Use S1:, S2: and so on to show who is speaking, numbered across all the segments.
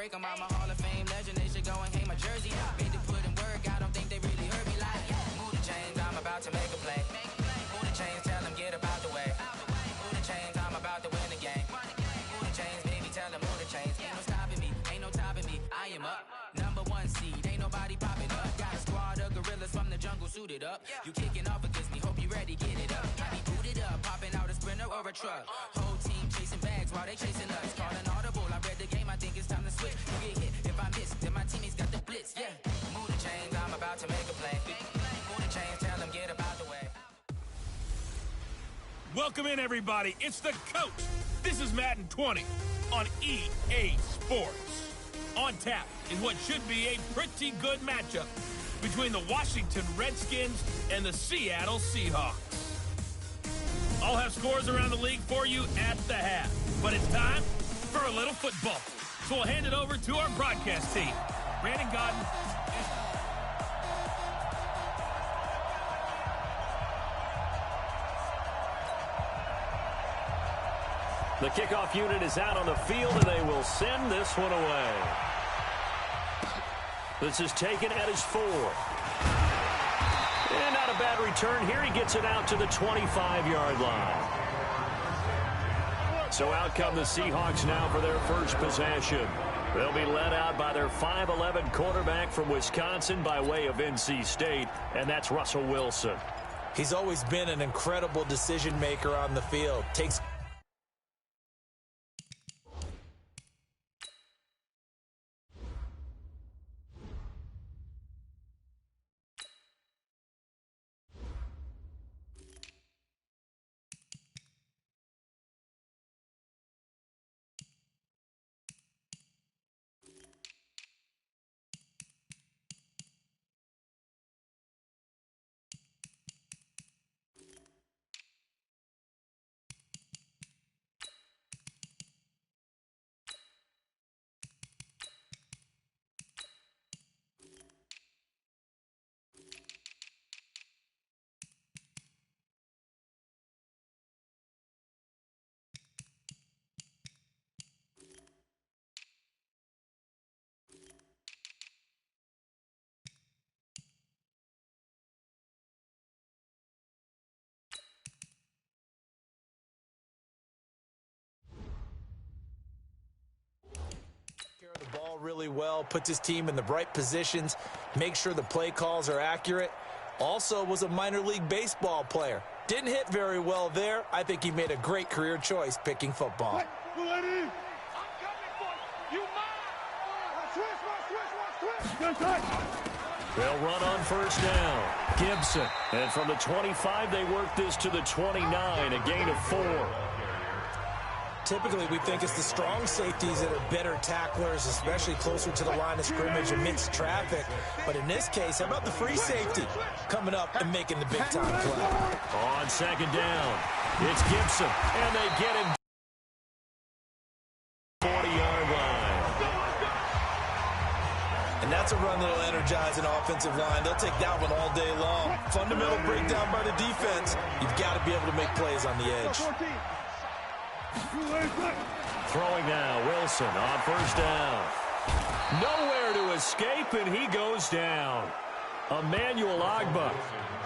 S1: break 'em. I'm a Hall of Fame legend. They should go and hang my jersey. Made to put in work. I don't think they really heard me like, move the chains, I'm about to make a play. Move the chains, tell them get up out the way. Move the chains, I'm about to win the game. Move the chains, baby, tell them move the chains. Ain't no stopping me, ain't no topping me. I am up, #1 seed. Ain't nobody popping up. Got a squad of gorillas from the jungle suited up. You kicking off against me, hope you ready, get it up. I be booted up, popping out a Sprinter or a truck. Whole team chasing bags while they chasing us. Calling audible, I read the game, I think it's time to switch. You get hit if I miss, then my teammates got the blitz, yeah. Move the chains, I'm about to make a play. Move the chains, tell them get up out the way.
S2: Welcome in, everybody. It's the coach. This is Madden 20 on EA Sports. On tap is what should be a pretty good matchup between the Washington Redskins and the Seattle Seahawks. I'll have scores around the league for you at the half, but it's time for a little football. So we'll hand it over to our broadcast team. Brandon Godden.
S3: The kickoff unit is out on the field, and they will send this one away. This is taken at his 4. And not a bad return here. He gets it out to the 25-yard line. So out come the Seahawks now for their first possession. They'll be led out by their 5'11 quarterback from Wisconsin by way of NC State, and that's Russell Wilson.
S4: He's always been an incredible decision maker on the field. Takes the ball really well, puts his team in the right positions, makes sure the play calls are accurate. Also was a minor league baseball player. Didn't hit very well there. I think he made a great career choice picking football.
S3: They'll run on first down. Gibson. And from the 25, they work this to the 29, a gain of 4.
S4: Typically, we think it's the strong safeties that are better tacklers, especially closer to the line of scrimmage amidst traffic. But in this case, how about the free safety coming up and making the big-time play?
S3: On second down, it's Gibson, and they get him 40-yard line.
S4: And that's a run that'll energize an offensive line. They'll take that one all day long. Fundamental breakdown by the defense. You've got to be able to make plays on the edge.
S3: Throwing now, Wilson on first down. Nowhere to escape, and he goes down. Emmanuel Ogbah.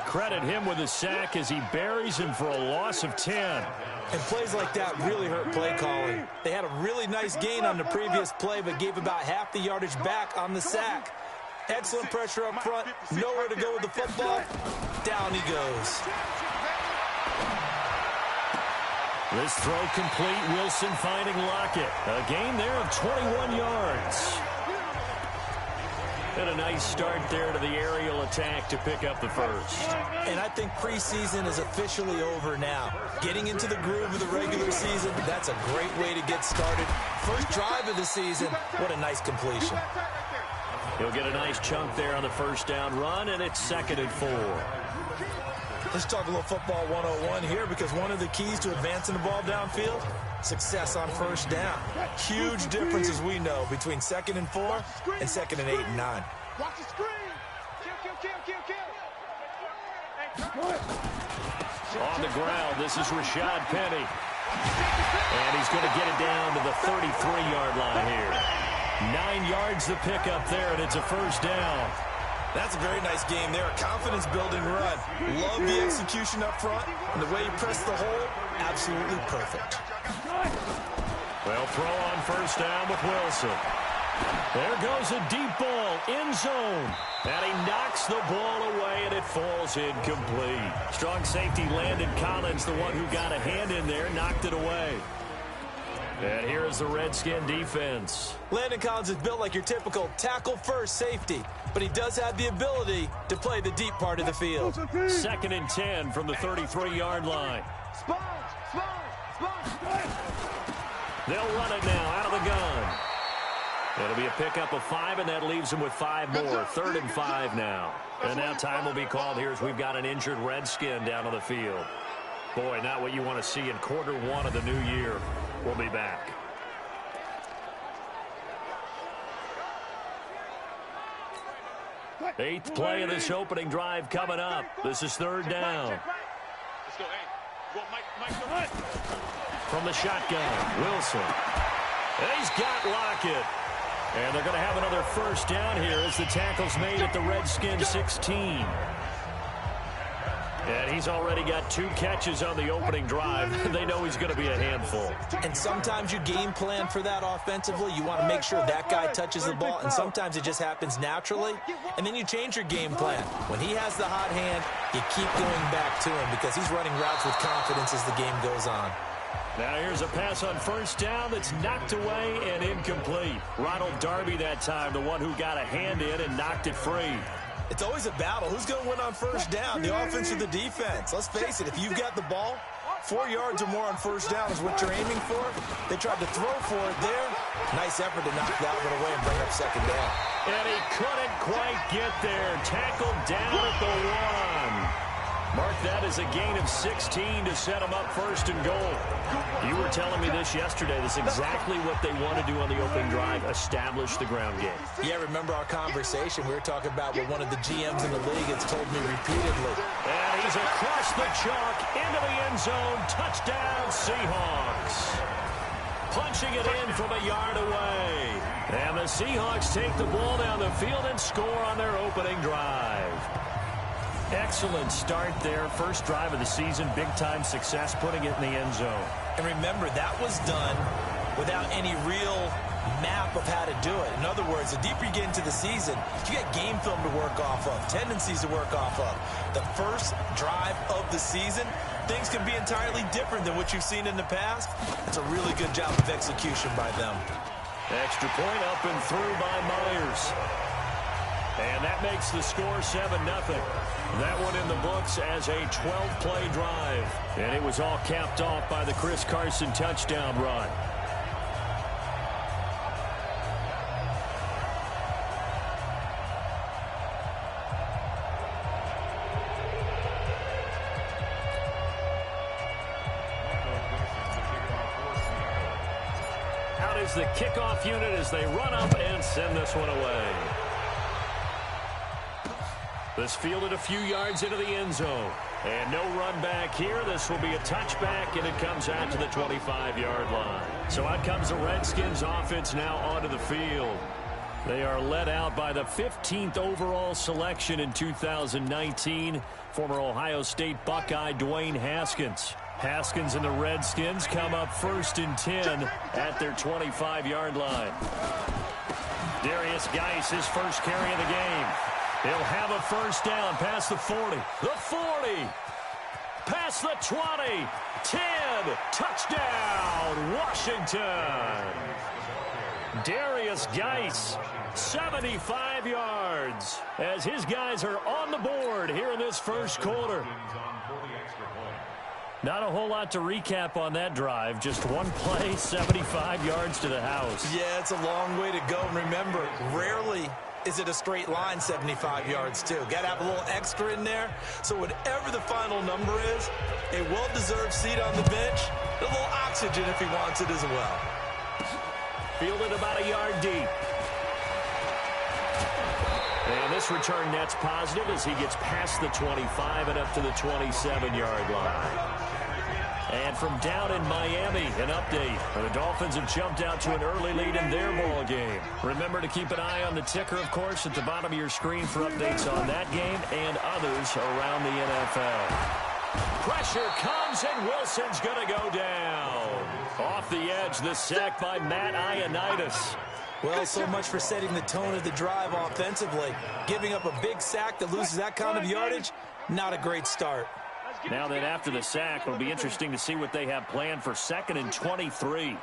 S3: Credit him with a sack as he buries him for a loss of 10.
S4: And plays like that really hurt play calling. They had a really nice gain on the previous play, but gave about half the yardage back on the sack. Excellent pressure up front. Nowhere to go with the football. Down he goes.
S3: This throw complete. Wilson finding Lockett. A gain there of 21 yards. And a nice start there to the aerial attack to pick up the first.
S4: And I think preseason is officially over now. Getting into the groove of the regular season, that's a great way to get started. First drive of the season, what a nice completion.
S3: He'll get a nice chunk there on the first down run, and it's 2nd and 4.
S4: Let's talk a little football 101 here, because one of the keys to advancing the ball downfield, success on first down. Huge difference, as we know, between 2nd and 4 and 2nd and 8 and 9.
S5: Watch the screen. Kill.
S3: On the ground, this is Rashad Penny. And he's going to get it down to the 33-yard line here. 9 yards to pick up there, and it's a first down.
S4: That's a very nice game there. A confidence-building run. Love the execution up front. And the way he pressed the hole, absolutely perfect.
S3: Well, throw on first down with Wilson. There goes a deep ball, end zone. And he knocks the ball away, and it falls incomplete. Strong safety Landon Collins, the one who got a hand in there, knocked it away. And here is the Redskin defense.
S4: Landon Collins is built like your typical tackle-first safety, but he does have the ability to play the deep part of the field.
S3: 2nd and 10 from the 33-yard line. They'll run it now out of the gun. It'll be a pickup of 5, and that leaves them with 5 more. 3rd and 5 now. And now time will be called here as we've got an injured Redskin down on the field. Boy, not what you want to see in quarter 1 of the new year. We'll be back. Eighth play of this opening drive coming up. This is 3rd down. From the shotgun, Wilson. And he's got Lockett. And they're going to have another first down here as the tackle's made at the Redskins 16. And he's already got 2 catches on the opening drive. They know he's going to be a handful.
S4: And sometimes you game plan for that offensively. You want to make sure that guy touches the ball, and sometimes it just happens naturally. And then you change your game plan. When he has the hot hand, you keep going back to him because he's running routes with confidence as the game goes on.
S3: Now here's a pass on first down that's knocked away and incomplete. Ronald Darby that time, the one who got a hand in and knocked it free.
S4: It's always a battle. Who's going to win on first down, the offense or the defense? Let's face it, if you've got the ball, 4 yards or more on first down is what you're aiming for. They tried to throw for it there. Nice effort to knock that one away and bring up 2nd down.
S3: And he couldn't quite get there. Tackled down at the 1. Mark that as a gain of 16 to set him up 1st and goal. You were telling me this yesterday. This is exactly what they want to do on the opening drive, establish the ground game.
S4: Yeah, remember our conversation. We were talking about what one of the GMs in the league has told me repeatedly.
S3: And he's across the chalk into the end zone. Touchdown, Seahawks. Punching it in from a yard away. And the Seahawks take the ball down the field and score on their opening drive. Excellent start there. First drive of the season. Big-time success putting it in the end zone.
S4: And remember, that was done without any real map of how to do it. In other words, the deeper you get into the season, you got game film to work off of, tendencies to work off of. The first drive of the season, things can be entirely different than what you've seen in the past. It's a really good job of execution by them.
S3: Extra point up and through by Myers. And that makes the score 7-0. That one in the books as a 12-play drive. And it was all capped off by the Chris Carson touchdown run. Out is the kickoff unit as they run up and send this one away. This fielded a few yards into the end zone. And no run back here. This will be a touchback, and it comes out to the 25-yard line. So out comes the Redskins offense now onto the field. They are led out by the 15th overall selection in 2019, former Ohio State Buckeye Dwayne Haskins. Haskins and the Redskins come up 1st and 10 at their 25-yard line. Darius Geis, his first carry of the game. He'll have a first down past the 40. The 40. Past the 20. 10. Touchdown, Washington. Darius Geis, 75 yards, as his guys are on the board here in this first quarter. Not a whole lot to recap on that drive. Just one play, 75 yards to the house.
S4: Yeah, it's a long way to go. And remember, rarely is it a straight line 75 yards, too. Got to have a little extra in there. So whatever the final number is, a well-deserved seat on the bench, a little oxygen if he wants it as well.
S3: Fielded about a yard deep. And this return net's positive as he gets past the 25 and up to the 27-yard line. And from down in Miami, an update. The Dolphins have jumped out to an early lead in their ball game. Remember to keep an eye on the ticker, of course, at the bottom of your screen for updates on that game and others around the NFL. Pressure comes, and Wilson's going to go down. Off the edge, the sack by Matt Ioannidis.
S4: Well, so much for setting the tone of the drive offensively. Giving up a big sack that loses that kind of yardage, not a great start.
S3: Now then, after the sack, it'll be interesting to see what they have planned for 2nd and 23.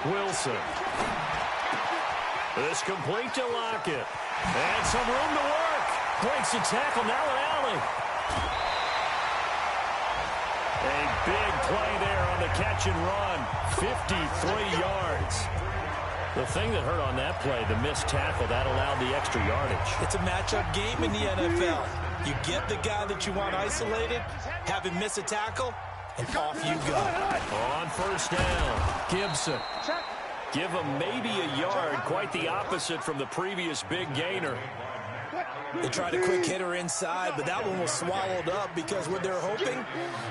S3: Wilson. This complete to Lockett. And some room to work. Breaks the tackle, now an alley. A big play there on the catch and run. 53 yards. The thing that hurt on that play, the missed tackle, that allowed the extra yardage.
S4: It's a matchup game in the NFL. You get the guy that you want isolated, have him miss a tackle, and off you go.
S3: On first down, Gibson. Give him maybe a yard, quite the opposite from the previous big gainer.
S4: They tried a quick hitter inside, but that one was swallowed up because what they're hoping,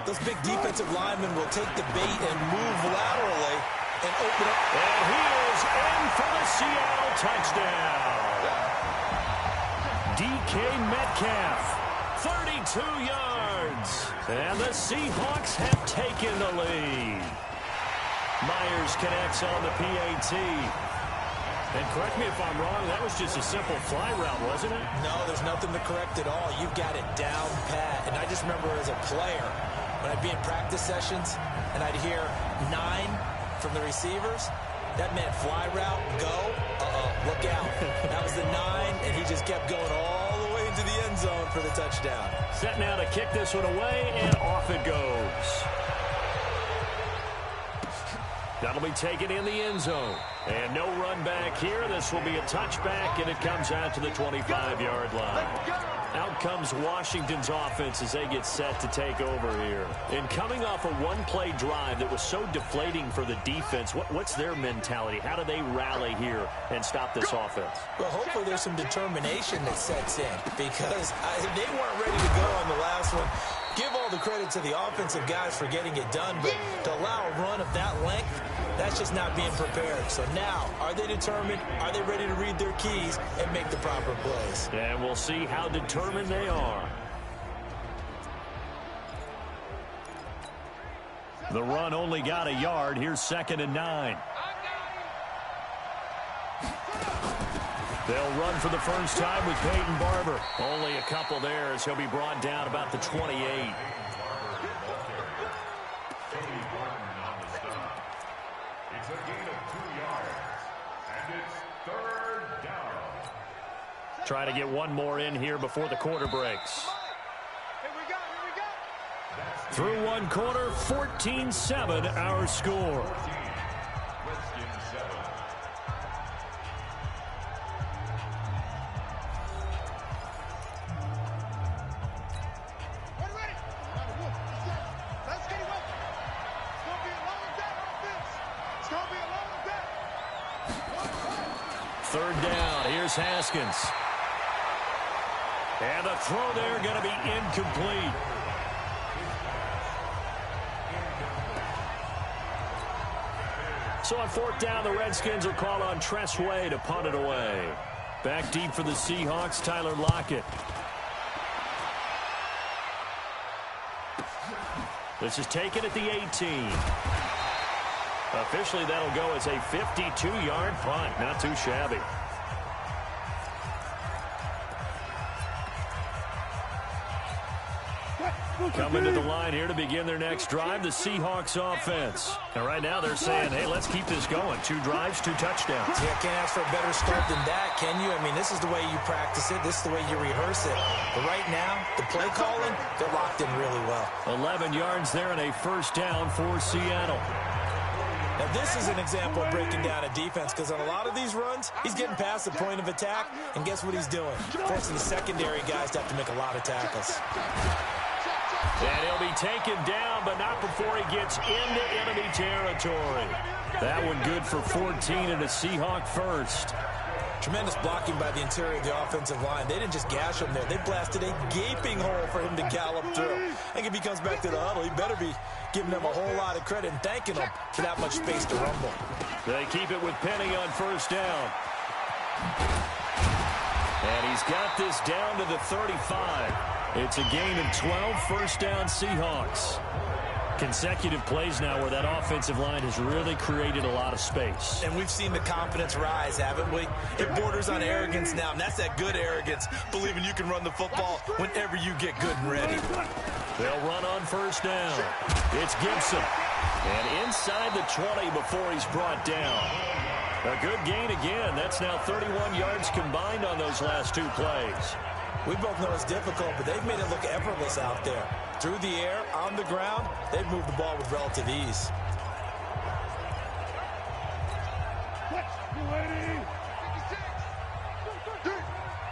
S4: those big defensive linemen will take the bait and move laterally and open up.
S3: And he is in for the Seattle touchdown. DK Metcalf, 32 yards. And the Seahawks have taken the lead. Myers connects on the PAT. And correct me if I'm wrong, that was just a simple fly route, wasn't it?
S4: No, there's nothing to correct at all. You've got it down pat. And I just remember as a player, when I'd be in practice sessions and I'd hear 9 from the receivers, that meant fly route, go, look out. That was the 9, and he just kept going all the way into the end zone for the touchdown.
S3: Set now to kick this one away, and off it goes. That'll be taken in the end zone. And no run back here. This will be a touchback, and it comes out to the 25-yard line. Out comes Washington's offense as they get set to take over here. And coming off a one-play drive that was so deflating for the defense, what's their mentality? How do they rally here and stop this offense?
S4: Well, hopefully there's some determination that sets in because they weren't ready to go on the last one. Give all the credit to the offensive guys for getting it done, but to allow a run of that length, that's just not being prepared. So now, are they determined? Are they ready to read their keys and make the proper plays?
S3: And we'll see how determined they are. The run only got a yard. Here's 2nd and 9. They'll run for the first time with Peyton Barber. Only a couple there as he'll be brought down about the 28. Try to get one more in here before the quarter breaks. Through one quarter, 14-7 our score. Third down, here's Haskins. And the throw there going to be incomplete. So on 4th down, the Redskins will call on Tressway to punt it away. Back deep for the Seahawks, Tyler Lockett. This is taken at the 18. Officially, that'll go as a 52-yard punt. Not too shabby. Coming to the line here to begin their next drive, the Seahawks offense. And right now they're saying, hey, let's keep this going. 2 drives, 2 touchdowns.
S4: Yeah, can't ask for a better start than that, can you? I mean, this is the way you practice it. This is the way you rehearse it. But right now, the play calling, they're locked in really well.
S3: 11 yards there and a first down for Seattle.
S4: Now, this is an example of breaking down a defense because on a lot of these runs, he's getting past the point of attack, and guess what he's doing? Forcing the secondary guys to have to make a lot of tackles.
S3: And he'll be taken down, but not before he gets into enemy territory. That one good for 14 and a Seahawk first.
S4: Tremendous blocking by the interior of the offensive line. They didn't just gash him there. They blasted a gaping hole for him to gallop through. I think if he comes back to the huddle, he better be giving them a whole lot of credit and thanking them for that much space to rumble.
S3: They keep it with Penny on first down. And he's got this down to the 35. It's a gain of 12, first down Seahawks. Consecutive plays now where that offensive line has really created a lot of space.
S4: And we've seen the confidence rise, haven't we? It borders on arrogance now, and that's that good arrogance, believing you can run the football whenever you get good and ready.
S3: They'll run on first down. It's Gibson. And inside the 20 before he's brought down. A good gain again. That's now 31 yards combined on those last two plays.
S4: We both know it's difficult, but they've made it look effortless out there. Through the air, on the ground, they've moved the ball with relative ease.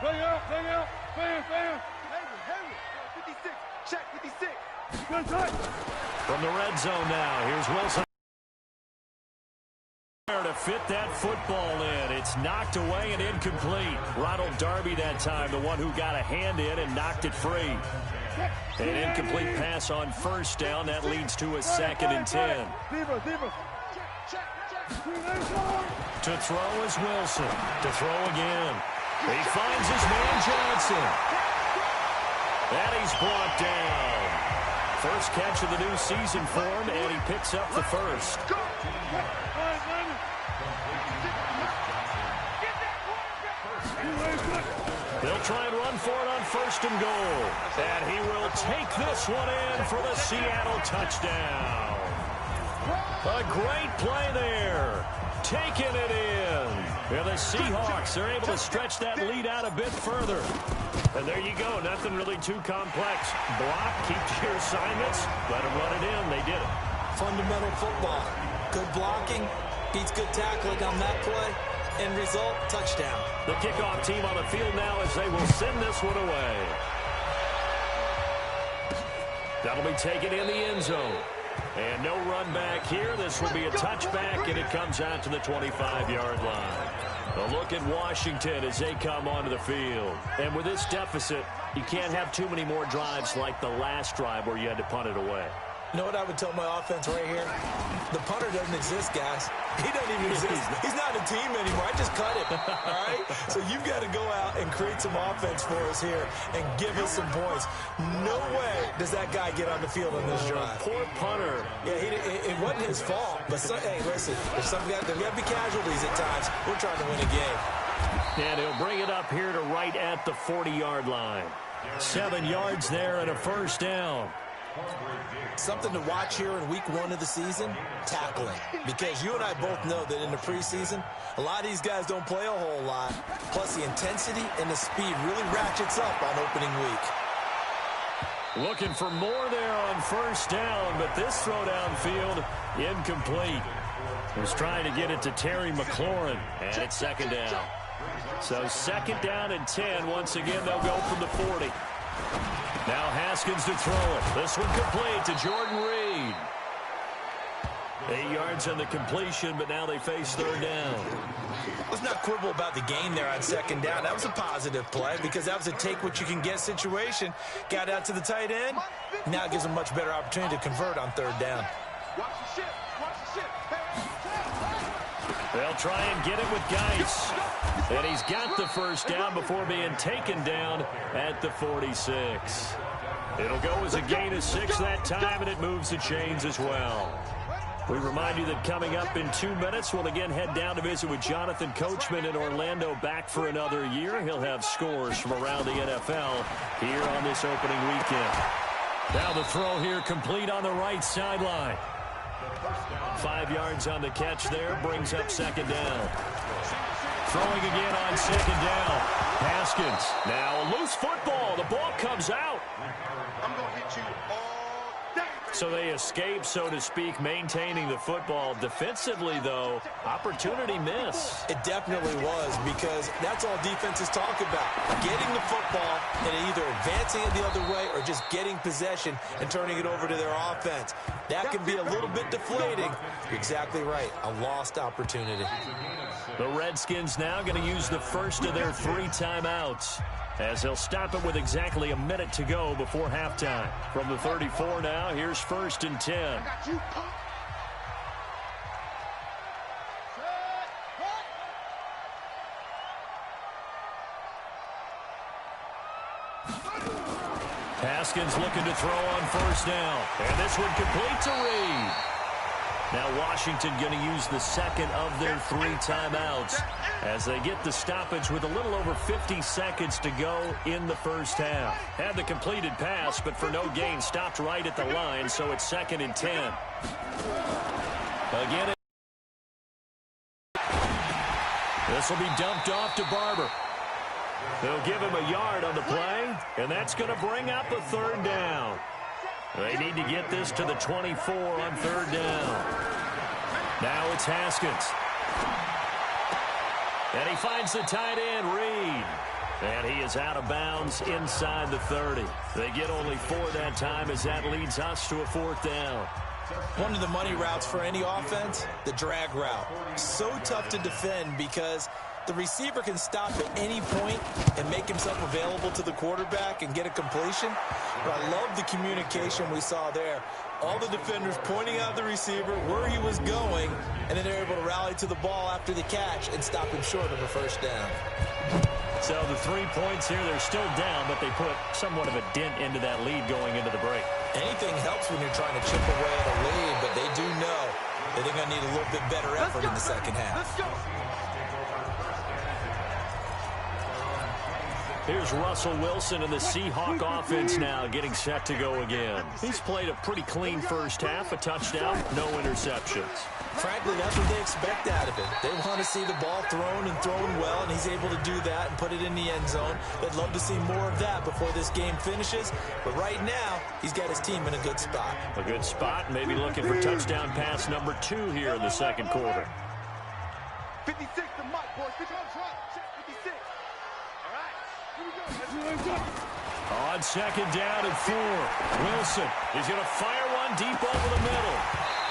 S5: Bang out, bam. 56, check 56.
S3: From the red zone now, here's Wilson. To fit that football in. It's knocked away and incomplete. Ronald Darby that time, the one who got a hand in and knocked it free. An incomplete pass on first down. That leads to a 2nd and 10. To throw is Wilson. To throw again. He finds his man Johnson. And he's brought down. First catch of the new season for him, and he picks up the first. They'll try and run for it on 1st and goal. And he will take this one in for the Seattle touchdown. A great play there. Taking it in. And the Seahawks are able to stretch that lead out a bit further. And there you go. Nothing really too complex. Block, keep to your assignments, let them run it in. They did it.
S4: Fundamental football. Good blocking beats good tackling on that play. End result, touchdown.
S3: The kickoff team on the field now as they will send this one away. That'll be taken in the end zone. And no run back here. This will be a touchback, and it comes out to the 25-yard line. A look at Washington as they come onto the field. And with this deficit, you can't have too many more drives like the last drive where you had to punt it away.
S4: You know what I would tell my offense right here? The punter doesn't exist, guys. He doesn't even exist. He's not a team anymore. I just cut him, all right? So you've got to go out and create some offense for us here and give us some points. No way does that guy get on the field on this drive.
S3: Poor punter.
S4: Yeah, it wasn't his fault. But, hey, listen, there's got to be casualties at times. We're trying to win a game.
S3: And he'll bring it up here to right at the 40-yard line. 7 yards there and a first down.
S4: Something to watch here in week 1 of the season, tackling. Because you and I both know that in the preseason, a lot of these guys don't play a whole lot. Plus, the intensity and the speed really ratchets up on opening week.
S3: Looking for more there on first down, but this throw downfield, incomplete. He was trying to get it to Terry McLaurin, and it's 2nd down. So 2nd down and 10. Once again, they'll go from the 40. Now Haskins to throw it. This one complete to Jordan Reed. 8 yards on the completion, but now they face 3rd down.
S4: Let's not quibble about the gain there on 2nd down. That was a positive play because that was a take-what-you-can-get situation. Got out to the tight end. Now it gives them a much better opportunity to convert on 3rd down.
S3: They'll try and get it with Geis. And he's got the first down before being taken down at the 46. It'll go as a gain of 6 that time, and it moves the chains as well. We remind you that coming up in 2 minutes, we'll again head down to visit with Jonathan Coachman in Orlando, back for another year. He'll have scores from around the NFL here on this opening weekend. Now the throw here complete on the right sideline. 5 yards on the catch there, brings up 2nd down. Throwing again on 2nd down. Haskins. Now a loose football. The ball comes out.
S5: I'm going to hit you all day.
S3: So they escape, so to speak, maintaining the football. Defensively, though, opportunity miss.
S4: It definitely was, because that's all defenses talk about. Getting the football and either advancing it the other way or just getting possession and turning it over to their offense. That can be a little bit deflating. You're exactly right. A lost opportunity.
S3: The Redskins now going to use the first of their 3 timeouts, as they'll stop it with exactly a minute to go before halftime. From the 34 now, here's 1st and 10. Haskins looking to throw on 1st down. And this one complete to Reed. Now Washington going to use the second of their 3 timeouts as they get the stoppage with a little over 50 seconds to go in the first half. Had the completed pass, but for no gain, stopped right at the line, so it's 2nd and 10. Again, this will be dumped off to Barber. They'll give him a yard on the play, and that's going to bring up a 3rd down. They need to get this to the 24 on 3rd down. Now it's Haskins. And he finds the tight end, Reed. And he is out of bounds inside the 30. They get only 4 that time, as that leads us to a 4th down.
S4: One of the money routes for any offense, the drag route. So tough to defend because the receiver can stop at any point and make himself available to the quarterback and get a completion. But I love the communication we saw there. All the defenders pointing out the receiver, where he was going, and then they're able to rally to the ball after the catch and stop him short of a 1st down.
S3: So the 3 points here, they're still down, but they put somewhat of a dent into that lead going into the break.
S4: Anything helps when you're trying to chip away at a lead, but they do know that they're going to need a little bit better effort in the second half.
S5: Let's go.
S3: Here's Russell Wilson and the Seahawks offense now getting set to go again. He's played a pretty clean first half, a touchdown, no interceptions.
S4: Frankly, that's what they expect out of him. They want to see the ball thrown and thrown well, and he's able to do that and put it in the end zone. They'd love to see more of that before this game finishes, but right now, he's got his team in a good spot.
S3: A good spot, maybe looking for touchdown pass number 2 here in the second quarter.
S5: 56 to Mike, boys. 56.
S3: On 2nd down and 4, Wilson is going to fire one deep over the middle.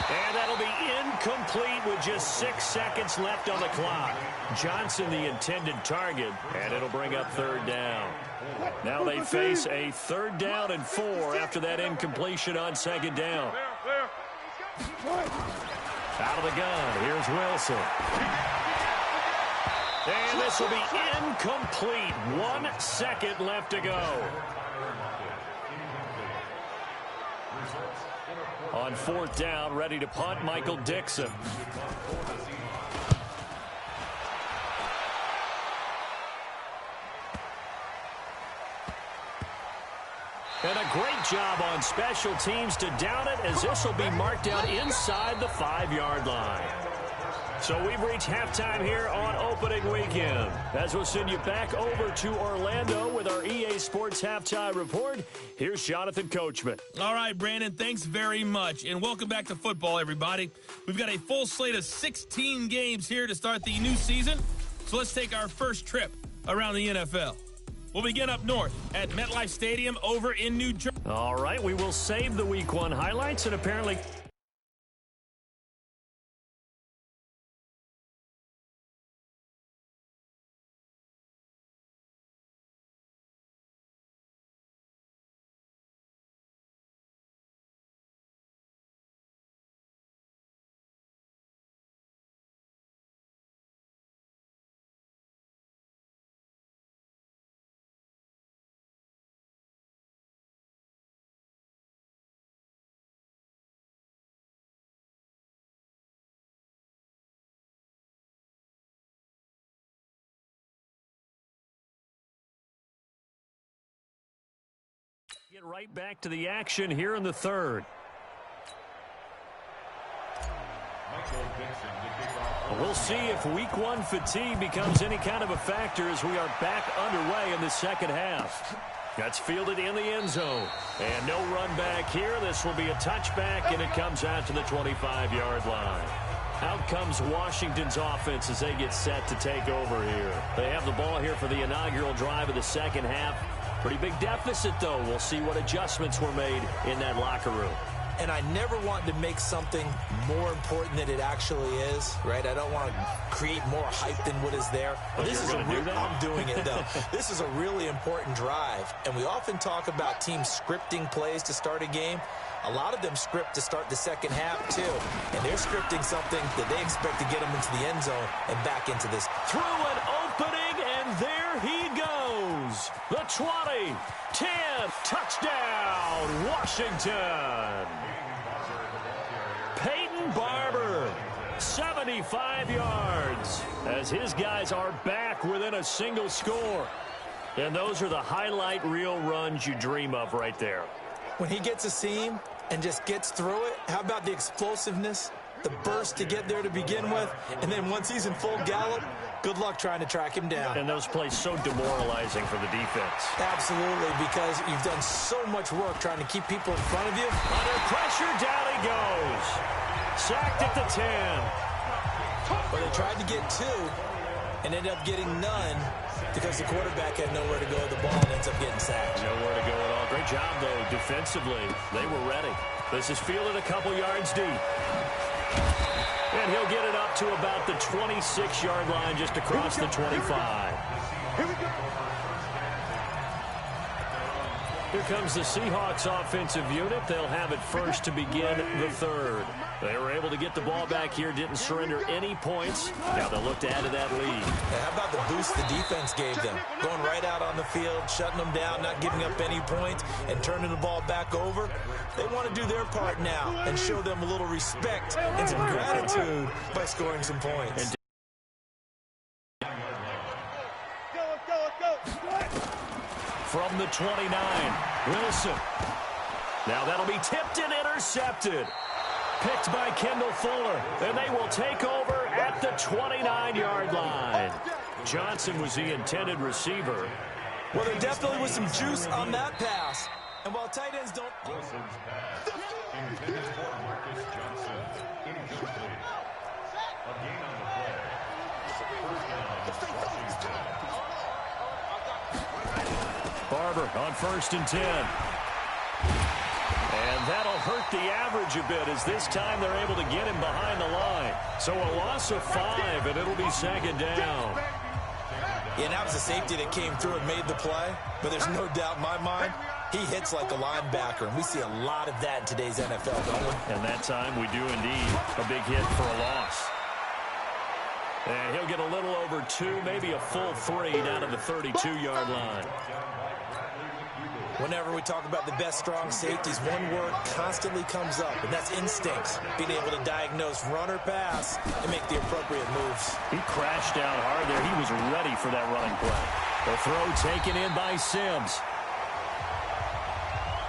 S3: And that'll be incomplete with just 6 seconds left on the clock. Johnson the intended target, and it'll bring up 3rd down. Now they face a 3rd down and 4 after that incompletion on 2nd down. Out of the gun, here's Wilson. And this will be incomplete. 1 second left to go. On 4th down, ready to punt, Michael Dixon. And a great job on special teams to down it, as this will be marked down inside the 5-yard line. So we've reached halftime here on opening weekend. As we'll send you back over to Orlando with our EA Sports Halftime Report, here's Jonathan Coachman.
S2: All right, Brandon, thanks very much. And welcome back to football, everybody. We've got a full slate of 16 games here to start the new season. So let's take our first trip around the NFL. We'll begin up north at MetLife Stadium over in New Jersey.
S3: All right, we will save the Week 1 highlights, and apparently get right back to the action here in the 3rd. We'll see if Week 1 fatigue becomes any kind of a factor as we are back underway in the second half. That's fielded in the end zone. And no run back here. This will be a touchback, and it comes out to the 25-yard line. Out comes Washington's offense as they get set to take over here. They have the ball here for the inaugural drive of the second half. Pretty big deficit, though. We'll see what adjustments were made in that locker room.
S4: And I never want to make something more important than it actually is, right? I don't want to create more hype than what is there. But this is I'm doing it, though. This is a really important drive. And we often talk about teams scripting plays to start a game. A lot of them script to start the second half, too. And they're scripting something that they expect to get them into the end zone and back into this.
S3: Through an opening, and there he goes. The 20, 10, touchdown, Washington. Peyton Barber, 75 yards, as his guys are back within a single score. And those are the highlight reel runs you dream of right there.
S4: When he gets a seam and just gets through it, how about the explosiveness, the burst to get there to begin with, and then once he's in full gallop, good luck trying to track him down.
S3: And those plays so demoralizing for the defense.
S4: Absolutely, because you've done so much work trying to keep people in front of you.
S3: Under pressure, down he goes. Sacked at the 10.
S4: But they tried to get 2 and ended up getting none because the quarterback had nowhere to go with the ball and ends up getting sacked.
S3: Nowhere to go at all. Great job, though, defensively. They were ready. This is fielded a couple yards deep. And he'll get it up to about the 26-yard line just across the 25.
S5: Here we go.
S3: Here comes the Seahawks offensive unit. They'll have it first to begin the third. They were able to get the ball back here, didn't surrender any points. Now they'll look to add to that lead.
S4: Yeah, how about the boost the defense gave them? Going right out on the field, shutting them down, not giving up any points, and turning the ball back over. They want to do their part now and show them a little respect and some gratitude by scoring some points.
S3: From the 29, Wilson. Now that'll be tipped and intercepted. Picked by Kendall Fuller, and they will take over at the 29-yard line. Johnson was the intended receiver.
S4: Well, there definitely was some juice on that pass. And while tight ends don't...
S3: Barber on 1st and 10. And that'll hurt the average a bit as this time they're able to get him behind the line. So a loss of 5, and it'll be second down.
S4: Yeah, that was a safety that came through and made the play. But there's no doubt in my mind, he hits like a linebacker. And we see a lot of that in today's NFL, don't we?
S3: And that time we do indeed. A big hit for a loss. And he'll get a little over 2, maybe a full 3 down to the 32-yard line.
S4: Whenever we talk about the best strong safeties, one word constantly comes up, and that's instincts. Being able to diagnose run or pass and make the appropriate moves.
S3: He crashed down hard there. He was ready for that running play. The throw taken in by Sims.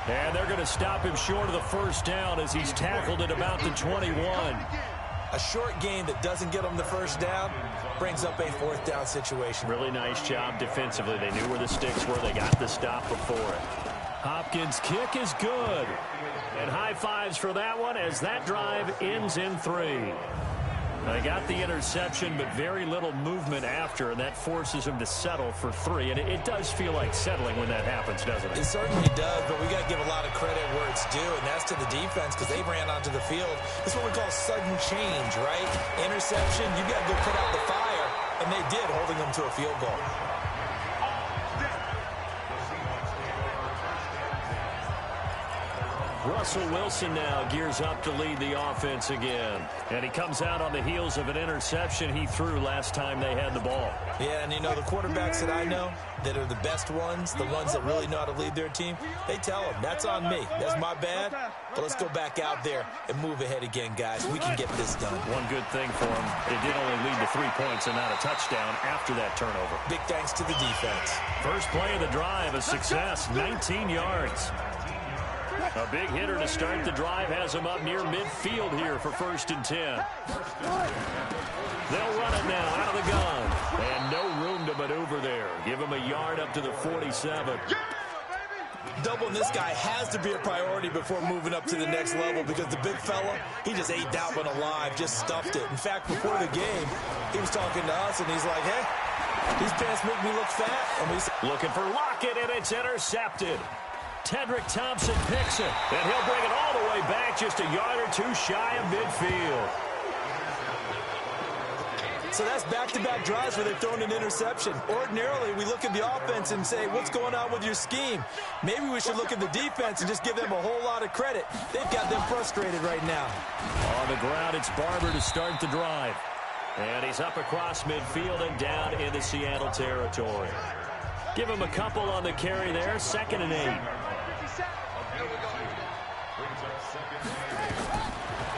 S3: And they're going to stop him short of the first down as he's tackled at about the 21.
S4: A short gain that doesn't get them the first down brings up a 4th down situation.
S3: Really nice job defensively. They knew where the sticks were. They got the stop before it. Hopkins' kick is good. And high fives for that one as that drive ends in 3. They got the interception, but very little movement after, and that forces him to settle for 3. And it does feel like settling when that happens, doesn't it?
S4: It certainly does, but we got to give a lot of credit where it's due, and that's to the defense because they ran onto the field. That's what we call sudden change, right? Interception, you got to go put out the fire, and they did, holding them to a field goal.
S3: Russell Wilson now gears up to lead the offense again. And he comes out on the heels of an interception he threw last time they had the ball.
S4: Yeah, and you know, the quarterbacks that I know that are the best ones, the ones that really know how to lead their team, they tell them, that's on me. That's my bad. But let's go back out there and move ahead again, guys. We can get this done.
S3: One good thing for them, they did only lead to 3 points and not a touchdown after that turnover.
S4: Big thanks to the defense.
S3: First play of the drive, a success, 19 yards. A big hitter to start the drive has him up near midfield here for 1st and 10. They'll run it now out of the gun. And no room to maneuver there. Give him a yard up to the 47.
S4: Doubling this guy has to be a priority before moving up to the next level because the big fella, he just ate that one alive, just stuffed it. In fact, before the game, he was talking to us, and he's like, hey, these pants make me look fat. And we said,
S3: looking for Lockett, and it's intercepted. Tedrick Thompson picks it, and he'll bring it all the way back just a yard or two shy of midfield.
S4: So that's back-to-back drives where they've thrown an interception. Ordinarily, we look at the offense and say, what's going on with your scheme? Maybe we should look at the defense and just give them a whole lot of credit. They've got them frustrated right now.
S3: On the ground, it's Barber to start the drive. And he's up across midfield and down in the Seattle territory. Give him a couple on the carry there, 2nd and 8.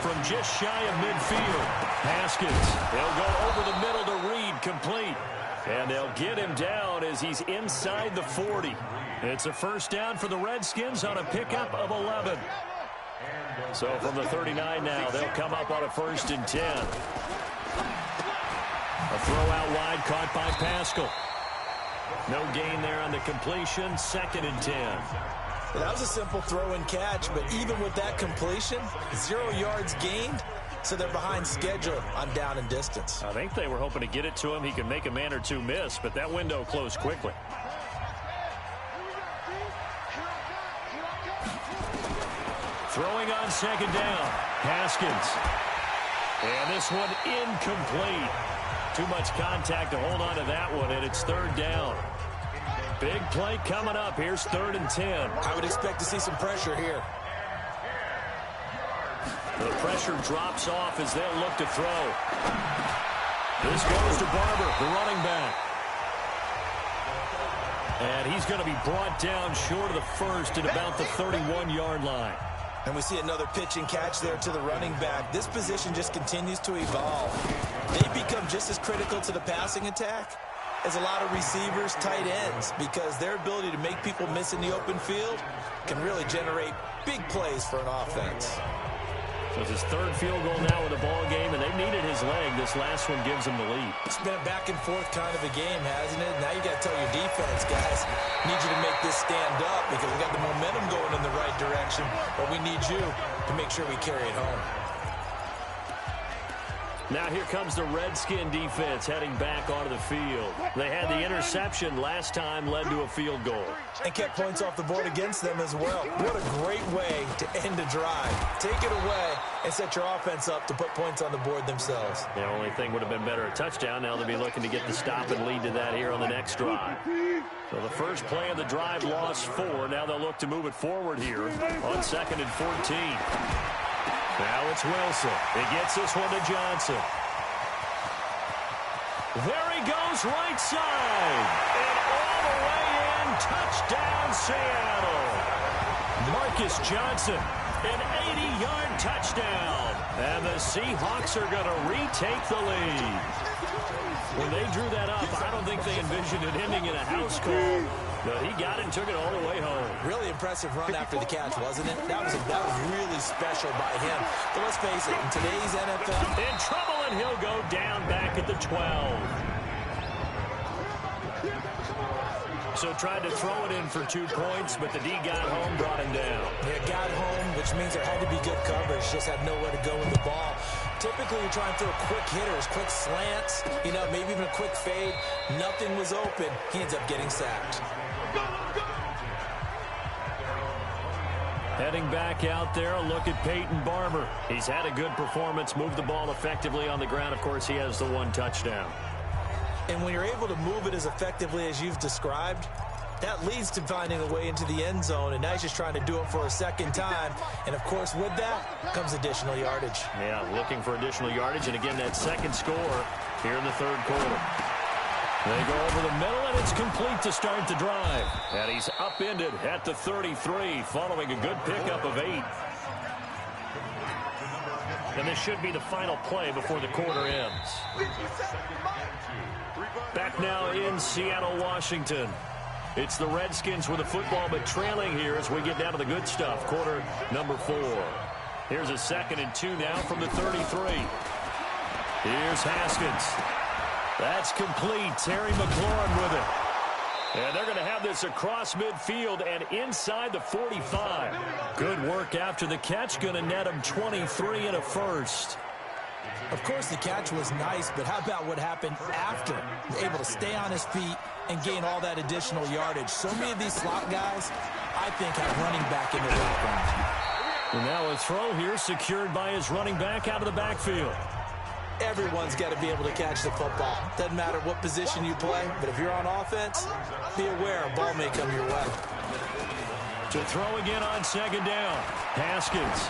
S3: From just shy of midfield, Haskins. He'll go over the middle to Reed, complete. And they'll get him down as he's inside the 40. It's a first down for the Redskins on a pickup of 11. So from the 39 now, they'll come up on a 1st and 10. A throw out wide caught by Pascal. No gain there on the completion, 2nd and 10.
S4: Well, that was a simple throw and catch, but even with that completion, 0 yards gained, so they're behind schedule on down and distance.
S3: I think they were hoping to get it to him. He could make a man or two miss, but that window closed quickly. Throwing on 2nd down, Haskins. And this one incomplete. Too much contact to hold on to that one, and it's 3rd down. Big play coming up. Here's 3rd and 10.
S4: I would expect to see some pressure here.
S3: The pressure drops off as they'll look to throw. This goes to Barber, the running back. And he's going to be brought down short of the 1st at about the 31-yard line.
S4: And we see another pitch and catch there to the running back. This position just continues to evolve. They become just as critical to the passing attack as a lot of receivers, tight ends, because their ability to make people miss in the open field can really generate big plays for an offense.
S3: So it's his 3rd field goal now in the ball game, and they needed his leg. This last one gives him the lead.
S4: It's been a back and forth kind of a game, hasn't it? Now you got to tell your defense, guys, need you to make this stand up because we got the momentum going in the right direction, but we need you to make sure we carry it home.
S3: Now here comes the Redskin defense heading back onto the field. They had the interception last time, led to a field goal.
S4: And kept points off the board against them as well. What a great way to end a drive. Take it away and set your offense up to put points on the board themselves.
S3: The only thing would have been better a touchdown. Now they'll be looking to get the stop and lead to that here on the next drive. So the first play of the drive lost 4. Now they'll look to move it forward here on 2nd and 14. Now it's Wilson. He gets this one to Johnson. There he goes right side. And all the way in, touchdown Seattle. Marcus Johnson, an 80-yard touchdown. And the Seahawks are going to retake the lead. When they drew that up, I don't think they envisioned it ending in a house call. But he got it and took it all the way home.
S4: Really impressive run after the catch, wasn't it? That was really special by him. But let's face it, in today's NFL...
S3: In trouble, and he'll go down back at the 12. So tried to throw it in for 2 points, but the D got home, brought him down.
S4: Yeah, got home, which means there had to be good coverage. Just had nowhere to go with the ball. Typically, you're trying to throw quick hitters, quick slants, you know, maybe even a quick fade. Nothing was open. He ends up getting sacked.
S3: Heading back out there, a look at Peyton Barber. He's had a good performance, moved the ball effectively on the ground. Of course, he has the 1 touchdown.
S4: And when you're able to move it as effectively as you've described, that leads to finding a way into the end zone, and now he's just trying to do it for a 2nd time. And, of course, with that comes additional yardage.
S3: Yeah, looking for additional yardage, and again, that 2nd score here in the 3rd quarter. They go over the middle, and it's complete to start the drive. And he's upended at the 33, following a good pickup of 8. And this should be the final play before the quarter ends. Back now in Seattle, Washington. It's the Redskins with the football, but trailing here as we get down to the good stuff. Quarter number 4. Here's a 2nd and 2 now from the 33. Here's Haskins. That's complete. Terry McLaurin with it. And they're going to have this across midfield and inside the 45. Good work after the catch. Going to net him 23 and a first.
S4: Of course, the catch was nice, but how about what happened after? Able to stay on his feet and gain all that additional yardage. So many of these slot guys, I think, have running back in the background.
S3: And now a throw here secured by his running back out of the backfield.
S4: Everyone's got to be able to catch the football. Doesn't matter what position you play, but if you're on offense, be aware a ball may come your way.
S3: To throw again on second down. Haskins.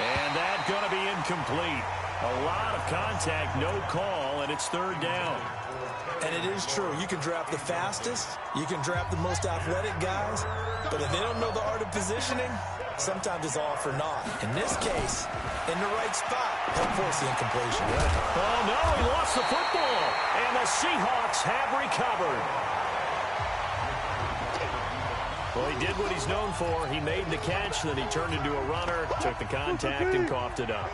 S3: And that's going to be incomplete. A lot of contact, no call, and it's third down.
S4: And it is true. You can draft the fastest. You can draft the most athletic guys. But if they don't know the art of positioning, sometimes it's all for naught. In this case, in the right spot, he'll force the incompletion.
S3: Oh, no, he lost the football. And the Seahawks have recovered. Well, he did what he's known for. He made the catch, then he turned into a runner, took the contact, and coughed it up.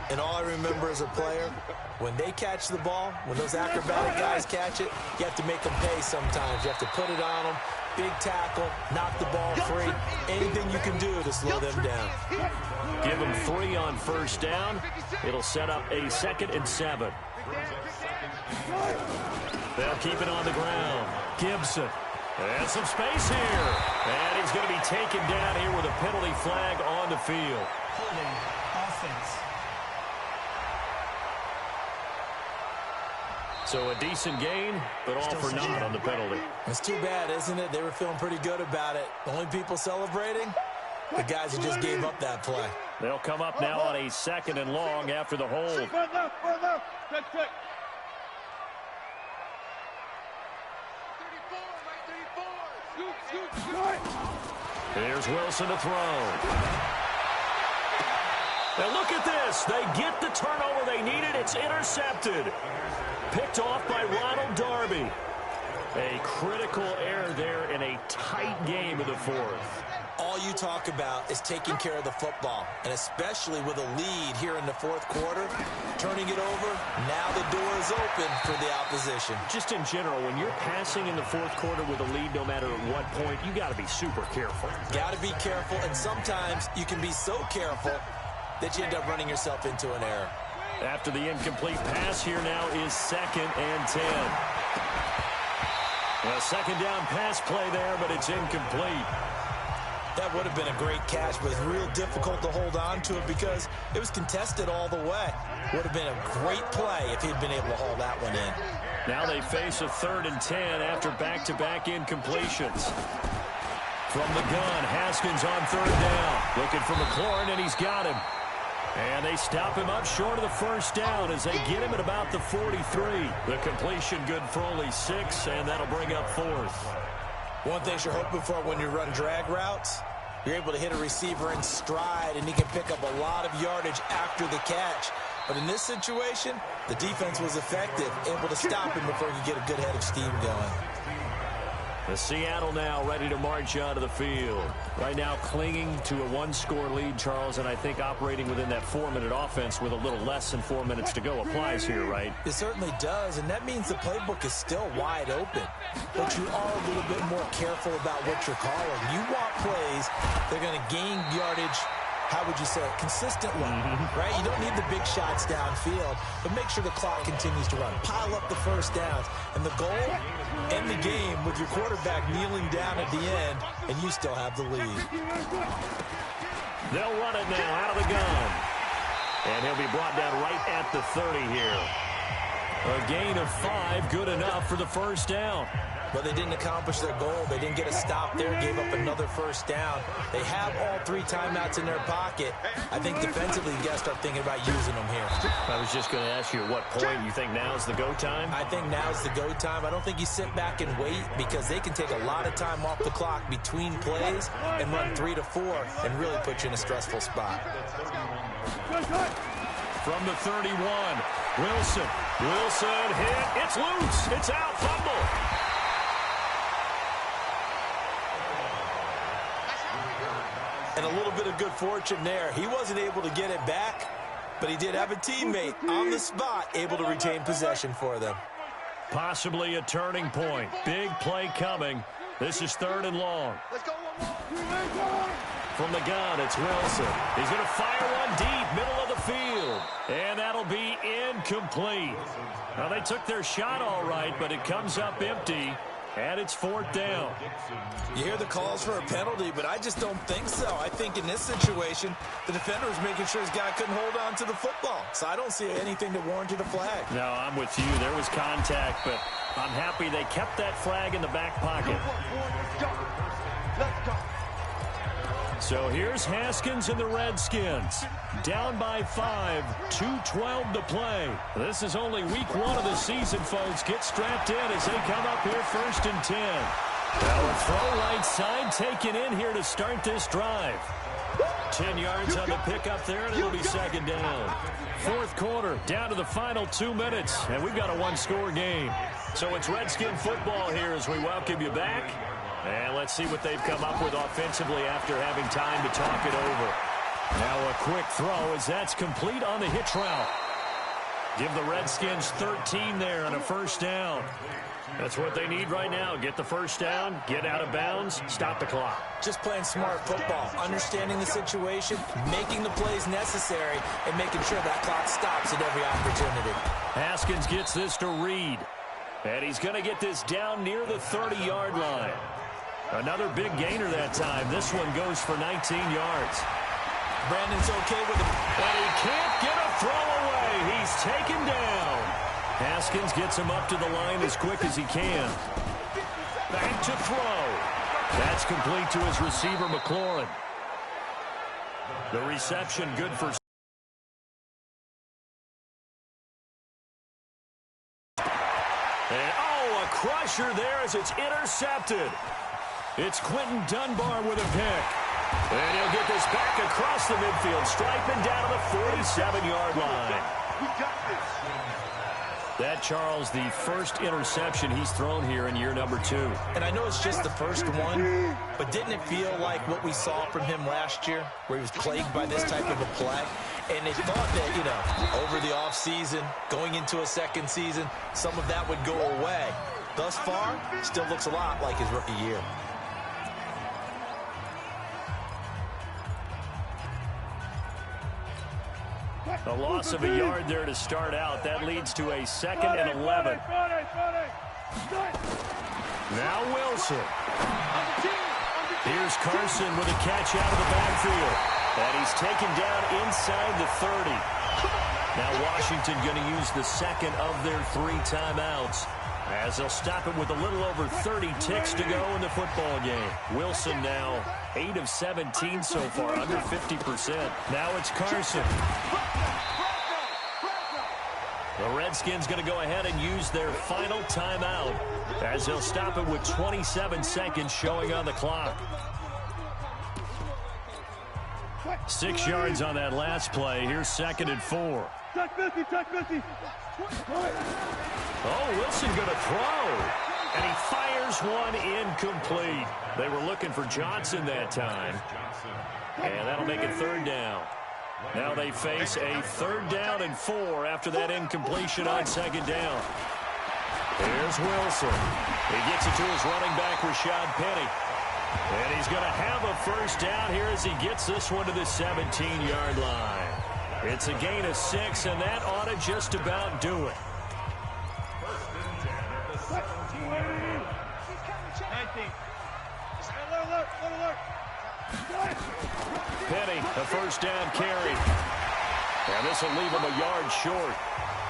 S4: And all I remember as a player, when they catch the ball, when those acrobatic guys catch it, you have to make them pay sometimes. You have to put it on them, big tackle, knock the ball free, anything you can do to slow them down.
S3: Give them 3 on first down. It'll set up a 2nd and 7. They'll keep it on the ground. Gibson. And some space here. And he's going to be taken down here with a penalty flag on the field.
S6: Holding offense.
S3: So a decent gain, but all for naught on the penalty.
S4: It's too bad, isn't it? They were feeling pretty good about it. The only people celebrating, the guys who just gave up that play.
S3: They'll come up now on a 2nd and long after the hold. Here's Wilson to throw. And look at this. They get the turnover they needed. It's intercepted. Picked off by Ronald Darby. A critical error there in a tight game of the 4th.
S4: All you talk about is taking care of the football, and especially with a lead here in the 4th quarter, turning it over, now the door is open for the opposition.
S3: Just in general, when you're passing in the 4th quarter with a lead, no matter at what point, you got to be super careful.
S4: Got to be careful, and sometimes you can be so careful that you end up running yourself into an error.
S3: After the incomplete pass, here now is 2nd and 10. A 2nd down pass play there, but it's incomplete.
S4: That would have been a great catch, but it's real difficult to hold on to it because it was contested all the way. Would have been a great play if he'd been able to haul that one in.
S3: Now they face a 3rd and 10 after back-to-back incompletions. From the gun, Haskins on 3rd down. Looking for McLaurin, and he's got him. And they stop him up short of the 1st down as they get him at about the 43. The completion good for only 6, and that'll bring up 4th.
S4: One thing you're hoping for when you run drag routes, you're able to hit a receiver in stride, and he can pick up a lot of yardage after the catch. But in this situation, the defense was effective, able to stop him before he could get a good head of steam going.
S3: The Seattle now ready to march onto the field. Right now clinging to a 1-score lead, Charles, and I think operating within that 4-minute offense with a little less than 4 minutes to go applies here, right?
S4: It certainly does, and that means the playbook is still wide open. But you are a little bit more careful about what you're calling. You want plays that are going to gain yardage, how would you say it, consistently, right? You don't need the big shots downfield, but make sure the clock continues to run. Pile up the 1st downs. And the goal, end the game with your quarterback kneeling down at the end, and you still have the lead.
S3: They'll run it now out of the gun. And he'll be brought down right at the 30 here. A gain of 5, good enough for the 1st down.
S4: But they didn't accomplish their goal. They didn't get a stop there, gave up another 1st down. They have all 3 timeouts in their pocket. I think defensively, you got to start thinking about using them here.
S3: I was just going to ask you at what point you think now's the go time?
S4: I think now's the go time. I don't think you sit back and wait because they can take a lot of time off the clock between plays and run 3 to 4 and really put you in a stressful spot.
S3: From the 31, Wilson. Wilson hit. It's loose. It's out. Fumble.
S4: And a little bit of good fortune there. He wasn't able to get it back, but he did have a teammate on the spot able to retain possession for them.
S3: Possibly a turning point. Big play coming. This is 3rd and long.
S5: Let's go one more.
S3: From the gun, it's Wilson. He's going to fire one deep, middle of the field. And that'll be incomplete. Now, they took their shot all right, but it comes up empty, and it's 4th down.
S4: You hear the calls for a penalty, but I just don't think so. I think in this situation, the defender was making sure his guy couldn't hold on to the football. So I don't see anything that warranted a flag.
S3: No, I'm with you. There was contact, but I'm happy they kept that flag in the back pocket.
S5: Let's go.
S3: So here's Haskins and the Redskins. Down by 5, 2:12 to play. This is only week 1 of the season, folks. Get strapped in as they come up here 1st and 10. Now a throw right side taken in here to start this drive. 10 yards on the pickup there, and it'll be 2nd down. 4th quarter, down to the final 2 minutes, and we've got a one-score game. So it's Redskin football here as we welcome you back. And let's see what they've come up with offensively after having time to talk it over. Now a quick throw as that's complete on the hitch route. Give the Redskins 13 there and a 1st down. That's what they need right now. Get the 1st down, get out of bounds, stop the clock.
S4: Just playing smart football, understanding the situation, making the plays necessary, and making sure that clock stops at every opportunity.
S3: Haskins gets this to Reed. And he's going to get this down near the 30-yard line. Another big gainer that time. This one goes for 19 yards.
S4: Brandon's okay with it.
S3: And he can't get a throw away. He's taken down. Haskins gets him up to the line as quick as he can. Back to throw. That's complete to his receiver, McLaurin. The reception good for... And, oh, a crusher there as it's intercepted. It's Quentin Dunbar with a pick. And he'll get this back across the midfield, striping down to the 47-yard line.
S5: We got this.
S3: That, Charles, the first interception he's thrown here in year number 2.
S4: And I know it's just the first one, but didn't it feel like what we saw from him last year, where he was plagued by this type of a play? And they thought that, over the offseason, going into a second season, some of that would go away. Thus far, still looks a lot like his rookie year.
S3: A loss of a yard there to start out. That leads to a 2nd and 11. Now Wilson. Here's Carson with a catch out of the backfield. And he's taken down inside the 30. Now Washington going to use the 2nd of their 3 timeouts, as they'll stop it with a little over 30 ticks to go in the football game. Wilson now 8 of 17 so far, under 50%. Now it's Carson. The Redskins going to go ahead and use their final timeout, as they'll stop it with 27 seconds showing on the clock. 6 yards on that last play. Here's 2nd and 4. Oh, Wilson going to throw. And he fires one incomplete. They were looking for Johnson that time. And that'll make it 3rd down. Now they face a 3rd down and 4 after that incompletion on 2nd down. Here's Wilson. He gets it to his running back, Rashad Penny. And he's going to have a 1st down here as he gets this one to the 17-yard line. It's a gain of 6, and that ought to just about do it. Penny, a 1st down carry. And this will leave him a yard short.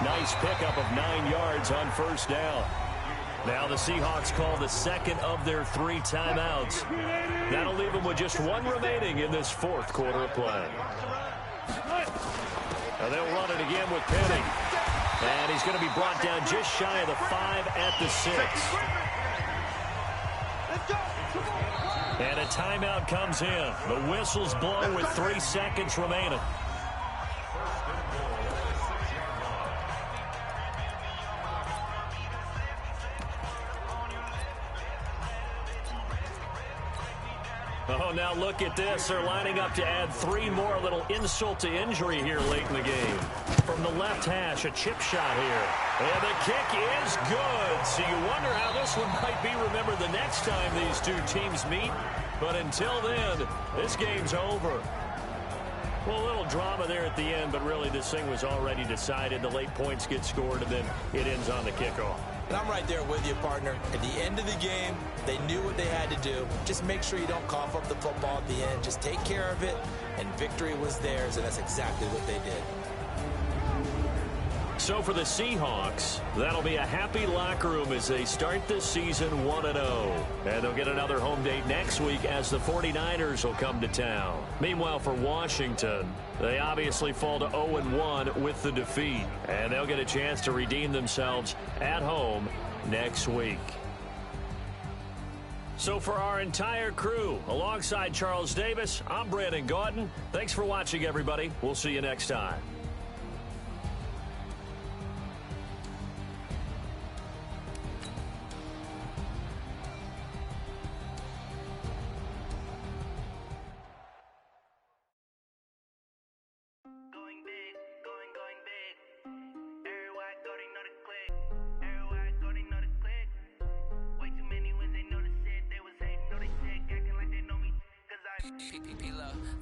S3: Nice pickup of 9 yards on 1st down. Now the Seahawks call the 2nd of their 3 timeouts. That'll leave them with just 1 remaining in this 4th quarter of play. Now they'll run it again with Penny. And he's going to be brought down just shy of the 5 at the 6. And a timeout comes in. The whistle's blown with 3 seconds remaining. Oh, now look at this. They're lining up to add 3 more, a little insult to injury here late in the game. From the left hash, a chip shot here. And the kick is good. So you wonder how this one might be remembered the next time these two teams meet. But until then, this game's over. Well, a little drama there at the end, but really this thing was already decided. The late points get scored, and then it ends on the kickoff.
S4: And I'm right there with you, partner. At the end of the game, they knew what they had to do. Just make sure you don't cough up the football at the end. Just take care of it, and victory was theirs, and that's exactly what they did.
S3: So for the Seahawks, that'll be a happy locker room as they start this season 1-0. And they'll get another home date next week as the 49ers will come to town. Meanwhile, for Washington, they obviously fall to 0-1 with the defeat. And they'll get a chance to redeem themselves at home next week. So for our entire crew, alongside Charles Davis, I'm Brandon Gaudin. Thanks for watching, everybody. We'll see you next time.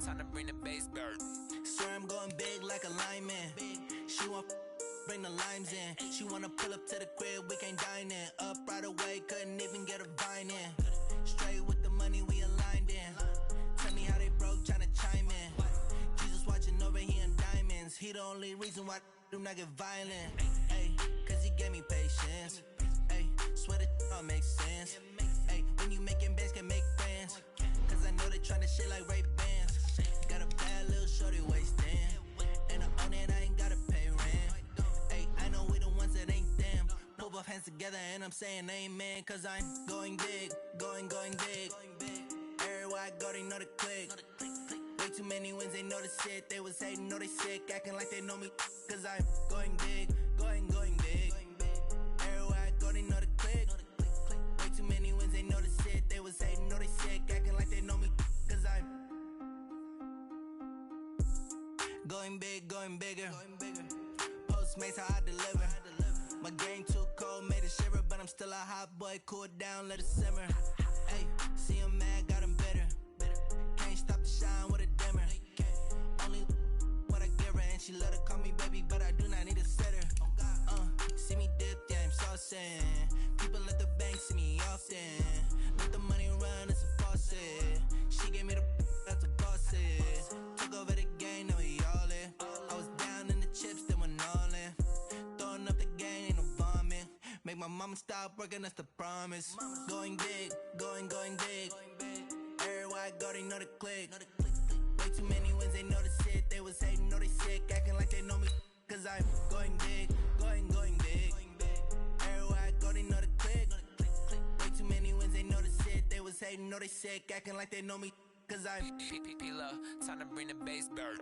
S1: Time to bring the bass bird.
S7: Swear I'm going big like a lineman. She want bring the limes in. She wanna pull up to the crib, we can't dine in. Up right away, couldn't even get a vine in. Straight with the money we aligned in. Tell me how they broke, tryna chime in. Jesus watching over here in diamonds. He the only reason why do not get violent. Ay, cause he gave me patience. Ay, swear that all makes sense. Ay, when you making bands can make friends. Cause I know they tryna shit like Ray Bans. Got a bad little shorty wasting. And I own it, I ain't gotta pay rent. Ay, I know we the ones that ain't them. Put both hands together and I'm saying amen. Cause I'm going big, going big. Everywhere I go, they know the click. Way too many wins, they know the shit. They was hating, know they sick, acting like they know me. Cause I'm going big, going big. Everywhere I go, they know the click. Way too many wins, they know the shit. They was hating, know they sick, acting like they know me. Cause I'm going big, going bigger. Postmates how I deliver. My game too cold, made it shiver, but I'm still a hot boy. Cool it down, let it simmer. Hey, see him mad, got him bitter. Can't stop the shine with a dimmer. Only what I give her, and she let her call me baby, but I do not need a sitter. See me dip, yeah, I'm saucing. People at the bank see me often. Let the money run, it's a faucet. She gave me the that's a boss it. Took over the game, now we all in. I was down in the chips, then went all in. Throwing up the game, ain't no vomit. Make my mama stop working, that's the promise. Going big, going big. Everywhere I go, they know the click. Way too many wins, they know the shit. They was hating, know they sick, acting like they know me. Cause I'm going big, going big. Everywhere I go, they know the click. Way too many wins, they know the shit. They was hating, know they sick, acting like they know me. Cause I'm
S1: P-P-P-Love, time to bring the bass bird.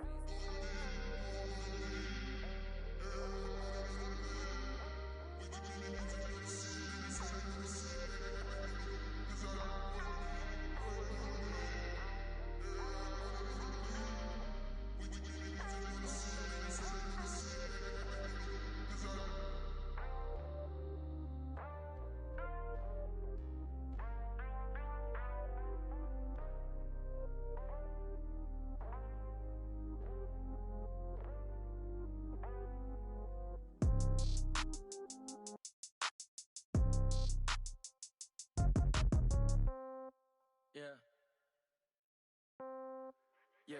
S8: Yeah.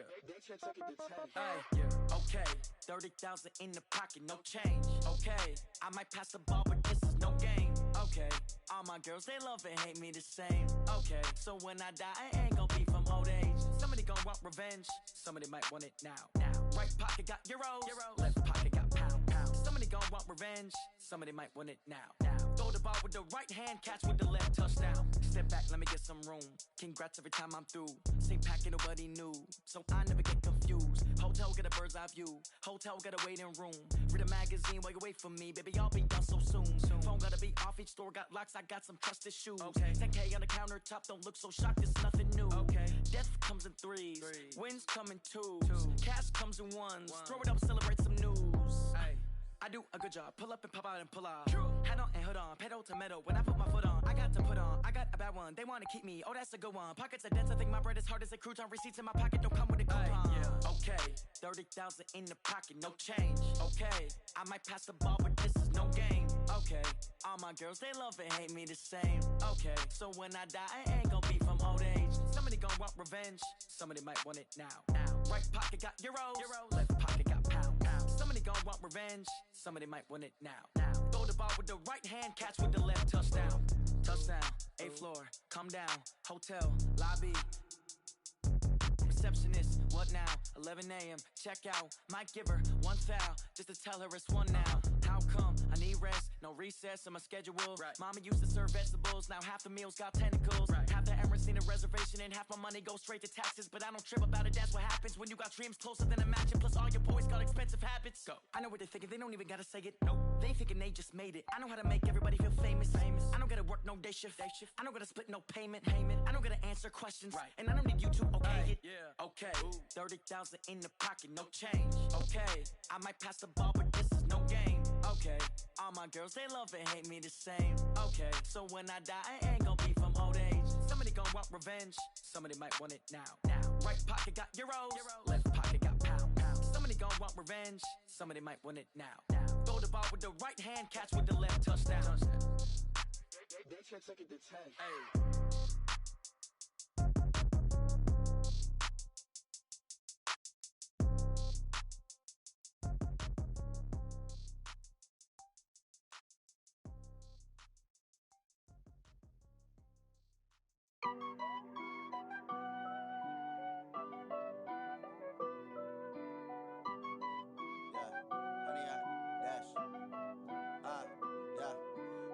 S8: Hey, yeah. Okay. 30,000 in the pocket, no change. Okay. I might pass the ball, but this is no game. Okay. All my girls, they love and hate me the same. Okay. So when I die, I ain't gonna be from old age. Somebody gonna want revenge. Somebody might want it now. Right pocket got euros. Left pocket got pounds. Somebody gonna want revenge. Somebody might want it now. Throw the ball with the right hand, catch with the left, touchdown. Step back, let me get some room. Congrats every time I'm through. Same packet, nobody knew, so I never get confused. Hotel get a bird's eye view. Hotel got a waiting room. Read a magazine while you wait for me, baby. I'll be done so soon. Phone gotta be off. Each store got locks. I got some trusted shoes. Okay. 10K on the countertop. Don't look so shocked. It's nothing new. Okay. Death comes in threes. Wins come in twos. Cash comes in ones. Throw it up, celebrate some news. I do a good job. Pull up and pop out and pull out. Hat on and hood on. Pedal to metal. When I put my foot on, I got to put on. I got a bad one. They want to keep me. Oh, that's a good one. Pockets are dense. I think my bread is hard as a crouton. Receipts in my pocket don't come with a coupon. Okay. 30,000 in the pocket. No change. Okay. I might pass the ball, but this is no game. Okay. All my girls, they love and hate me the same. Okay. So when I die, I ain't gonna be from old age. Somebody gonna want revenge. Somebody might want it now. Right pocket got euros. Left pocket got pounds. Somebody gonna want revenge. Somebody might want it now. Throw the ball with the right hand, catch with the left. Touchdown. Touchdown. 8th floor. Come down. Hotel. Lobby. Receptionist. What now? 11 a.m. Check out. Might give her one foul just to tell her it's one now. How come? I need rest. No recess in my schedule. Mama used to serve vegetables. Now half the meals got tentacles. Half the Emirates need a reservation and half my money goes straight to taxes. But I don't trip about it. That's what happens when you got dreams closer than a match. And plus all your boys got expensive habits. Go. I know what they're thinking. They don't even gotta say it. Nope. They thinking they just made it. I know how to make everybody feel famous. I don't gotta work no day shift. I don't gotta split no payment. I don't gotta answer questions. And I don't need you to okay it. Okay. 30,000 in the pocket. No change. Okay. I might pass the ball, but this is no game. Okay. All my girls, they love and hate me the same. Okay. So when I die, I ain't gonna be from old age. Somebody gonna want revenge. Somebody might want it now. Right pocket got euros. Left pocket got pounds. Somebody gonna want revenge. Somebody might want it now. Throw the ball with the right hand, catch with the left. Touchdown.
S5: They should take it to 10.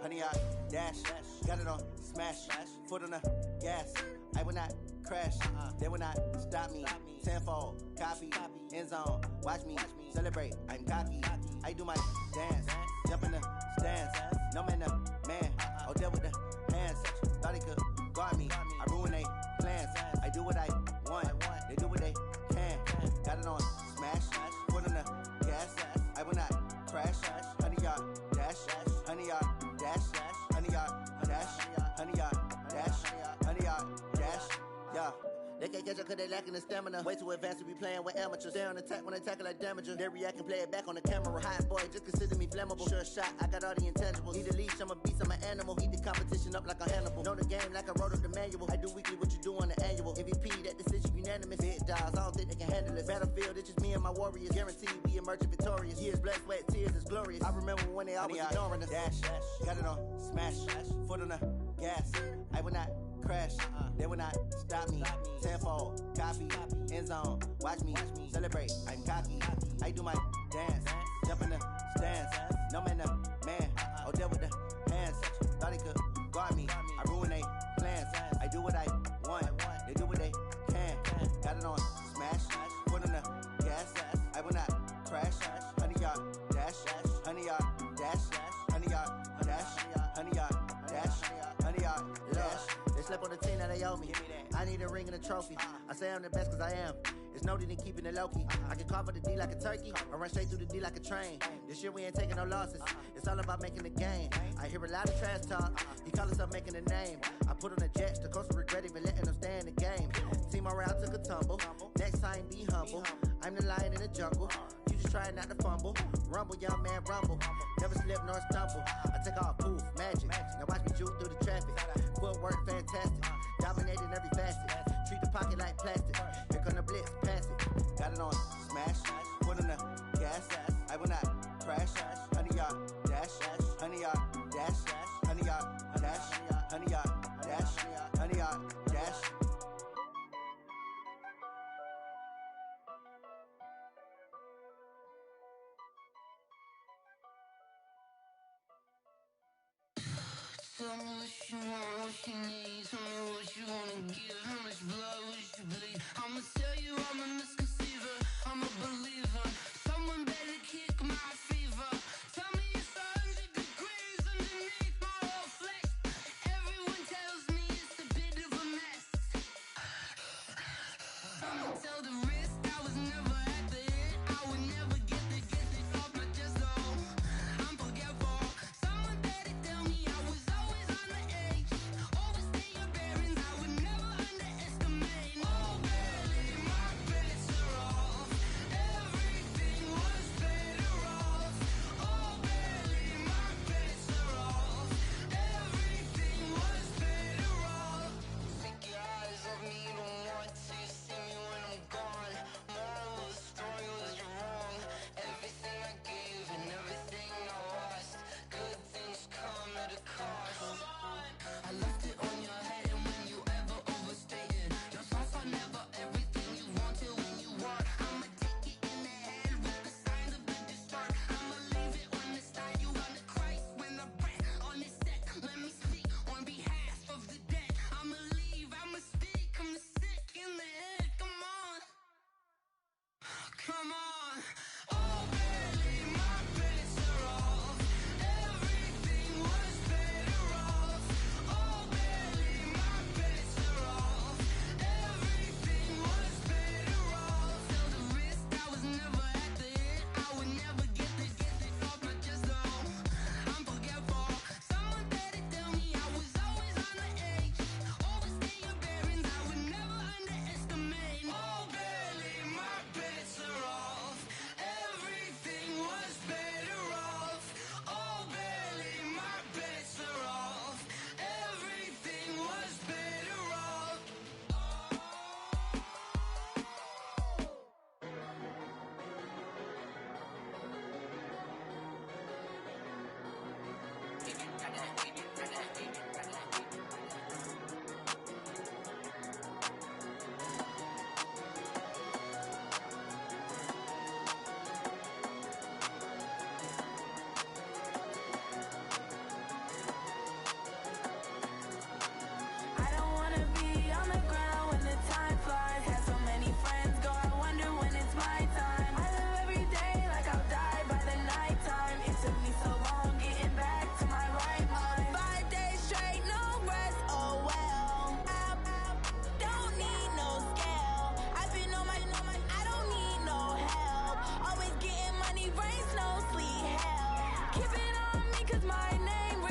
S9: Honey, I dash, got it on smash, foot on the gas. I will not crash, they will not stop me. Tenfold, copy, end zone, watch me celebrate. I'm cocky, I do my dance, jump in the stands. No man, the man, oh, deal with the hands. Thought he could guard me, I ruin they plans. I do what I want, they do what they can. Got it on smash, foot on the gas. I will not crash, honey, y'all dash, honey, y'all dash, honey, y'all dash, honey, y'all dash, honey, y'all dash, yeah. They can't catch up cause they lacking the stamina. Way too advanced to be playing with amateurs. Stay on attack when they tackle like damager. They react and play it back on the camera. Hot boy, just consider me flammable. Sure shot, I got all the intangibles. Need a leash, I'm a beast, I'm an animal. Heat the competition up like a Hannibal. Know the game like I wrote up the manual. I do weekly what you do on the annual. MVP, that decision unanimous. Big dogs, I don't think they can handle it. Battlefield, it's just me and my warriors. Guaranteed we emerging victorious. Years, blood, sweat, tears, is glorious. I remember when they always ignoring us. Dash, got it on smash, foot on the gas. I will not crash, they will not stop me. Tenfold, copy, end zone, watch me celebrate. I'm cocky, I do my dance, jump in the stands. No man, the man, oh, deal with the hands. Thought he could guard me, I ruin they plans. I do what I want, they do what they can. Got it on smash, foot on the gas. I will not crash, honey, y'all dash, honey, y'all dash, honey, y'all dash, honey, y'all dash, honey, y'all dash. They slept on the team that they owe me. I need a ring and a trophy. I say I'm the best cause I am. It's no need in keeping it low-key. I can carve for the D like a turkey, or run straight through the D like a train. This year we ain't taking no losses. It's all about making the game. I hear a lot of trash talk. He call himself making a name. I put on the jets. The coach regret even letting them stay in the game. Team morale took a tumble. Next time be humble. I'm the lion in the jungle. You just trying not to fumble. Rumble, young man, rumble. Never slip nor stumble. I take off, poof, magic. Now watch me juke through the traffic. Footwork fantastic. Dominating every facet. Treat the pocket like plastic. Here come the blitz, pass it. Got it on smash, foot on the gas. I will not crash, honey, y'all dash, honey, y'all dash, honey, y'all dash, honey, y'all dash, honey, y'all dash.
S10: Tell me what you want, what you need. Tell me what you wanna give. How much blood would you bleed? I'ma tell you I'm a misconceiver. I'm a believer. Someone better kick my fever. Tell me it's 100 degrees underneath my whole flesh. Everyone tells me it's a bit of a mess.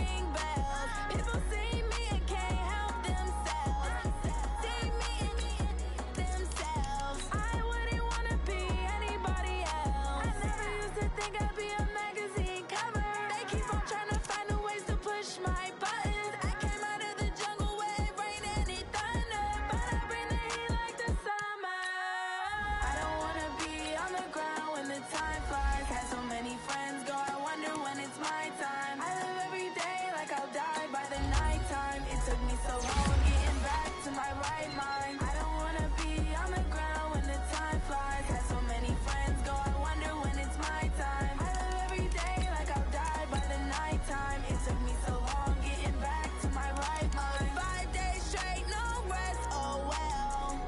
S10: ring bells. People see me and can't help themselves. See me and themselves. I wouldn't wanna be anybody else. I never used to think I'd be a magazine cover. They keep on trying to find new ways to push my buttons. I came out of the jungle where it rained and it thunder, but I bring the heat like the summer. I don't wanna be on the ground when the time flies. Had so many friends go, I wonder when it's my time. I live every day like I'll die by the nighttime. It took me so long getting back to my right mind. I don't wanna be on the ground when the time flies. Had so many friends go, I wonder when it's my time. I live every day like I'll die by the nighttime. It took me so long getting back to my right mind. 5 days straight, no rest, oh well.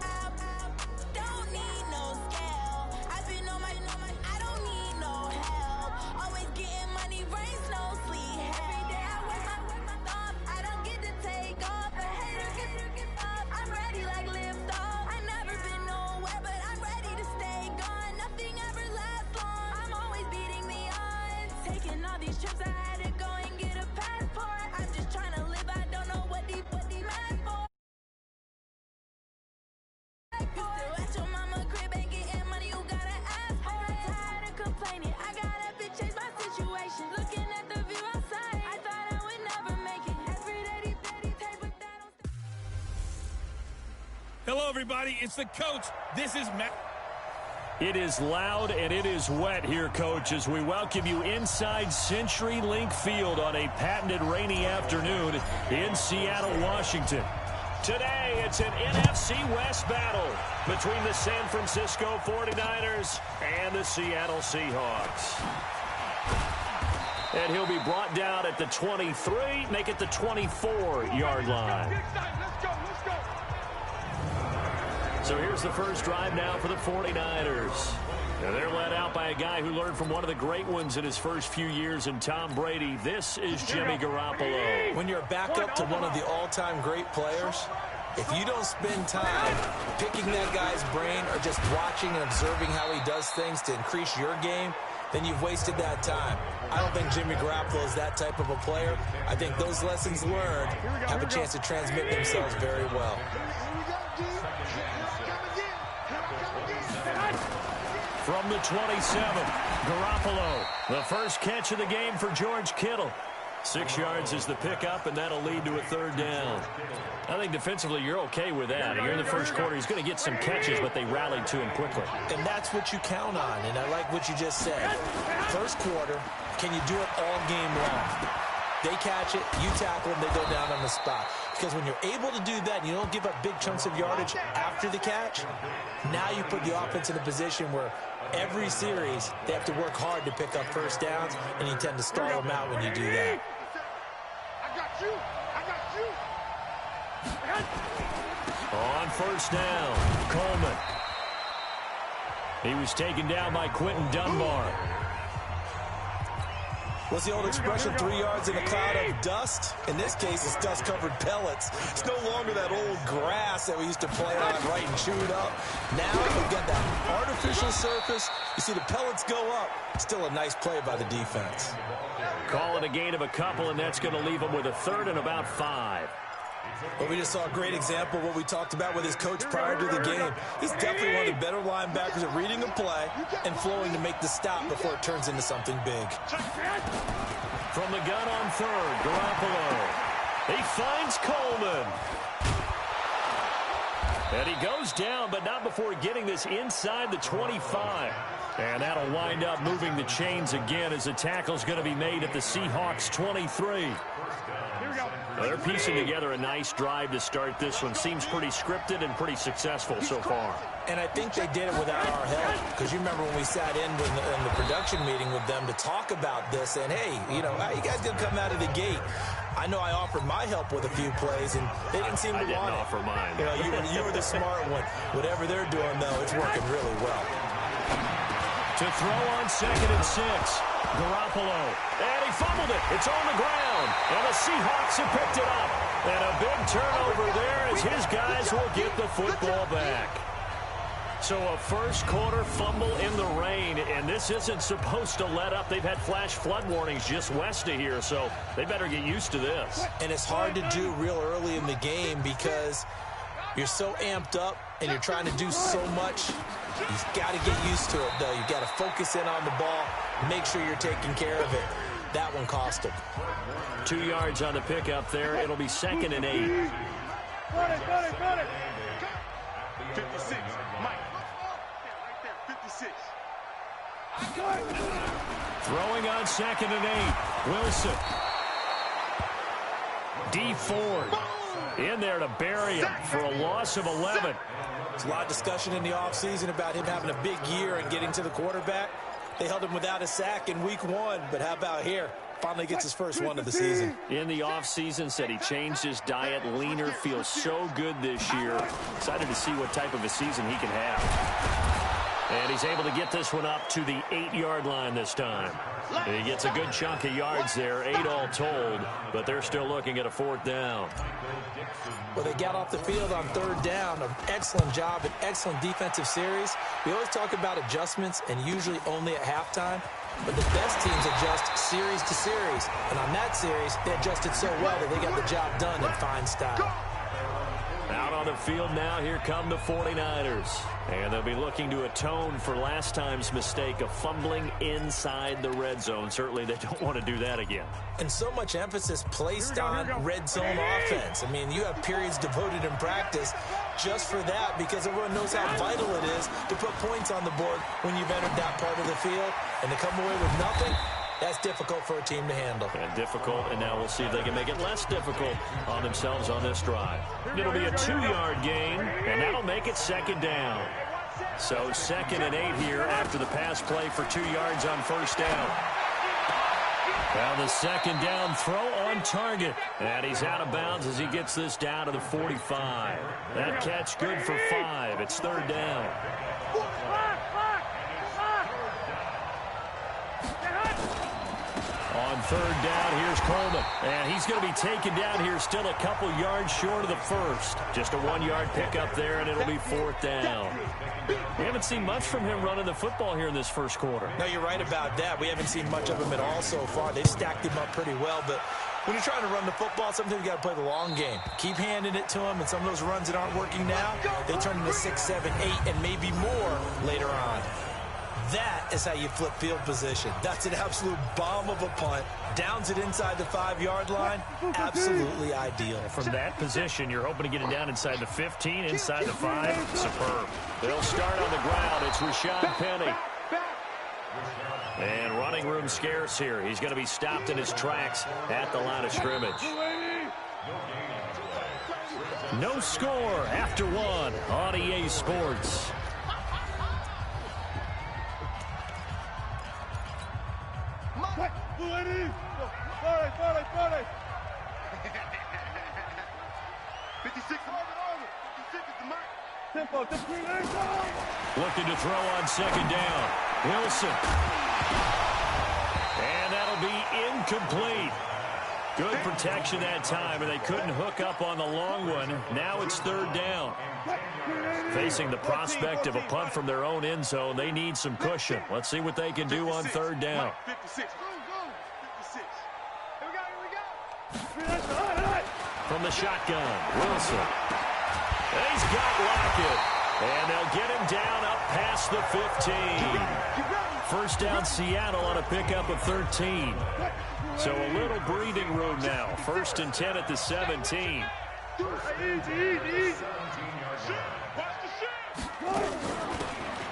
S10: Don't need no scale. I've been on my, I don't need no help. Always getting money, rains, no sleep. Every day I work my thumb. I don't get to take off. A hater get up. I'm ready like lift off. I never been nowhere, but I'm ready to stay gone. Nothing ever lasts long. I'm always beating the odds. Taking all these trips, I had to go and get a passport. I'm just trying to live. I don't know what they mad for. You still at your mama crib and getting money, you gotta ask for it. Tired of complaining, I gotta change my situation. Looking at the view outside, I thought I would never make it. Every day, but that don't stop.
S2: Hello, everybody. It's the coach. This is Matt.
S3: It is loud and it is wet here, Coach, as we welcome you inside CenturyLink Field on a patented rainy afternoon in Seattle, Washington. Today, it's an NFC West battle between the San Francisco 49ers and the Seattle Seahawks. And he'll be brought down at the 23, make it the 24-yard line. So here's the first drive now for the 49ers. Now they're led out by a guy who learned from one of the great ones in his first few years in Tom Brady. This is Jimmy Garoppolo.
S4: When you're a backup to one of the all-time great players, if you don't spend time picking that guy's brain or just watching and observing how he does things to increase your game, then you've wasted that time. I don't think Jimmy Garoppolo is that type of a player. I think those lessons learned have a chance to transmit themselves very well.
S3: From the 27, Garoppolo, the first catch of the game for George Kittle. 6 yards is the pickup, and that'll lead to a third down. I think defensively you're okay with that. You're in the first quarter. He's going to get some catches, but they rallied to him quickly.
S4: And that's what you count on, and I like what you just said. First quarter, can you do it all game long? They catch it, you tackle them, they go down on the spot. Because when you're able to do that and you don't give up big chunks of yardage after the catch, now you put the offense in a position where every series they have to work hard to pick up first downs, and you tend to stall them out when you do that.
S11: I got you.
S3: On first down, Coleman. He was taken down by Quentin Dunbar.
S4: What's the old expression, 3 yards in a cloud of dust? In this case, it's dust-covered pellets. It's no longer that old grass that we used to play on, right, and chew it up. Now we've got that artificial surface. You see the pellets go up. Still a nice play by the defense.
S3: Call it a gain of a couple, and that's going to leave him with a third and about 5.
S4: Well, we just saw a great example of what we talked about with his coach prior to the game. He's definitely one of the better linebackers at reading a play and flowing to make the stop before it turns into something big.
S3: From the gun on third, Garoppolo. He finds Coleman. And he goes down, but not before getting this inside the 25. And that'll wind up moving the chains again as the tackle's going to be made at the Seahawks 23. They're piecing together a nice drive to start this one. Seems pretty scripted and pretty successful so far.
S4: And I think they did it without our help. Because you remember when we sat in the production meeting with them to talk about this. And, hey, you know, how you guys going to come out of the gate? I know I offered my help with a few plays, and they didn't seem to want it.
S3: I didn't offer mine.
S4: You know, you were the smart one. Whatever they're doing, though, it's working really well.
S3: To throw on 2nd and 6. Garoppolo. And he fumbled it. It's on the ground. And the Seahawks have picked it up. And a big turnover there as his guys will get the football back. So a first quarter fumble in the rain, and this isn't supposed to let up. They've had flash flood warnings just west of here, so they better get used to this.
S4: And it's hard to do real early in the game because you're so amped up and you're trying to do so much. You've got to get used to it, though. You've got to focus in on the ball, make sure you're taking care of it. That one cost him.
S3: 2 yards on the pickup there. It'll be 2nd and 8.
S11: Got it. 56, Mike. Right there, 56.
S3: Throwing on 2nd and 8. Wilson. D. Ford in there to bury him for a loss of 11.
S4: There's a lot of discussion in the offseason about him having a big year and getting to the quarterback. They held him without a sack in week 1, but how about here? Finally gets his first one of the season.
S3: In the offseason, said he changed his diet, leaner, feels so good this year. Excited to see what type of a season he can have. And he's able to get this one up to the 8-yard line this time. And he gets a good chunk of yards there, 8 all told, but they're still looking at a 4th down.
S4: Well, they got off the field on 3rd down. An excellent job, an excellent defensive series. We always talk about adjustments and usually only at halftime. But the best teams adjust series to series. And on that series, they adjusted so well that they got the job done in fine style.
S3: Out on the field now, here come the 49ers. And they'll be looking to atone for last time's mistake of fumbling inside the red zone. Certainly they don't want to do that again.
S4: And so much emphasis placed on red zone offense. I mean, you have periods devoted in practice just for that because everyone knows how vital it is to put points on the board when you've entered that part of the field. And to come away with nothing, that's difficult for a team to handle.
S3: And difficult, and now we'll see if they can make it less difficult on themselves on this drive. It'll be a 2-yard gain, and that'll make it 2nd down. So 2nd and 8 here after the pass play for 2 yards on 1st down. Now the 2nd down throw on target. And he's out of bounds as he gets this down to the 45. That catch good for 5. It's 3rd down. On 3rd down, here's Coleman. And he's going to be taken down here still a couple yards short of the 1st. Just a 1-yard pickup there, and it'll be 4th down. We haven't seen much from him running the football here in this first quarter.
S4: No, you're right about that. We haven't seen much of him at all so far. They've stacked him up pretty well, but when you're trying to run the football, sometimes you got to play the long game. Keep handing it to him, and some of those runs that aren't working now, they turn into 6, 7, 8, and maybe more later on. That is how you flip field position. That's an absolute bomb of a punt. Downs it inside the 5-yard line. Absolutely ideal.
S3: From that position, you're hoping to get it down inside the 15, inside the 5. Superb. They'll start on the ground. It's Rashad Penny. And running room scarce here. He's going to be stopped in his tracks at the line of scrimmage. No score after 1 on EA Sports. Looking to throw on 2nd down. Wilson. And that'll be incomplete. Good protection that time, and they couldn't hook up on the long one. Now it's 3rd down. Facing the prospect of a punt from their own end zone, they need some cushion. Let's see what they can do on 3rd down. From the shotgun, Wilson. He's got Lockett. And they'll get him down up past the 15. 1st down Seattle on a pickup of 13. So a little breathing room now. 1st and 10 at the 17.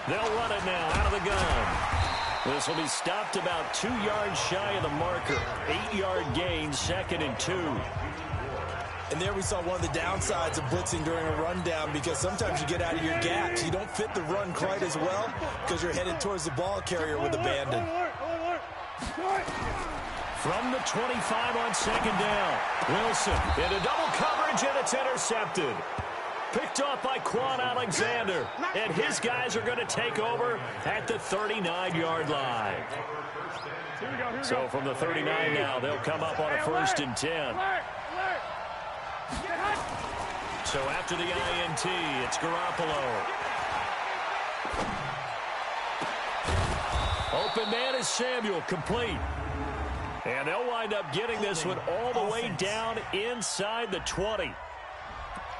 S3: They'll run it now out of the gun. This will be stopped about 2 yards shy of the marker. 8-yard gain, 2nd and 2.
S4: And there we saw one of the downsides of blitzing during a rundown because sometimes you get out of your gaps. You don't fit the run quite as well because you're headed towards the ball carrier with abandon.
S3: From the 25 on 2nd down. Wilson into double coverage, and it's intercepted. Picked off by Quan Alexander. And his guys are going to take over at the 39-yard line. So from the 39 now, they'll come up on a 1st and 10. So after the INT, it's Garoppolo. Open man is Samuel, complete. And they'll wind up getting this one all the way down inside the 20.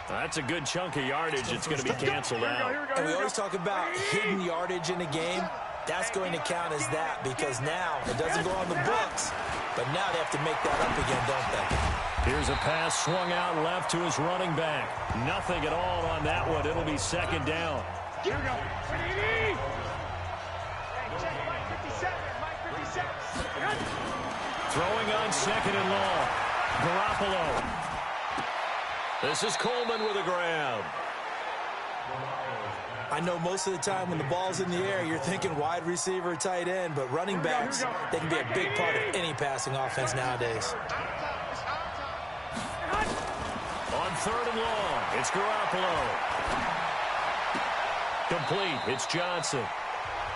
S3: That's a good chunk of yardage. It's going to be canceled out.
S4: And we always talk about hidden yardage in a game. That's going to count as that because now it doesn't go on the books, but now they have to make that up again, don't they?
S3: Here's a pass swung out left to his running back. Nothing at all on that one. It'll be second down.
S11: Here we go. Hey, check Mike 57. Mike 57.
S3: Throwing on second and long. Garoppolo. This is Coleman with a grab.
S4: I know most of the time when the ball's in the air, you're thinking wide receiver, tight end, but running backs, they can be a big part of any passing offense nowadays.
S3: On third and long, it's Garoppolo. Complete, it's Johnson.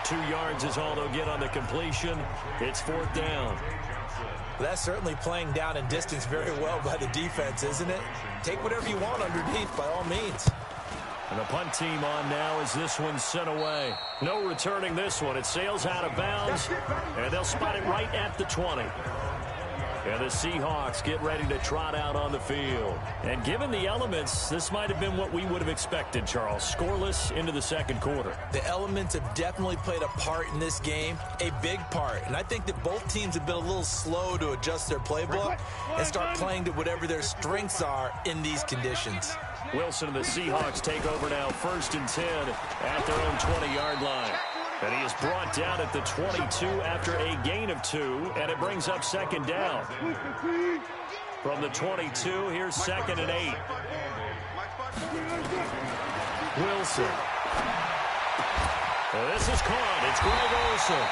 S3: 2 yards is all they'll get on the completion. It's fourth down.
S4: Well, that's certainly playing down in distance very well by the defense, isn't it? Take whatever you want underneath by all means.
S3: And the punt team on now as this one's sent away. No returning this one. It sails out of bounds, and they'll spot it right at the 20. And the Seahawks get ready to trot out on the field. And given the elements, this might have been what we would have expected, Charles. Scoreless into the second quarter.
S4: The elements have definitely played a part in this game, a big part. And I think that both teams have been a little slow to adjust their playbook and start playing to whatever their strengths are in these conditions.
S3: Wilson and the Seahawks take over now, 1st and 10 at their own 20-yard line. And he is brought down at the 22 after a gain of 2, and it brings up second down. From the 22, here's 2nd and 8. Wilson. And this is caught. It's Greg Olsen.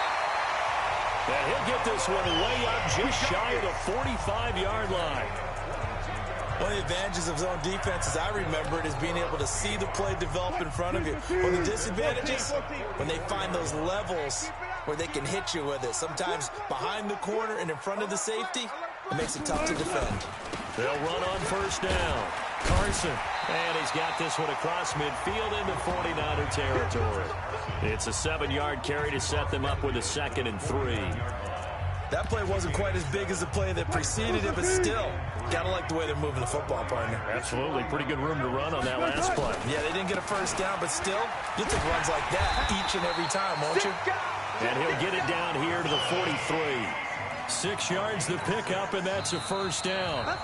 S3: And he'll get this one way up just shy of the 45-yard line.
S4: One of the advantages of zone defense, as I remember it, is being able to see the play develop in front of you. One of the disadvantages, when they find those levels where they can hit you with it. Sometimes behind the corner and in front of the safety, it makes it tough to defend.
S3: They'll run on first down. Carson. And he's got this one across midfield into 49er territory. It's a 7-yard carry to set them up with a 2nd and 3.
S4: That play wasn't quite as big as the play that preceded it, but still, gotta like the way they're moving the football, partner.
S3: Absolutely. Pretty good room to run on that last play.
S4: Yeah, they didn't get a first down, but still, you'll take runs like that each and every time, won't you?
S3: And he'll get it down here to the 43. 6 yards the pickup, and that's a first down.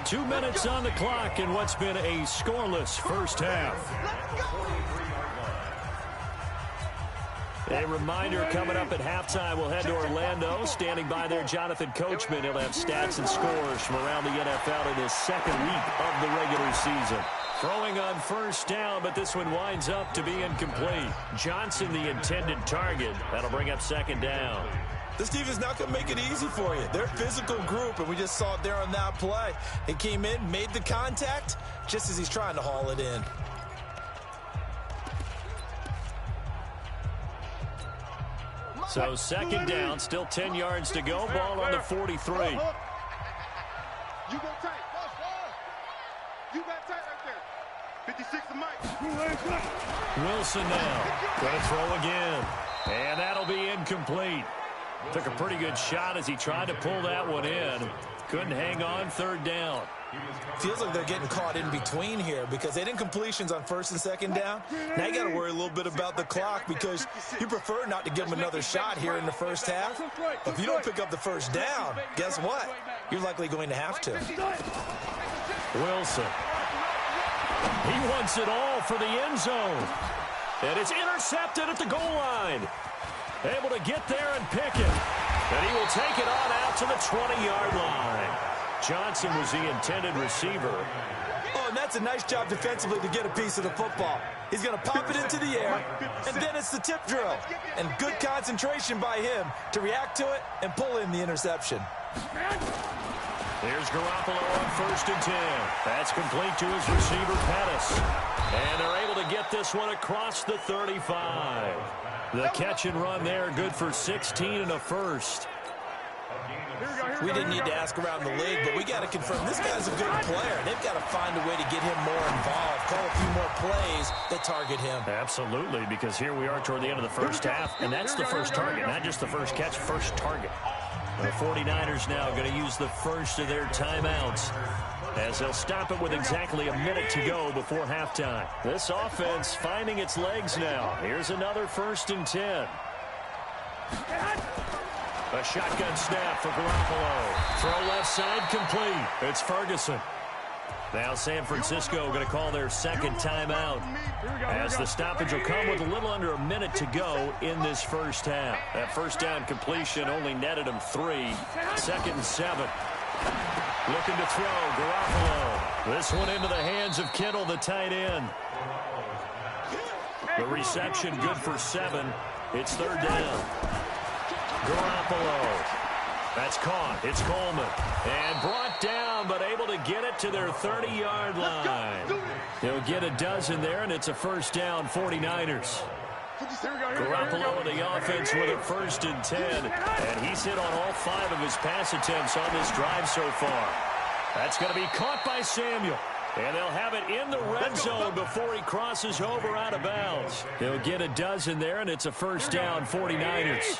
S3: 2 minutes on the clock in what's been a scoreless first half. A reminder coming up at halftime, we'll head to Orlando. Standing by there, Jonathan Coachman. He'll have stats and scores from around the NFL in his second week of the regular season. Throwing on first down, but this one winds up to be incomplete. Johnson, the intended target. That'll bring up second down.
S4: This defense not going to make it easy for you. They're a physical group, and we just saw it there on that play. He came in, made the contact, just as he's trying to haul it in.
S3: So second down, still 10 yards to go. Ball on the 43.
S11: You go tight. You got tight right there. 56 to Mike.
S3: Wilson now. Going to throw again. And that'll be incomplete. Took a pretty good shot as he tried to pull that one in. Couldn't hang on, third down.
S4: Feels like they're getting caught in between here because they didn't completions on first and second down. Now you got to worry a little bit about the clock because you prefer not to give them another shot here in the first half. But if you don't pick up the first down, guess what? You're likely going to have to.
S3: Wilson. He wants it all for the end zone. And it's intercepted at the goal line. Able to get there and pick it. And he will take it on out to the 20-yard line. Johnson was the intended receiver.
S4: Oh, and that's a nice job defensively to get a piece of the football. He's going to pop it into the air, and then it's the tip drill. And good concentration by him to react to it and pull in the interception.
S3: Here's Garoppolo on first and 10. That's complete to his receiver, Pettis. And they're able to get this one across the 35. The catch and run there, good for 16 and a first.
S4: We didn't need to ask around the league, but we got to confirm this guy's a good player. They've got to find a way to get him more involved, call a few more plays that target him.
S3: Absolutely, because here we are toward the end of the first half, and that's the first target, not just the first catch, first target. The 49ers now going to use the first of their timeouts as they'll stop it with exactly a minute to go before halftime. This offense finding its legs now. Here's another 1st and 10. A shotgun snap for Garoppolo. Throw left side complete. It's Ferguson. Now San Francisco going to call their second timeout as the stoppage will come with a little under a minute to go in this first half. That first down completion only netted him 3. 2nd and 7. Looking to throw, Garoppolo. This one into the hands of Kittle, the tight end. The reception good for 7. It's 3rd down. Garoppolo. That's caught. It's Coleman. And brought down, but able to get it to their 30-yard line. They'll get a dozen there, and it's a first down, 49ers. Garoppolo and the offense with a 1st and 10. And he's hit on all 5 of his pass attempts on this drive so far. That's going to be caught by Samuel. And they'll have it in the red zone before he crosses over out of bounds. They'll get a dozen there, and it's a first down, 49ers.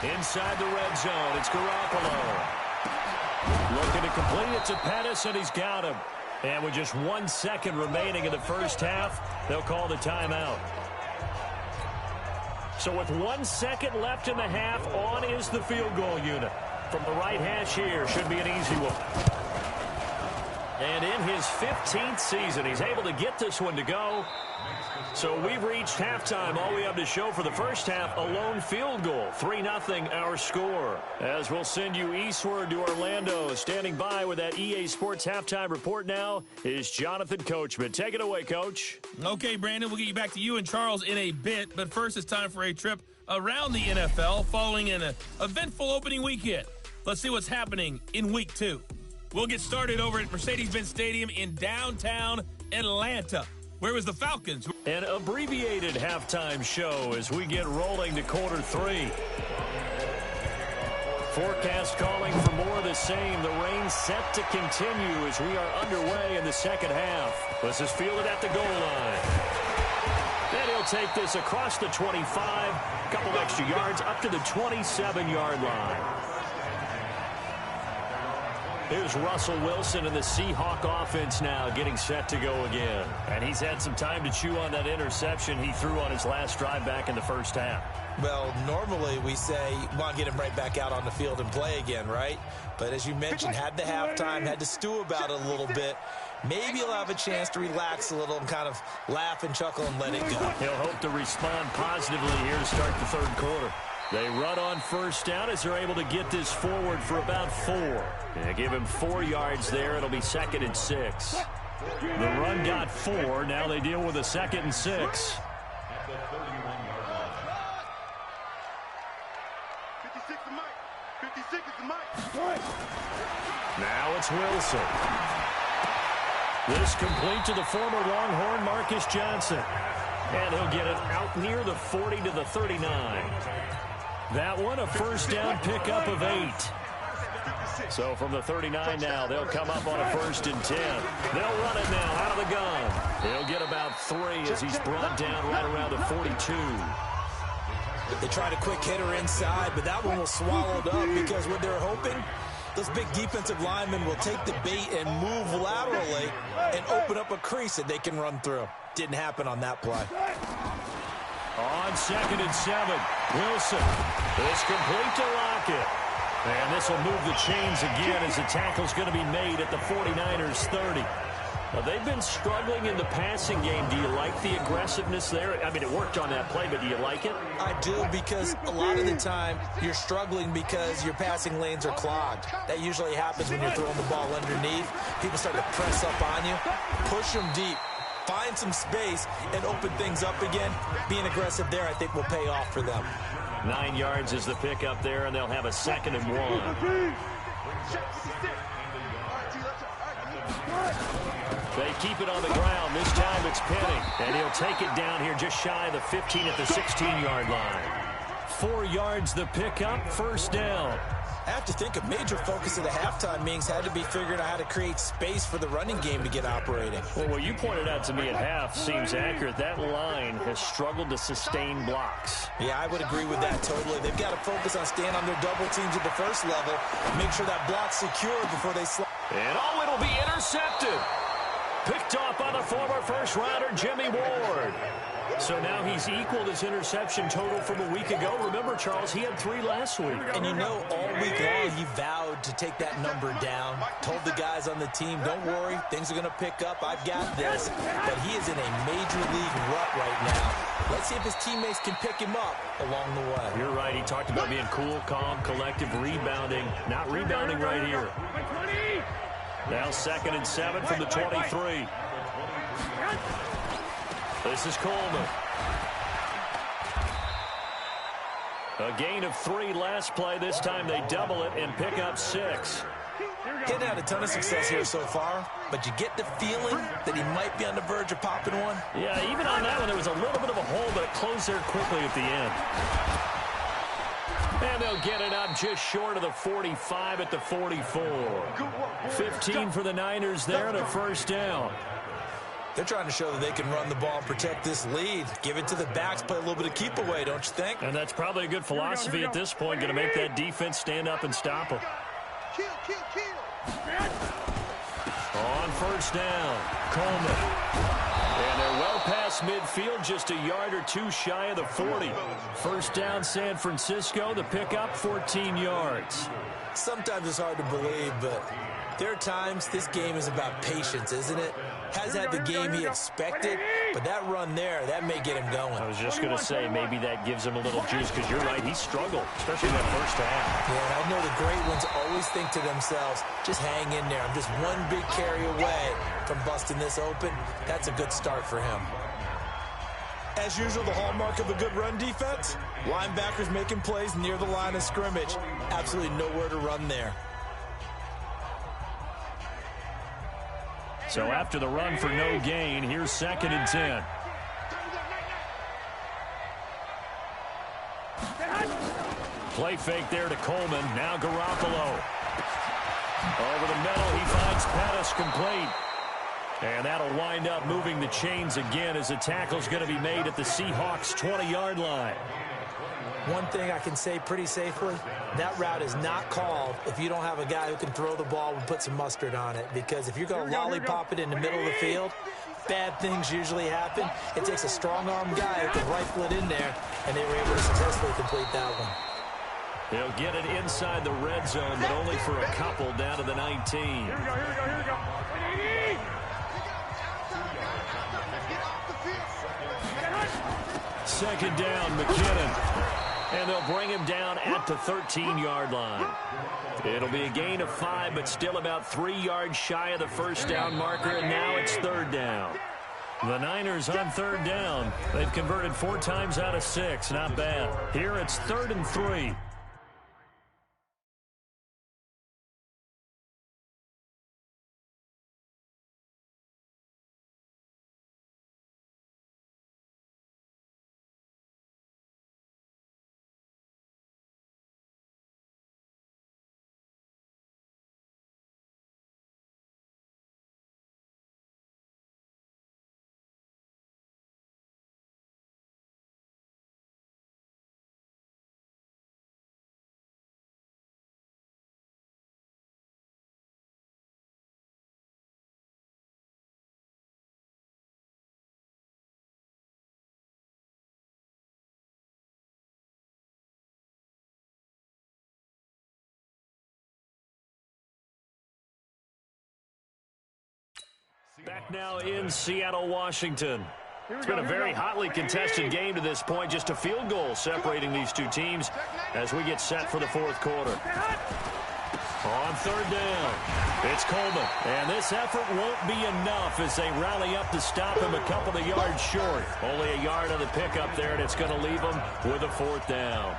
S3: Inside the red zone, it's Garoppolo. Looking to complete it to Pettis, and he's got him. And with just 1 second remaining in the first half, they'll call the timeout. So with 1 second left in the half, on is the field goal unit. From the right hash here, should be an easy one. And in his 15th season, he's able to get this one to go. So we've reached halftime. All we have to show for the first half, a lone field goal. 3-0 our score. As we'll send you eastward to Orlando. Standing by with that EA Sports halftime report now is Jonathan Coachman. Take it away, Coach.
S2: Okay, Brandon, we'll get you back to you and Charles in a bit. But first, it's time for a trip around the NFL following an eventful opening weekend. Let's see what's happening in Week 2. We'll get started over at Mercedes-Benz Stadium in downtown Atlanta. Where was the Falcons?
S3: An abbreviated halftime show as we get rolling to quarter 3. Forecast calling for more of the same. The rain set to continue as we are underway in the second half. This is fielded at the goal line. Then he'll take this across the 25, a couple extra yards up to the 27-yard line. Here's Russell Wilson and the Seahawk offense now getting set to go again. And he's had some time to chew on that interception he threw on his last drive back in the first half.
S4: Well, normally we say you want to get him right back out on the field and play again, right? But as you mentioned, had the halftime, had to stew about it a little bit. Maybe he'll have a chance to relax a little and kind of laugh and chuckle and let it go.
S3: He'll hope to respond positively here to start the third quarter. They run on first down as they're able to get this forward for about 4. They give him 4 yards there. It'll be 2nd and 6. The run got 4. Now they deal with a 2nd and 6.
S11: 56 is Mike. 56 is Mike.
S3: Now it's Wilson. This complete to the former Longhorn Marcus Johnson. And he'll get it out near the 40 to the 39. That one a first down pickup of 8. So from the 39 now, they'll come up on a 1st and 10. They'll run it now out of the gun. He'll get about 3 as he's brought down right around the 42.
S4: They tried a quick hitter inside, but that one was swallowed up because what they're hoping, those big defensive linemen will take the bait and move laterally and open up a crease that they can run through. Didn't happen on that play.
S3: On 2nd and 7, Wilson. This complete to Lockett. And this will move the chains again as the tackle's going to be made at the 49ers 30. Now, they've been struggling in the passing game. Do you like the aggressiveness there? I mean, it worked on that play, but do you like it?
S4: I do, because a lot of the time you're struggling because your passing lanes are clogged. That usually happens when you're throwing the ball underneath. People start to press up on you. Push them deep. Find some space and open things up again. Being aggressive there, I think, will pay off for them.
S3: 9 yards is the pickup there, and they'll have a 2nd and 1. They keep it on the ground. This time it's Penny. And he'll take it down here just shy of the 15 at the 16-yard line. 4 yards the pickup, first down.
S4: I have to think a major focus of the halftime meetings had to be figuring out how to create space for the running game to get operating.
S3: Well, what you pointed out to me at half seems accurate. That line has struggled to sustain blocks.
S4: Yeah, I would agree with that totally. They've got to focus on staying on their double teams at the first level, make sure that block's secure before they slide.
S3: And it'll be intercepted. Picked off by the former first-rounder, Jimmy Ward. So now he's equaled his interception total from a week ago. Remember, Charles, he had 3 last week.
S4: And you know, all week long he vowed to take that number down. Told the guys on the team, don't worry, things are going to pick up. I've got this. But he is in a major league rut right now. Let's see if his teammates can pick him up along the way.
S3: You're right. He talked about being cool, calm, collective, rebounding. Not rebounding right here. Now 2nd and 7 from the 23. This is Coleman. A gain of 3 last play. This time they double it and pick up 6.
S4: Hadn't had a ton of success here so far, but you get the feeling that he might be on the verge of popping one.
S3: Yeah, even on that one, there was a little bit of a hole, but it closed there quickly at the end. And they'll get it up just short of the 45 at the 44. 15 for the Niners there and a first down.
S4: They're trying to show that they can run the ball and protect this lead. Give it to the backs, play a little bit of keep away, don't you think?
S3: And that's probably a good philosophy at this point, going to make that defense stand up and stop them. On first down, Coleman. And they're well past midfield, just a yard or 2 shy of the 40. First down, San Francisco. The pickup, 14 yards.
S4: Sometimes it's hard to believe, but there are times this game is about patience, isn't it? Has had the game he expected, but that run there, that may get him going.
S3: I was just going to say, maybe that gives him a little juice, because you're right, he struggled, especially in that first half.
S4: Yeah, and I know the great ones always think to themselves, just hang in there. I'm just one big carry away from busting this open. That's a good start for him. As usual, the hallmark of a good run defense, linebackers making plays near the line of scrimmage. Absolutely nowhere to run there.
S3: So after the run for no gain, here's 2nd and 10. Play fake there to Coleman. Now Garoppolo. Over the middle, he finds Pettis complete. And that'll wind up moving the chains again as the tackle's going to be made at the Seahawks' 20-yard line.
S4: One thing I can say pretty safely, that route is not called if you don't have a guy who can throw the ball and put some mustard on it. Because if you're going to lollipop it in the middle of the field, bad things usually happen. It takes a strong-arm guy who can rifle it in there, and they were able to successfully complete that one.
S3: They'll get it inside the red zone, but only for a couple down to the 19.
S11: Here we go.
S3: 2nd down, McKinnon. And they'll bring him down at the 13-yard line. It'll be a gain of 5, but still about 3 yards shy of the first down marker, and now it's 3rd down. The Niners on 3rd down. They've converted 4 times out of 6. Not bad. Here it's 3rd and 3. Back now in Seattle, Washington. It's been a very hotly contested game to this point. Just a field goal separating these two teams as we get set for the 4th quarter. On 3rd down, it's Coleman. And this effort won't be enough as they rally up to stop him a couple of yards short. Only a yard on the pickup there, and it's going to leave them with a 4th down.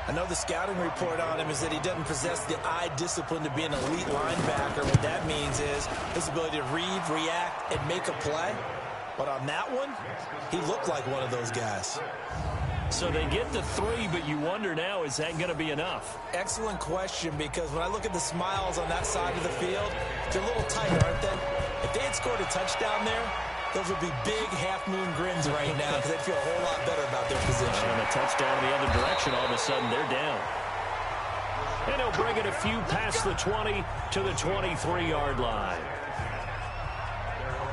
S4: I know the scouting report on him is that he doesn't possess the eye discipline to be an elite linebacker. What that means is his ability to read, react, and make a play. But on that one, he looked like one of those guys.
S3: So they get the 3, but you wonder now, is that going to be enough?
S4: Excellent question, because when I look at the smiles on that side of the field, they're a little tight, aren't they? If they had scored a touchdown there, those would be big half-moon grins right now because they'd feel a whole lot better about their position.
S3: And a touchdown in the other direction, all of a sudden they're down. And he'll bring it a few past the 20 to the 23-yard line.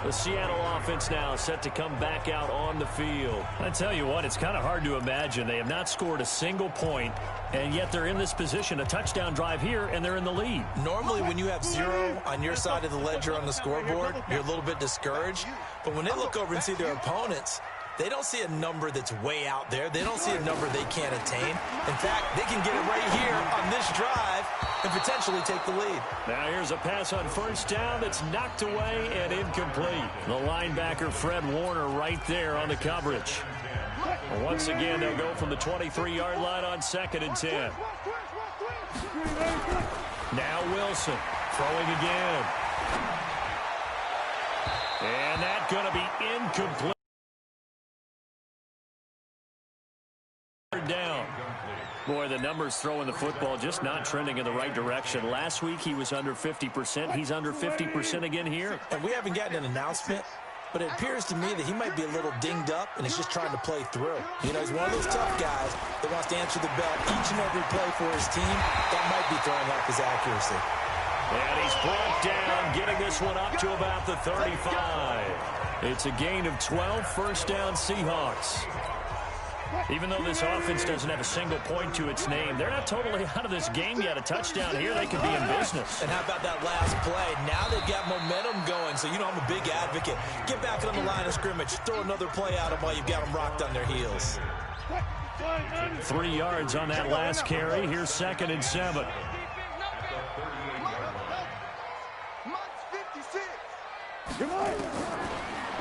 S3: The Seattle offense now set to come back out on the field. I tell you what, it's kind of hard to imagine. They have not scored a single point, and yet they're in this position. A touchdown drive here, and they're in the lead.
S4: Normally, when you have 0 on your side of the ledger on the scoreboard, you're a little bit discouraged. But when they look over and see their opponents, they don't see a number that's way out there. They don't see a number they can't attain. In fact, they can get it right here on this drive and potentially take the lead.
S3: Now here's a pass on first down that's knocked away and incomplete. The linebacker, Fred Warner, right there on the coverage. Once again, they'll go from the 23-yard line on 2nd and 10. Now Wilson throwing again. And that's going to be incomplete. Down. Boy, the numbers throwing the football just not trending in the right direction. Last week he was under 50%. He's under 50% again here.
S4: And we haven't gotten an announcement, but it appears to me that he might be a little dinged up and is just trying to play through. You know, he's one of those tough guys that wants to answer the bell each and every play for his team. That might be throwing off his accuracy.
S3: And he's brought down, getting this one up to about the 35. It's a gain of 12, first down Seahawks. Even though this offense doesn't have a single point to its name, they're not totally out of this game yet. A touchdown here, they could be in business.
S4: And how about that last play? Now they've got momentum going, so you know I'm a big advocate. Get back on the line of scrimmage. Throw another play at them while you've got them rocked on their heels.
S3: 3 yards on that last carry. Here's 2nd and 7.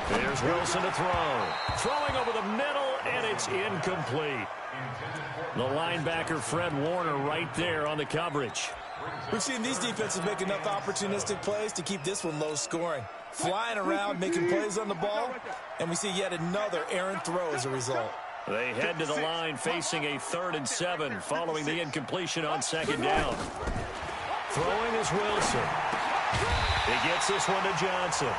S3: There's Wilson to throw. Throwing over the middle, and it's incomplete. The linebacker, Fred Warner, right there on the coverage.
S4: We've seen these defenses make enough opportunistic plays to keep this one low scoring. Flying around, making plays on the ball, and we see yet another errant throw as a result.
S3: They head to the line facing a 3rd and 7 following the incompletion on 2nd down. Throwing is Wilson. He gets this one to Johnson.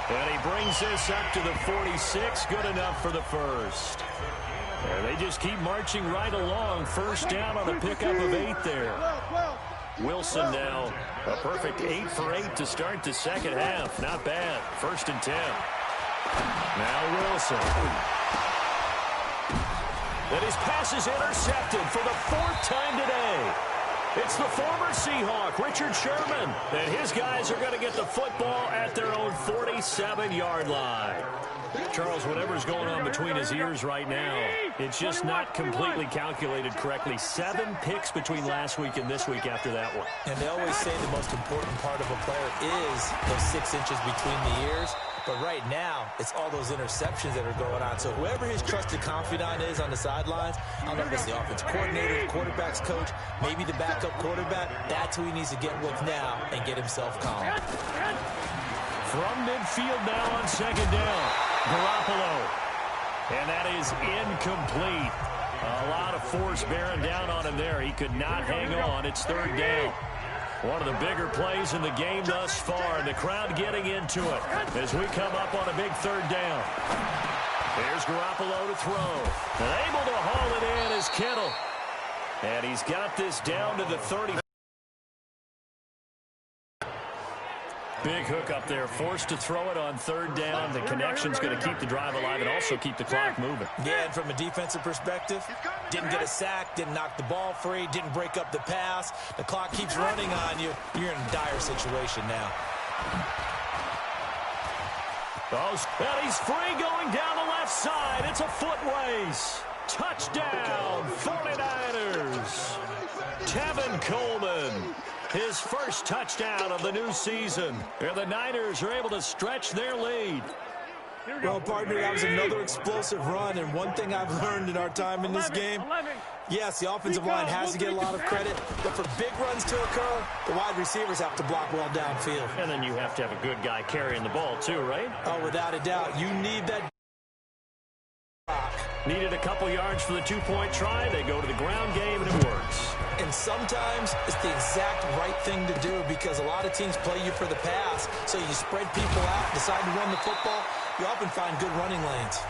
S3: And he brings this up to the 46. Good enough for the first. And they just keep marching right along. First down on a pickup of 8 there. Wilson now a perfect 8 for 8 to start the second half. Not bad. 1st and 10. Now Wilson. And his pass is intercepted for the 4th time today. It's the former Seahawk, Richard Sherman, and his guys are going to get the football at their own 47-yard line. Charles, whatever's going on between his ears right now, it's just not completely calculated correctly. 7 picks between last week and this week after that one.
S4: And they always say the most important part of a player is those 6 inches between the ears. But right now, it's all those interceptions that are going on. So whoever his trusted confidant is on the sidelines, I don't know if it's the offense coordinator, the quarterback's coach, maybe the backup quarterback, that's who he needs to get with now and get himself calm.
S3: From midfield now on 2nd down, Garoppolo. And that is incomplete. A lot of force bearing down on him there. He could not hang on. It's 3rd down. One of the bigger plays in the game thus far, and the crowd getting into it as we come up on a big 3rd down. Here's Garoppolo to throw. And able to haul it in is Kittle. And he's got this down to the 30. Big hook up there, forced to throw it on 3rd down. The connection's going to keep the drive alive and also keep the clock moving.
S4: Yeah, and from a defensive perspective, didn't get a sack, didn't knock the ball free, didn't break up the pass. The clock keeps running on you. You're in a dire situation now.
S3: And he's free going down the left side. It's a foot race. Touchdown, 49ers. Tevin Coleman. His first touchdown of the new season. And the Niners are able to stretch their lead.
S4: Well, partner, that was another explosive run, and one thing I've learned in our time in this game, yes, the offensive line has to get a lot of credit, but for big runs to occur, the wide receivers have to block well downfield.
S3: And then you have to have a good guy carrying the ball too, right?
S4: Oh, without a doubt. You need that.
S3: Needed a couple yards for the two-point try. They go to the ground game, and it works.
S4: And sometimes it's the exact right thing to do because a lot of teams play you for the pass, so you spread people out, decide to run the football. You often find good running lanes.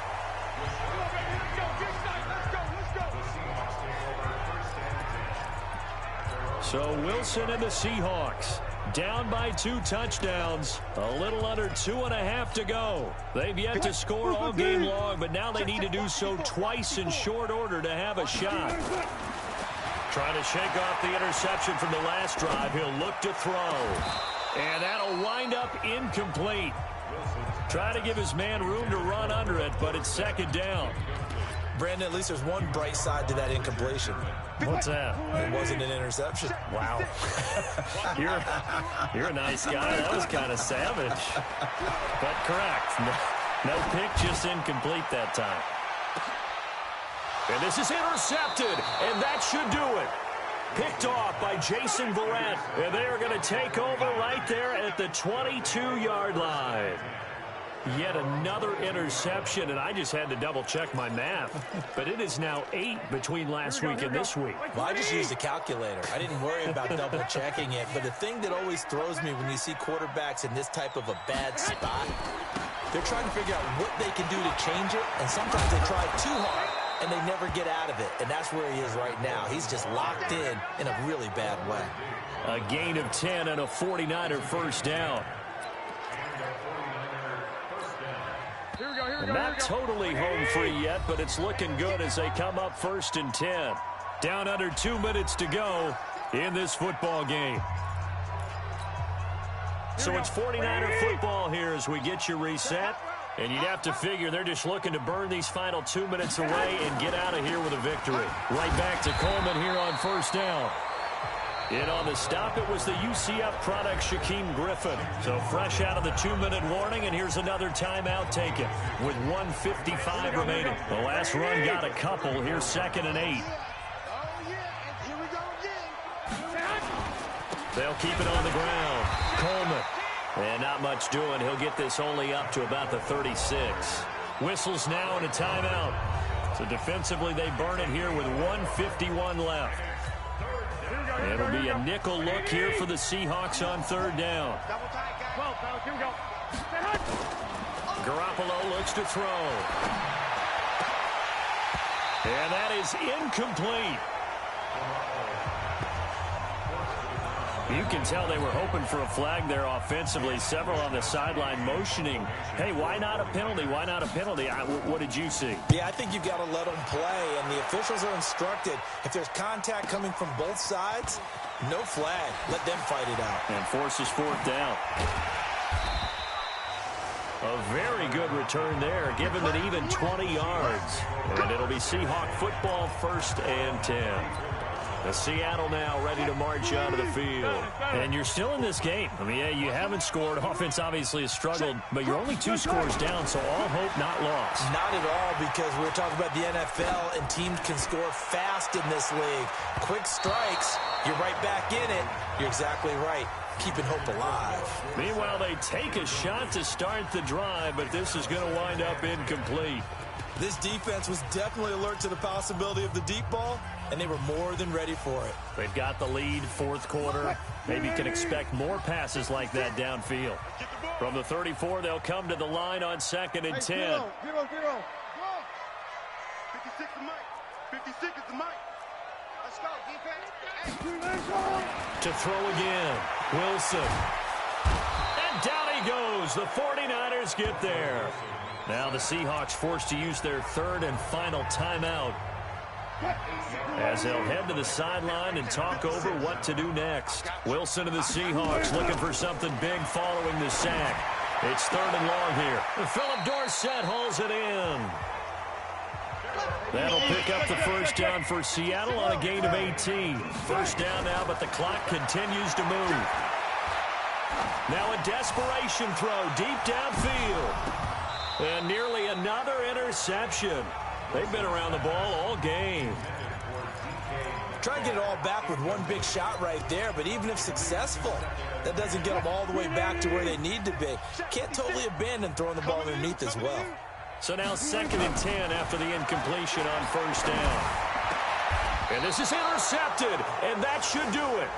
S3: So Wilson and the Seahawks down by 2 touchdowns. A little under 2.5 to go. They've yet to score all game long, but now they need to do so twice in short order to have a shot. Trying to shake off the interception from the last drive. He'll look to throw. And that'll wind up incomplete. Try to give his man room to run under it, but it's second down.
S4: Brandon, at least there's one bright side to that incompletion.
S3: What's that?
S4: It wasn't an interception.
S3: Wow. You're a nice guy. That was kind of savage. But correct. No pick, just incomplete that time. And this is intercepted, and that should do it. Picked off by Jason Verrett, and they are going to take over right there at the 22-yard line. Yet another interception, and I just had to double-check my math. But it is now 8 between last week and this week.
S4: Well, I just used a calculator. I didn't worry about double-checking it. But the thing that always throws me when you see quarterbacks in this type of a bad spot, they're trying to figure out what they can do to change it, and sometimes they try too hard, and they never get out of it. And that's where he is right now. He's just locked in a really bad way.
S3: A gain of 10 and a 49er first down. And not totally home free yet, but it's looking good as they come up 1st and 10. Down under 2 minutes to go in this football game. So it's 49er football here as we get you reset. And you'd have to figure they're just looking to burn these final 2 minutes away and get out of here with a victory. Right back to Coleman here on first down. In on the stop, it was the UCF product, Shaquem Griffin. So fresh out of the 2-minute warning, and here's another timeout taken with 1:55 remaining. The last run got a couple. Here's 2nd and 8. They'll keep it on the ground. Coleman. And not much doing. He'll get this only up to about the 36. Whistles now and a timeout. So defensively, they burn it here with 1:51 left. It'll be a nickel look here for the Seahawks on 3rd down. Garoppolo looks to throw. And that is incomplete. You can tell they were hoping for a flag there offensively. Several on the sideline motioning, hey, why not a penalty? Why not a penalty? What did you see?
S4: Yeah, I think you've got to let them play, and the officials are instructed. If there's contact coming from both sides, no flag. Let them fight it out.
S3: And forces 4th down. A very good return there, giving it even 20 yards. And it'll be Seahawk football 1st and 10. The Seattle now ready to march out of the field. And you're still in this game. I mean, yeah, you haven't scored. Offense obviously has struggled, but you're only 2 scores down, so all hope not lost.
S4: Not at all, because we're talking about the NFL, and teams can score fast in this league. Quick strikes, you're right back in it. You're exactly right. Keeping hope alive.
S3: Meanwhile, they take a shot to start the drive, but this is going to wind up incomplete.
S4: This defense was definitely alert to the possibility of the deep ball, and they were more than ready for it.
S3: They've got the lead, 4th quarter. Maybe can expect more passes like that downfield. From the 34, they'll come to the line on 2nd and 10.
S11: 0, 0, 0. 56 is Mike. 56 is the Mike. Let's go, defense.
S3: To throw again, Wilson. And down he goes. The 49ers get there. Now the Seahawks forced to use their 3rd and final timeout, as they'll head to the sideline and talk over what to do next. Wilson of the Seahawks looking for something big following the sack. It's 3rd and long here. And Philip Dorsett hauls it in. That'll pick up the first down for Seattle on a gain of 18. First down now, but the clock continues to move. Now a desperation throw deep downfield. And nearly another interception. They've been around the ball all game.
S4: Try to get it all back with one big shot right there, but even if successful, that doesn't get them all the way back to where they need to be. Can't totally abandon throwing the ball underneath as well.
S3: So now 2nd and 10 after the incompletion on first down. And this is intercepted, and that should do it.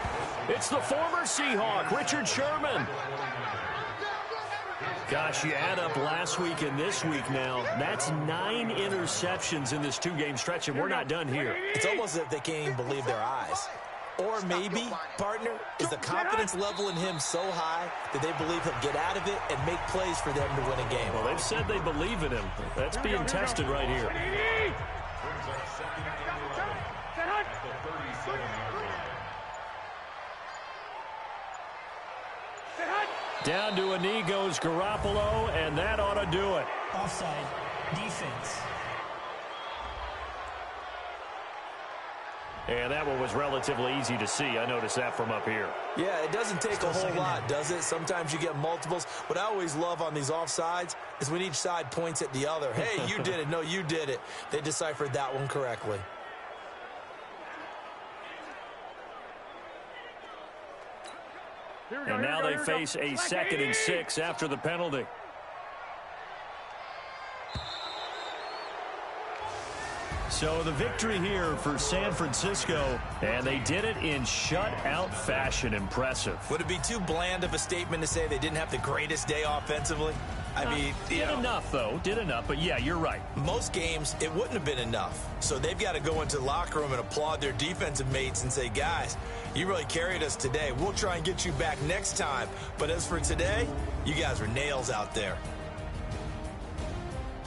S3: It's the former Seahawk, Richard Sherman. Gosh, you add up last week and this week now. That's 9 interceptions in this 2-game stretch, and we're not done here.
S4: It's almost as if they can't even believe their eyes. Or maybe, partner, is the confidence level in him so high that they believe he'll get out of it and make plays for them to win a game.
S3: Well, they've said they believe in him. That's being tested right here. Down to a knee goes Garoppolo, and that ought to do it.
S6: Offside. Defense.
S3: And that one was relatively easy to see. I noticed that from up here.
S4: Yeah, it doesn't take a whole lot, does it? Sometimes you get multiples. What I always love on these offsides is when each side points at the other. Hey, you did it. No, you did it. They deciphered that one correctly.
S3: And now they face a 2nd and 6 after the penalty. So the victory here for San Francisco, and they did it in shutout fashion. Impressive.
S4: Would it be too bland of a statement to say they didn't have the greatest day offensively? I mean,
S3: did enough, though. Did enough, but yeah, you're right.
S4: Most games, it wouldn't have been enough. So they've got to go into the locker room and applaud their defensive mates and say, guys, you really carried us today. We'll try and get you back next time. But as for today, you guys were nails out there.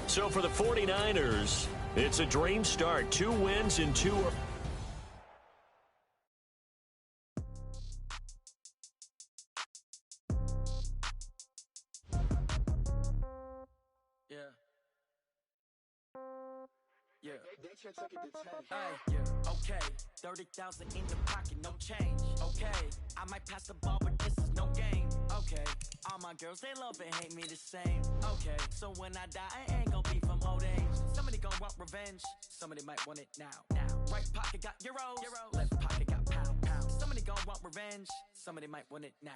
S3: So for the 49ers, it's a dream start. 2 wins in 2.
S8: Yeah. Hey, yeah, okay. 30,000 in the pocket, no change. Okay, I might pass the ball, but this is no game. Okay, all my girls, they love and hate me the same. Okay, so when I die, I ain't gonna be from old age. Somebody gon' want revenge, somebody might want it now. Right pocket got euros, left pocket got pound. Somebody gon' want revenge, somebody might want it now.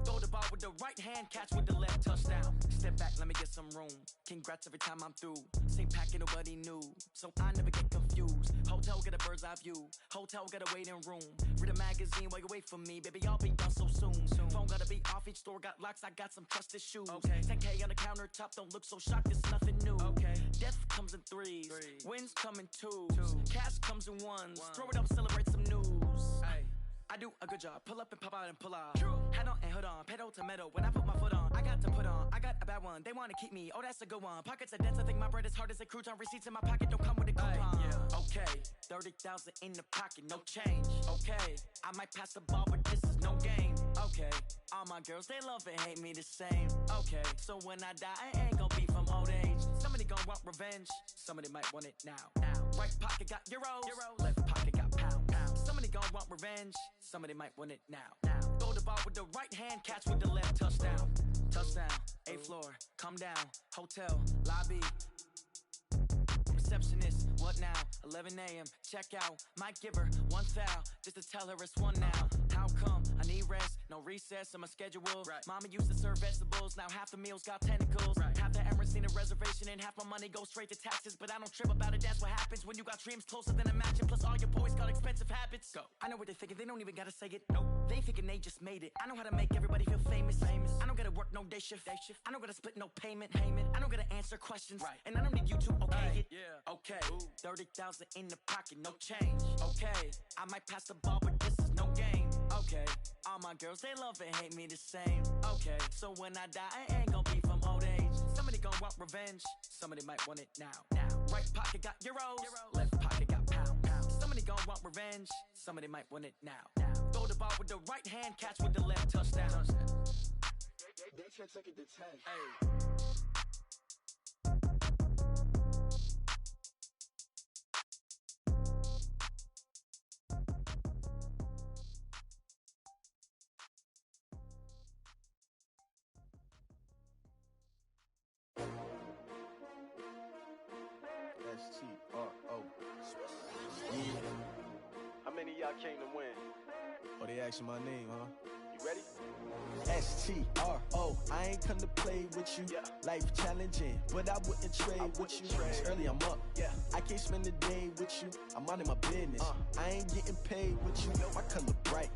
S8: Throw the ball with the right hand, catch with the left, touchdown. Step back, let me get some room. Congrats every time I'm through. Same packet, nobody knew, so I never get confused. Hotel get a bird's eye view, hotel get a waiting room. Read a magazine while you wait for me, baby, I'll be done so soon. Phone gotta be off, each store got locks, I got some trusted shoes. 10K on the countertop, don't look so shocked, it's nothing new. Death comes in threes, wins come in twos, cash comes in ones. Throw it up, celebrate some news. I do a good job, pull up and pop out and pull out. Head on and hood on, pedal to metal. When I put my foot on, I got to put on. I got a bad one, they want to keep me, oh that's a good one. Pockets are dense, I think my bread is hard as a crouton. Receipts in my pocket don't come with a coupon. Okay, 30,000 in the pocket, no change. Okay, I might pass the ball, but this is no game. Okay, all my girls, they love and hate me the same. Okay, so when I die, I ain't gonna be from old age. Somebody gon' want revenge, somebody might want it now. Right pocket got euros, left pocket got pound. Somebody gon' want revenge, somebody might want it now. Throw the ball with the right hand, catch with the left, touchdown. Touchdown, 8th floor, come down, hotel, lobby. Receptionist, what now? 11 a.m., check out. Might give her one foul, just to tell her it's one now. How come? I need rest, no recess in my schedule. Mama used to serve vegetables, now half the meals got tentacles. Half the Emirates need a reservation and half my money goes straight to taxes. But I don't trip about it, that's what happens when you got dreams closer than a match. And plus all your boys got expensive habits. Go. I know what they're thinking, they don't even gotta say it. Nope. They thinking they just made it. I know how to make everybody feel famous. I don't gotta work no day shift. I don't gotta split no payment. I don't gotta answer questions. And I don't need you to okay it. Okay, 30,000 in the pocket, no change. Okay, I might pass the ball, but this is no game. Okay, all my girls, they love and hate me the same. Okay, so when I die, I ain't gonna be from old age. Somebody gon' want revenge, somebody might want it now. Right pocket got euros, left pocket got pound. Somebody gon' want revenge, somebody might want it now. Throw the ball with the right hand, catch with the left, touchdown.
S5: They check second to 10.
S12: S-T-R-O. Yeah. How many of y'all came to win? Oh, they asking my name, huh? You ready?
S13: S-T-R-O. I ain't come to play with you. Life challenging, but I wouldn't trade with you. It's early, I'm up. I can't spend the day with you. I'm out of my business. I ain't getting paid with you. My color bright.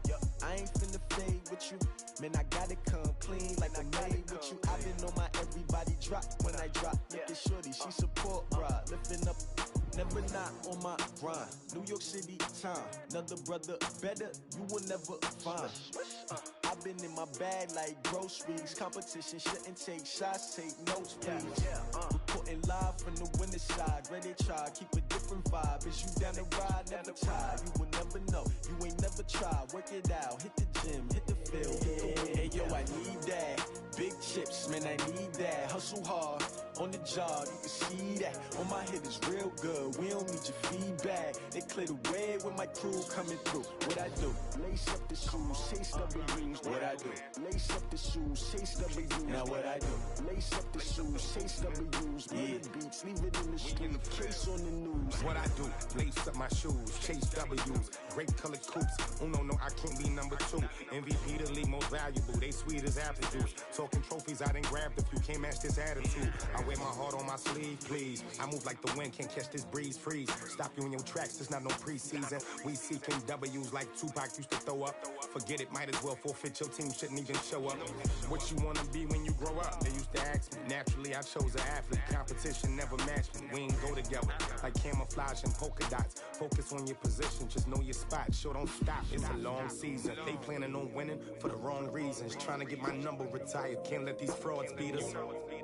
S13: I ain't finna fade with you. Man, I gotta come clean like I made with you. I've been on my everybody drop when I drop. Look at shorty, she support ride. Lifting up, never not on my grind. New York City time. Another brother better, you will never find. I've been in my bag like groceries. Competition shouldn't take shots, take notes, please. Reporting live from the winter side. Ready to try, keep a different vibe. Is you down the ride, never tired. You will never know, you ain't never tried. Work it out, hit the gym, hit the field. Hey yo, I need that. Big chips, man, I need that. Hustle hard, on the job, you can see that. On my head is real good, we don't need your feedback. They clear the way with my crew coming through. What I do? Lace up the shoes, chase W's. What I do? Lace up the shoes, chase W's. Now what I do? Lace up the shoes, chase W's. Yeah, beats, leave it in the street, case on the news.
S14: What I do? Lace up my shoes, chase W's. Grape colored coops. Oh no, I can't be number 2. MVP the league most valuable. They sweet as apple juice. Talking trophies, I done grabbed a few. Can't match this attitude. I wear my heart on my sleeve, please. I move like the wind, can't catch this breeze. Freeze. Stop you in your tracks. It's not no preseason. We seeking W's like Tupac used to throw up. Forget it, might as well forfeit. Your team shouldn't even show up. What you wanna be when you grow up? They used to ask me. Naturally, I chose an athlete. Competition never matched me. We ain't go together like camouflage and polka dots. Focus on your position, just know your spot. Sure, don't stop. It's a long season. They planning on winning for the wrong reasons. Trying to get my number retired. Can't let these frauds beat us.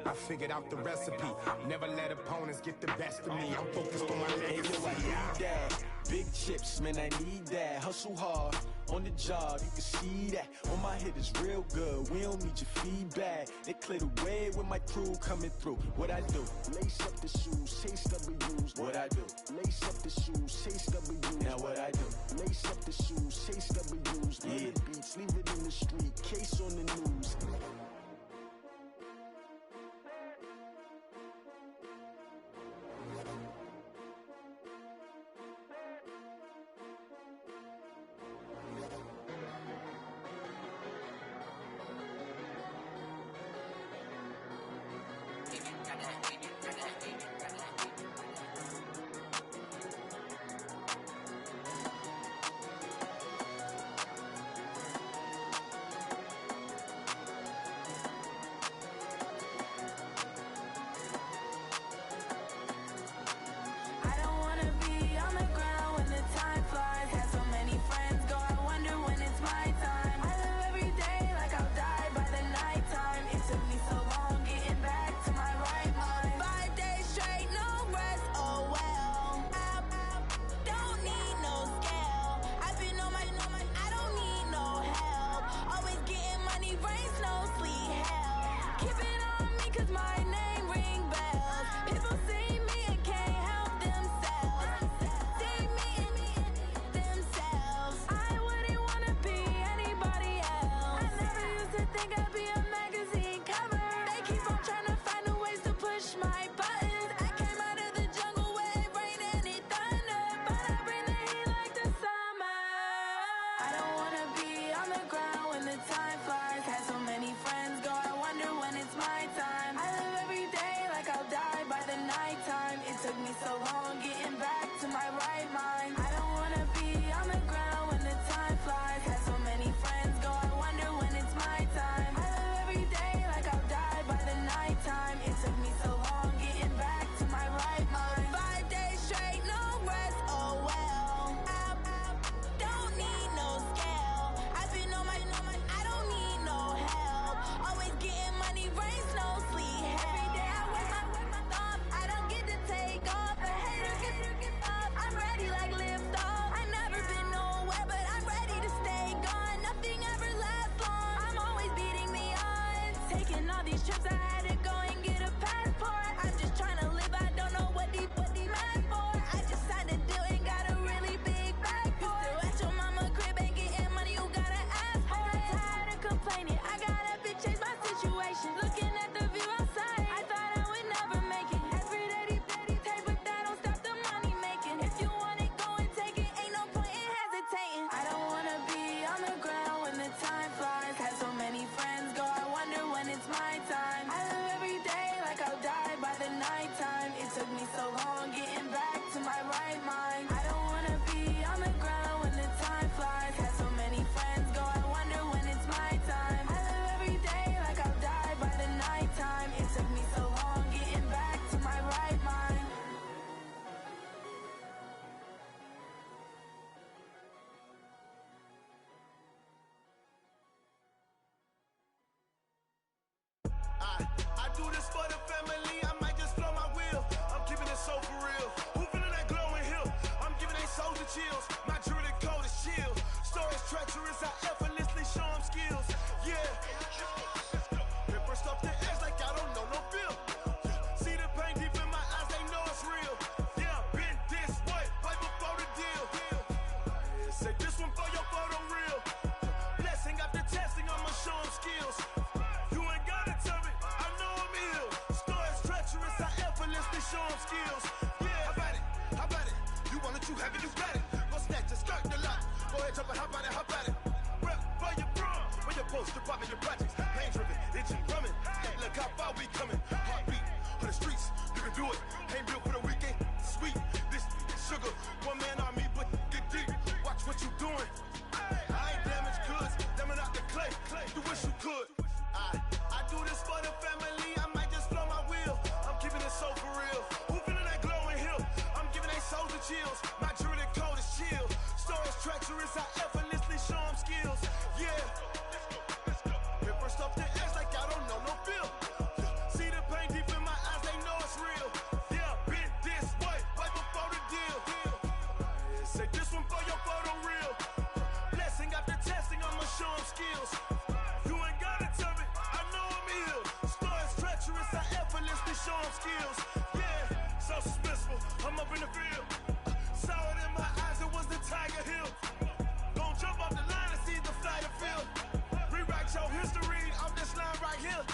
S14: I figured out the recipe. Never let opponents get the best of me. I'm focused on my legacy.
S13: Hey yo, I need that. Big chips, man, I need that. Hustle hard, on the job, you can see that. On my head is real good, we don't need your feedback. They clear the way with my crew coming through. What I do? Lace up the shoes, chase W's. What I do? Lace up the shoes, chase W's. Now what I do? Lace up the shoes, chase W's. Yeah, beats, leave it in the street, case on the news.
S15: I do this for the family, I might just flow my wheel. I'm keeping it so for real. Who feeling that glowing hill? I'm giving they soldier chills. My jewelry code is chill. Stories treacherous, I effortlessly show them skills. Yeah. Hit first off the edge like I don't know no feel. See the pain deep in my eyes, they know it's real. Yeah, been this way before the deal. Say this one for your photo real. Blessing after testing, I'ma show them skills. You ain't gotta tell me, I know I'm ill. Stories treacherous, I effortlessly show them skills. Yeah, how about it? You want it, you have it, you got it. Go snatch it, skirt the lot. Go ahead, jump it, how about it? Rep for your bro, where your post, department, your projects. Pain driven, itching, drumming. Hey, look how far we coming. Heartbeat on the streets, you can do it. Ain't built for the weekend, sweet. This sugar, one man army, but get deep. Watch what you doing. I ain't damaged goods, damn out the clay. You wish you could. I do this for the family, I might just flow my wheel. I'm keeping it so for real. Who feeling that glowing hill? I'm giving they soldier chills. My jewelry code is chill. Stories treacherous, I effortlessly show them skills. Yeah. Hit first off the edge like I don't know no feel. See the pain deep in my eyes, they know it's real. Yeah, been this way before the deal. Say this one for your photo real. Blessing after testing, I'ma show them skills. You ain't gotta tell me, I know I'm ill. Stories treacherous, I effortlessly show them skills. Yeah, so suspenseful, I'm up in the field. Saw it in my eyes, it was the Tiger Hill. Gon' jump off the line and see the fly the field. Rewrite your history off this line right here.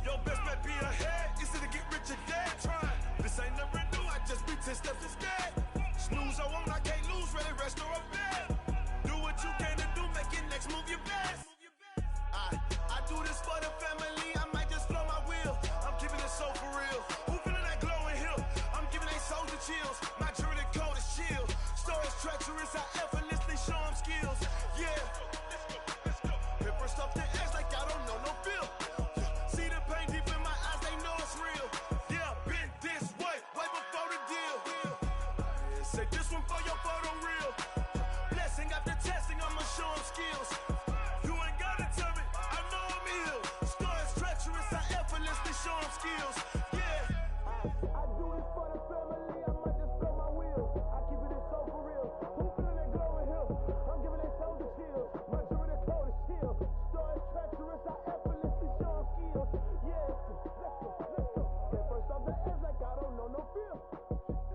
S15: Your best bet be ahead, easy to get rich or dead. Trying, this ain't never new, I just be 10 steps instead. Snooze I won't, I can't lose, ready, rest or a bed. Do what you can to do, make it next move your best. I do this for the family, I might just flow my wheel. I'm keeping it so for real. Who feeling that glowing hill? I'm giving they soldier chills. My jewelry code is chill. Stories treacherous, I effortlessly show them skills. Yeah. Hit first off the edge like I don't know no feel. See the pain deep in my eyes, they know it's real. Yeah, been this way before the deal. Say this one for your photo real. Blessing after testing, I'ma show them skills. You ain't gotta tell me, I know I'm ill. Stories treacherous, I effortlessly show them skills. Yeah. I do this for the family, I might just blow my wheel. I keep it so for real. Who feeling that glowing hill? I'm giving they soldier chills. My jewelry code is chill. Stories treacherous, I effortlessly show them skills. Yeah. Let's go. Hit first off the edge like I don't know no feel.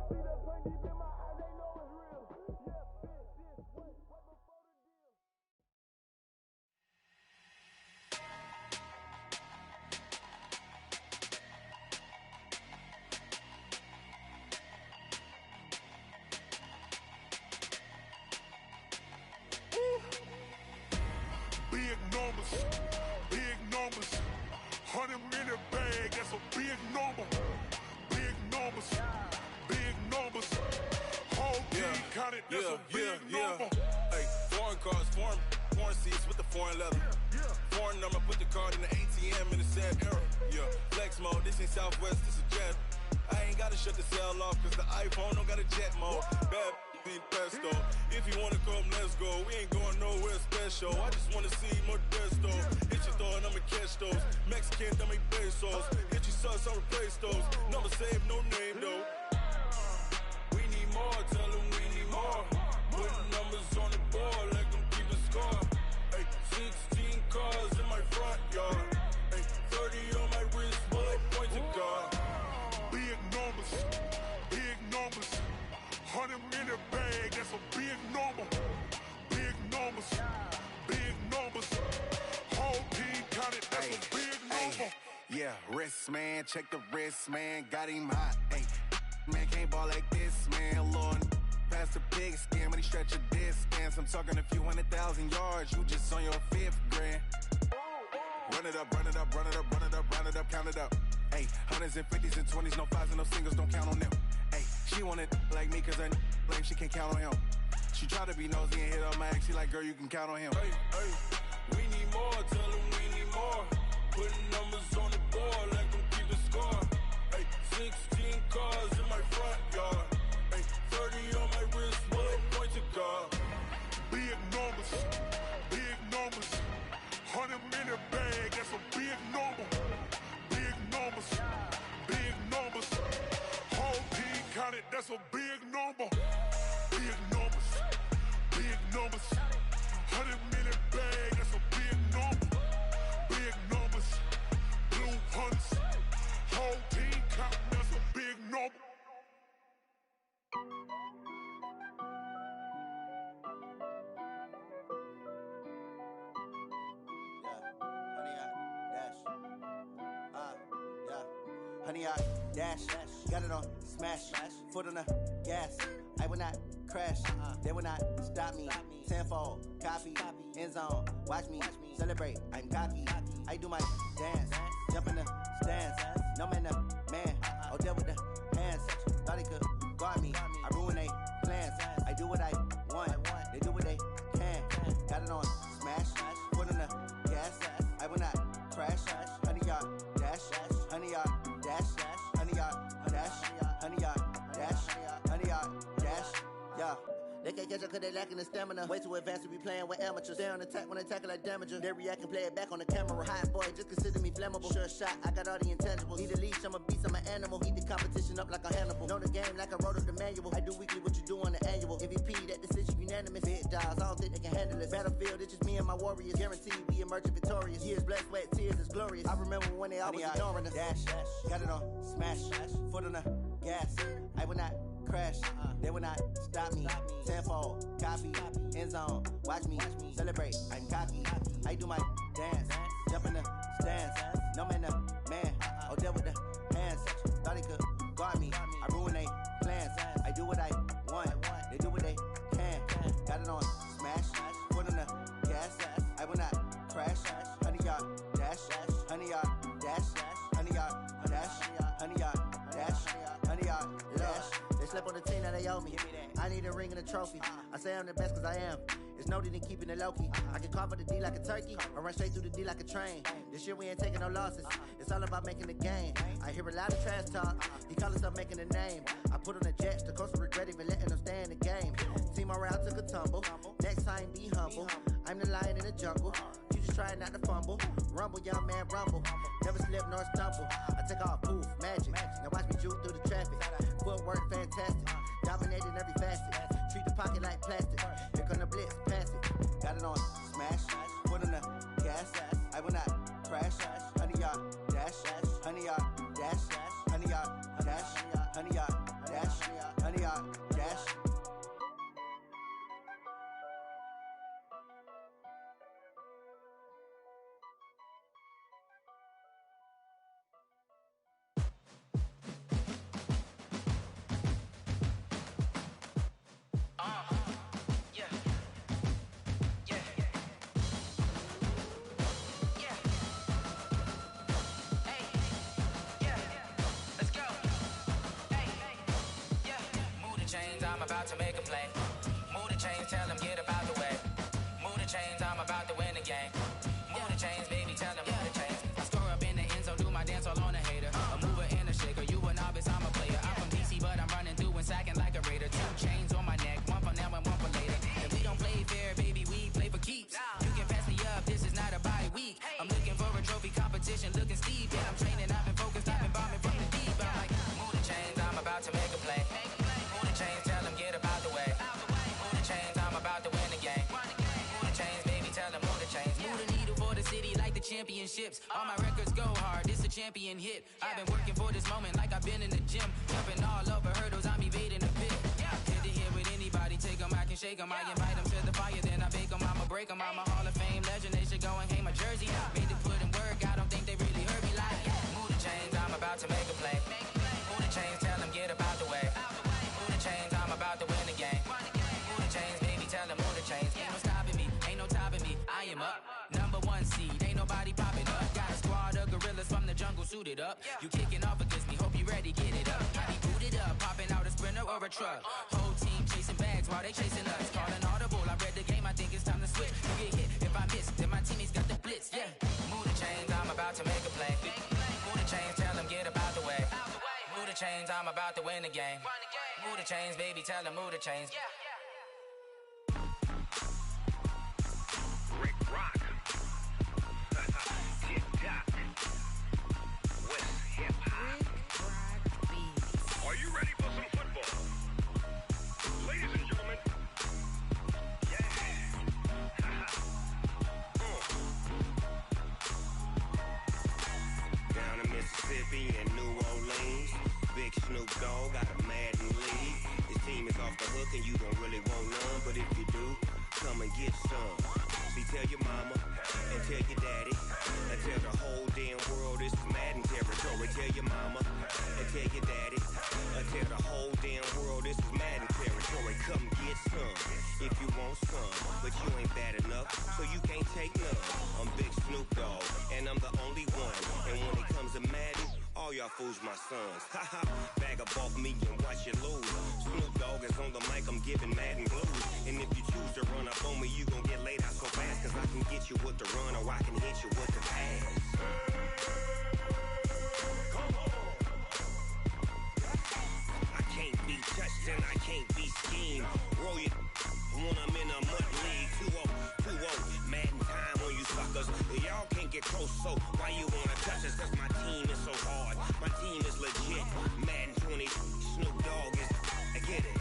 S15: See that pain deep in my eyes, they know it's real. Yeah, been this way before the deal.
S14: Big numbers, 100 minute bag, that's a big number. Big numbers, whole team counted, that's a big number.
S16: Hey, foreign cars, foreign seats with the foreign leather. Foreign number, put the card in the ATM in the sad era. Yeah, flex mode, this ain't Southwest, this is jet. I ain't gotta shut the cell off, cause the iPhone don't got a jet mode. Bad be pesto. If you wanna come, let's go. We ain't going nowhere special. I just wanna see more desto. Hit your thought, I'ma catch those. Mexican, dummy pesos. Hit your sus, I'll replace those. Number save, no name though. We need more, tell them we need more. Put numbers on the board, let them keep the score. Hey, 16 cars in my front yard. Hey, 30 on my wrist, bullet point to God.
S14: Big numbers, 100 minute bag, that's a big number. Big numbers, whole team counted, that's a big number.
S17: Yeah, wrist man, check the wrist man, got him hot. Hey, man can't ball like this, man. Lord, past the pig skin when he stretch a distance. I'm talking a few 100,000 yards, you just on your 5th grand. Run it up, count it up. Hey, hundreds and 50s and 20s, no 5s and no singles, don't count on them. Hey, she want it like me, cause her lame, she can't count on him. She try to be nosy and hit on my ex, she like, girl, you can count on him.
S16: Hey, we need more, tell them we need more. Putting numbers on the board, let them keep the score. Hey, 16 cars in my front yard. Hey, 30 on my wrist, bullet point to God.
S14: Big numbers, 100 minute bag, that's a big number. Big
S9: 100 yard dash. Got it on smash. Foot on the gas. I will not crash. They will not stop me. Tenfold, copy, end zone. Watch me celebrate. I'm cocky. I do my dance. Jump in the stands. No man, man. Oh, there with the hands. Thought he could guard me. I ruin they plans. I do what I want. They do what they can. Got it on smash. Foot on the gas. I will not crash. 100 yard dash. 100 yard dash. 100 yard dash. 100 yard dash. 100 yard dash. Yeah. They can't catch up cause they lacking the stamina. Way too advanced to be playing with amateurs. Stay on attack when they tackle like damager. They react and play it back on the camera. Hot boy, just consider me flammable. Sure shot, I got all the intangibles. Need a leash, I'm a beast, I'm an animal. Eat the competition up like a Hannibal. Know the game like I wrote up the manual. I do weekly what you do on the annual. MVP, that decision unanimous. Big dogs, I don't think they can handle it. Battlefield, it's just me and my warriors. Guaranteed we emerge victorious. Years, blood, sweat, tears, is glorious. I remember when they always ignoring us. Dash, got it on smash. Foot on the gas. I will not crash. They will not stop me. Tenfold, copy, end zone. Watch me celebrate. I'm cocky. I do my dance. Jump in the stands. No man, man. Oh, there with the hands. Thought he could guard me. I ruin they plans. I do what I want. They do what they can. Got it on smash. Foot on the gas. I will not crash. 100 yard dash. 100 yard dash. 100 yard dash. 100 yard dash. 100 yard dash. They slept on the team that they owe me. I need a ring and a trophy. I say I'm the best cause I am. It's noted in keeping it low-key. I can carve up the D like a turkey or run straight through the D like a train. This year we ain't taking no losses. It's all about making the game. I hear a lot of trash talk. He call himself making a name. I put on the Jets. The coach will regret even letting them stay in the game. Team morale took a tumble. Next time be humble. I'm the lion in the jungle. You just try not to fumble. Rumble, young man, rumble. Never slip nor stumble. I take off, poof, magic. Now watch me juke through the traffic. Footwork fantastic. Dominating every facet. Treat the pocket like plastic. Here come the blitz, pass it. Got it on smash. Foot on the gas. I will not crash. 100 yard dash. 100 yard dash. 100 yard dash. 100 yard dash. 100 yard dash.
S1: I'm about to make a play. Move the chains, tell them get about the way. Move the chains, I'm about to win the game. Move the chains, baby, tell them move the chains. I score up in the end zone, do my dance all on a hater. A mover and a shaker, you a novice, I'm a player. I'm from DC, but I'm running through and sacking like a raider. 2 chains on my neck, one for now and one for later. If we don't play fair, baby, we play for keeps. You can pass me up, this is not a bye week. I'm looking for a trophy competition, looking steep. Yeah, I'm training, I've been focused, I've been bombing from the deep. I'm like, move the chains, I'm about to make a play. Move the chains, tell them get about the way. Move the chains, I'm about to win the game. Move the chains, baby, tell them move the chains. Move the needle for the city like the championships. All my records go hard, this a champion hit. I've been working for this moment like I've been in the gym. Jumping all over hurdles, I'm evading the pit. Head to head with anybody, take them, I can shake them. I invite them to the fire, then I bake them, I'ma break them. I'm a Hall of Fame legend, they should go and hang my jersey. Made to put in work, I don't think they really heard me like. Move the chains, I'm about to make a play. Move the chains, tell them get about the way. Move the chains, I'm about to win the game. Move the chains, baby, tell them move the chains. Ain't no stopping me, ain't no topping me. I am up, #1 seed, ain't nobody popping up. Got a squad of gorillas from the jungle suited up. You kicking off against me, hope you ready, get it up. I be booted up, popping out a sprinter or a truck. Whole team chasing bags while they chasing us. Calling audible, I read the game, I think it's time to switch. You get hit, if I miss, then my teammates got the blitz, yeah. Move the chains, I'm about to make a play. Move the chains, tell them get about the way. Move the chains, I'm about to win the game. Move the chains, baby, tell them move the chains.
S18: Rick Rock. Tick-tock. West hip-hop. Are you ready for some football? Ladies and gentlemen. Yeah.
S19: Down in Mississippi and New Orleans, Big Snoop Dogg got a Madden league. His team is off the hook and you don't really want none, but if you do, come and get some. See, tell your mama and tell your daddy and tell the whole damn world this is Madden territory. Tell your mama and tell your daddy and tell the whole damn world this is Madden territory. Come get some if you want some, but you ain't bad enough, so you can't take none. I'm Big Snoop Dogg, and I'm the only one. And when it comes to Madden, all y'all fools my sons. Haha, bag up off me and watch you lose. Snoop Dogg is on the mic, I'm giving Madden blues. And if you choose to run up on me, you gon' get laid out so fast, cause I can get you with the run or I can hit you with the pass. I can't be touched and I can't be schemed. Roll you when I'm in a mud league. 2-0, Madden time on you suckers. Y'all can't get close, so why you wanna touch us? Cause my team is so hard, my team is legit. Madden 20, Snoop Dogg is, I get it.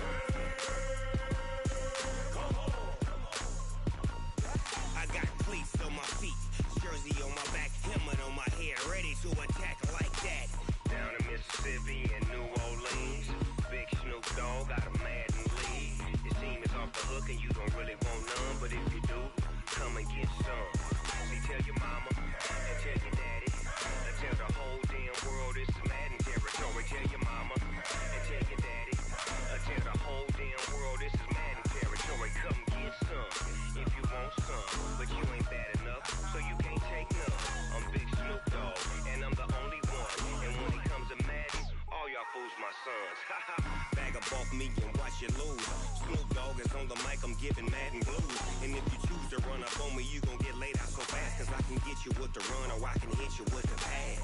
S19: I got cleats on my feet, jersey on my back, helmet on my head, ready to attack like that. Down in Mississippi and New Orleans, Big Snoop Dogg got a Madden league. Your team is off the hook and you don't really want none, but if you do, come and get some. See, tell your mama and tell your daddy and tell the whole damn world this is Madden territory. Tell your mama and tell your daddy and tell the whole damn world this is Madden territory. Come get some if you want some, but you ain't bad enough, so you can't take none. I'm Big Snoop Dogg, and I'm the only one. And when it comes to Madden, all y'all fools my sons. Haha, bag up off me and watch you lose. Snoop Dogg is on the mic, I'm giving Madden blues. And if you choose to run up on me, you gon' get laid out so fast, cause I can get you with the run or I can hit you with the pass.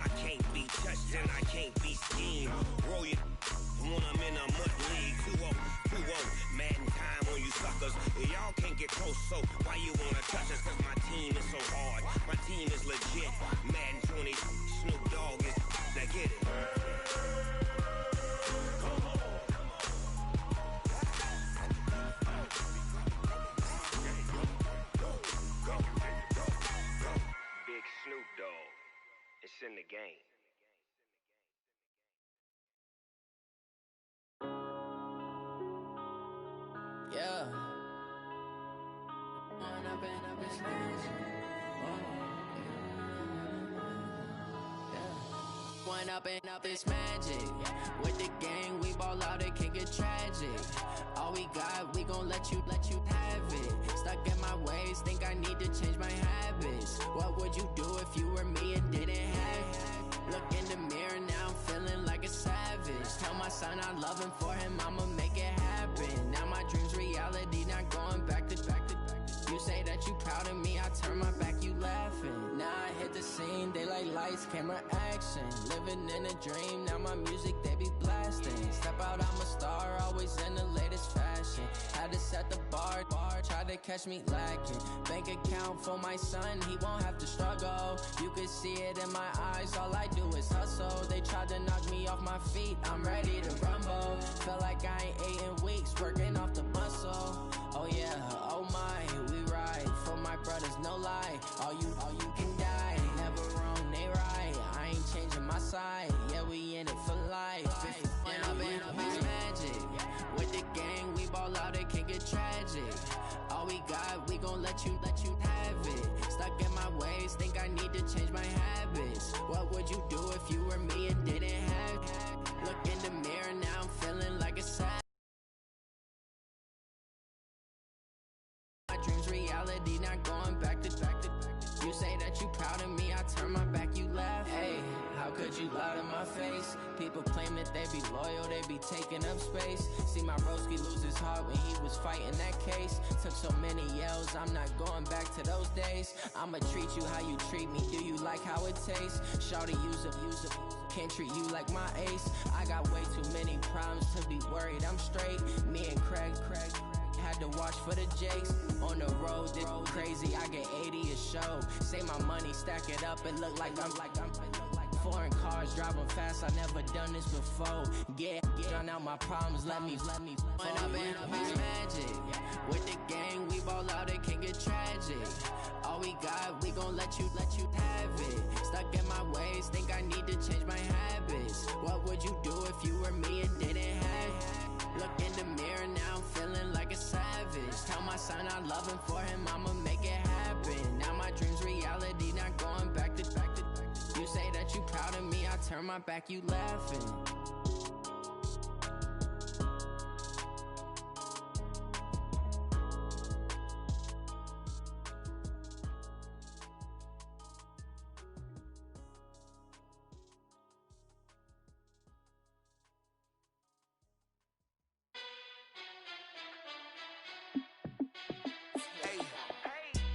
S19: I can't be touched and I can't be schemed. Roll you when I'm in a mud league. 2-0, Madden time on you suckers. Y'all can't get close, so why you wanna touch us? Cause my team is so hard, my team is legit. Madden 20, Snoop Dogg is, now get it. Big Snoop Dogg, it's in the game.
S1: Yeah. When I've been smashed. When up and up, it's magic. With the gang, we ball out, it can get tragic. All we got, we gon' let you have it. Stuck in my ways, think I need to change my habits. What would you do if you were me and didn't have it? Look in the mirror, now I'm feeling like a savage. Tell my son I love him, for him I'ma make it happen. Now my dream's reality, not going back to. You say that you proud of me, I turn my back, you laughing. Now I hit the scene, they like lights, camera, action. Living in a dream, now my music, they be blasting. Step out, I'm a star, always in the latest fashion. Had to set the bar, try to catch me lacking. Bank account for my son, he won't have to struggle. You could see it in my eyes, all I do is hustle. They tried to knock me off my feet, I'm ready to rumble. Felt like I ain't ate in weeks, working off the muscle. Oh yeah, oh my, we ride for my brothers, no lie. All you can die, never wrong, they right. I ain't changing my side, yeah, we in it for life. When I've been magic, with the gang, we ball out, it can get tragic. All we got, we gon' let you have it. Stuck in my ways, think I need to change my habits. What would you do if you were me and didn't have it? Look in the mirror, now I'm feeling like a savage. My dreams reality, not going back to. You say that you proud of me, I turn my back, you laugh. Hey, how could you lie to my face? People claim that they be loyal, they be taking up space. See my broski lose his heart when he was fighting that case. Took so many yells, I'm not going back to those days. I'ma treat you how you treat me, do you like how it tastes? Shawty, use up, can't treat you like my ace. I got way too many problems to be worried, I'm straight. Me and Craig had to watch for the Jakes. On the road, this crazy, I get 80 a show. Say my money, stack it up, it look like I'm foreign cars, driving fast, I never done this before. Drown out my problems, let me When I've been magic. With the gang, we ball out, it can get tragic. All we got, we gon' let you have it. Stuck in my ways, think I need to change my habits. What would you do if you were me and didn't have it?
S20: loving for him, I'ma make it happen. Now my dream's reality, not going back to. You say that you proud of me, I turn my back, you laughing.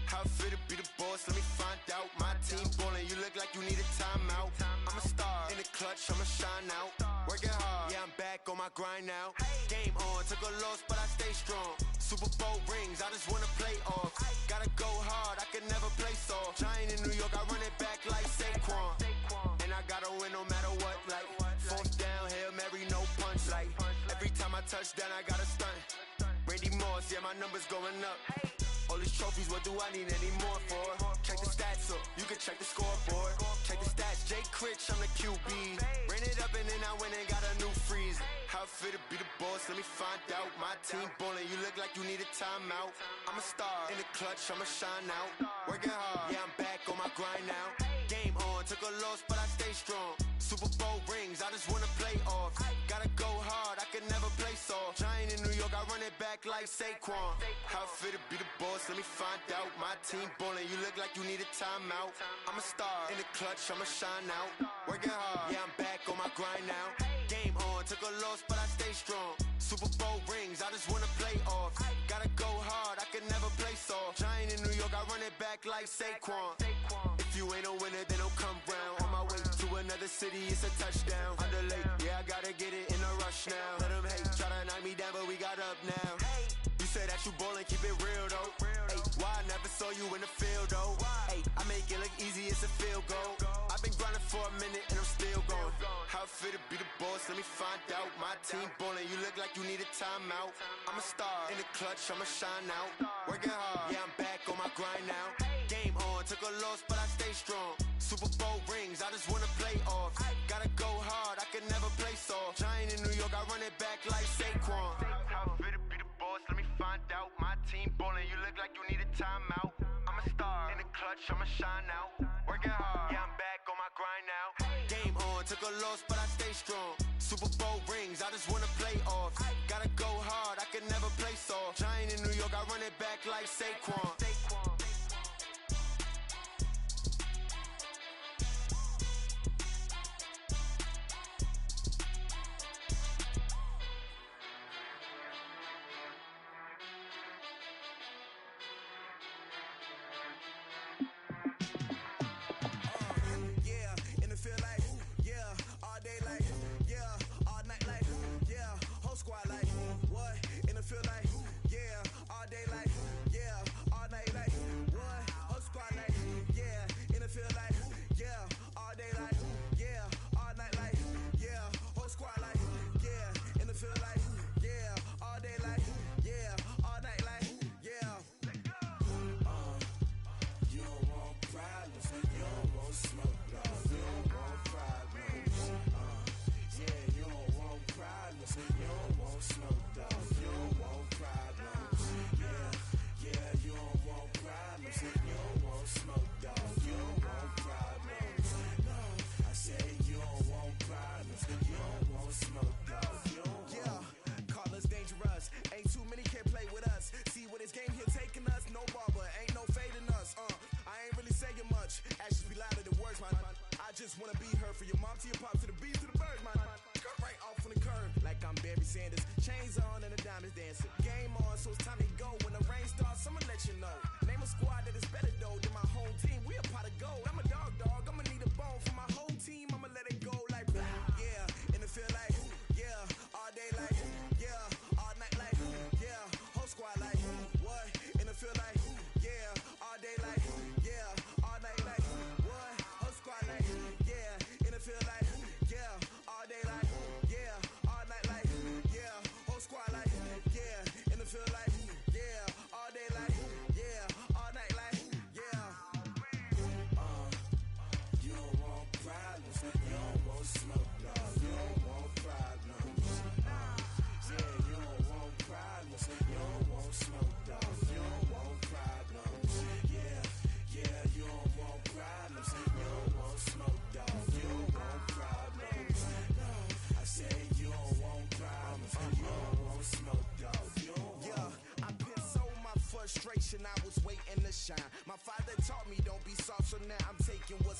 S17: How fit to be the boss? Let me find out. My team ballin', you look like you need a timeout. I'm a star in the clutch, I'ma shine out. Working hard, yeah, I'm back on my grind now. Game on, took a loss, but I stay strong. Super Bowl rings, I just wanna play off. Gotta go hard, I can never play soft. Giant in New York, I run it back like Saquon. And I gotta win no matter what, like fourth down, Hail Mary, no punch. Like every time I touch down, I gotta stunt. Randy Moss, yeah, my numbers going up. All these trophies, what do I need any more for? Check the stats up, you can check the scoreboard. Check the stats, Jake Critch, I'm the QB. Ran it up and then I went and got a new freeze. How fit to be the boss, let me find out. My team ballin', you look like you need a timeout. I'm a star in the clutch, I'ma shine out. Working hard, yeah, I'm back on my grind now. Game on, took a loss, but I stay strong. Super Bowl rings, I just wanna play off. Gotta go hard, I can never play soft. Giant in New York, I run it back like Saquon. How fit to be the boss, let me find out. My team ballin', you look like you need a timeout. I'm a star in the clutch, I'ma shine out. Working hard, yeah, I'm back on my grind now. Game on, took a loss, but I stay strong. Super Bowl rings, I just wanna play off. Gotta go hard, I can never play soft. Giant in New York, I run it back like Saquon. If you ain't a winner, then don't come round. On my way to another city, it's a touchdown. Underlay, yeah, I gotta get it in a rush now. Let them hate, try to knock me down, but we got up now. You say that you ballin', keep it real though. Hey, why I never saw you in the field though? Hey, I make it look easy, it's a field goal. I've been grinding for a minute and I'm still going. How fit to be the boss, let me find out. My team ballin', you look like you need a timeout. I'm a star in the clutch, I'ma shine out. Working hard, yeah, I'm back on my grind now. Game on, took a loss, but I stay strong. Super Bowl rings, I just wanna play off. Gotta go hard, I can never play soft. Giant in New York, I run it back like Saquon. How fit to be the boss, let me find out. My team ballin', you look like you need a timeout. I'm a star in the clutch, I'ma shine out. Working hard, yeah, I'm back on my grind now. Game on, took a loss, but I stay strong. Super Bowl rings, I just wanna play off. Gotta go hard, I can never play soft. Giant in New York, I run it back like Saquon.
S15: Just wanna be her for your mom to your pop to the beat to the bird, man. Cut right off on the curb like I'm Barry Sanders. Chains on and the diamonds dancing. Game on, so it's time to go. When the rain starts, I'ma let you know. Name a squad that is better though.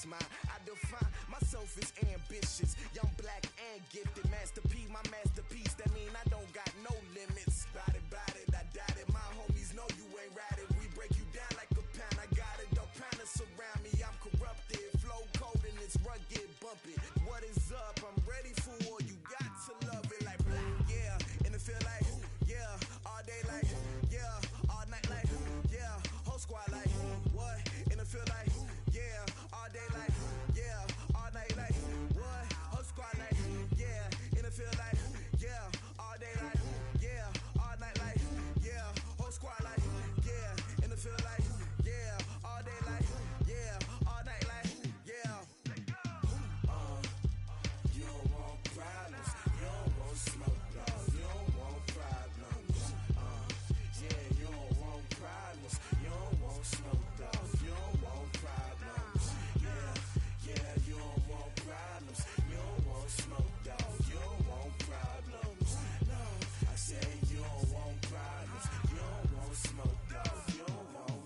S15: mine. I define myself as ambitious, young, black, and gifted. Master P, my masterpiece. That mean I don't got no limits. Bout it, I doubt it. My homies know you ain't ratted. We break you down like a pound. I got it, don't pound to surround me. I'm corrupted, flow cold and it's rugged, bumpy. What is up? I'm ready for war. You got to love it like yeah, and it feel like yeah, all day like yeah, all night like yeah, whole squad like what? And it feel like yeah, all day like yeah, all night like what? Whole squad like yeah, and it feel like yeah, all day like yeah, all night like yeah, whole squad like yeah, and it feel like yeah, all day like yeah, all night like yeah. You don't want problems, you don't want smoke, dog. You don't want problems. Yeah, you don't want problems, you don't want smoke, dog. You don't want problems. Yeah, you don't want problems, you don't want smoke, dog. You don't want problems. No, I said you don't want problems, you don't want smoke, dog. You don't want.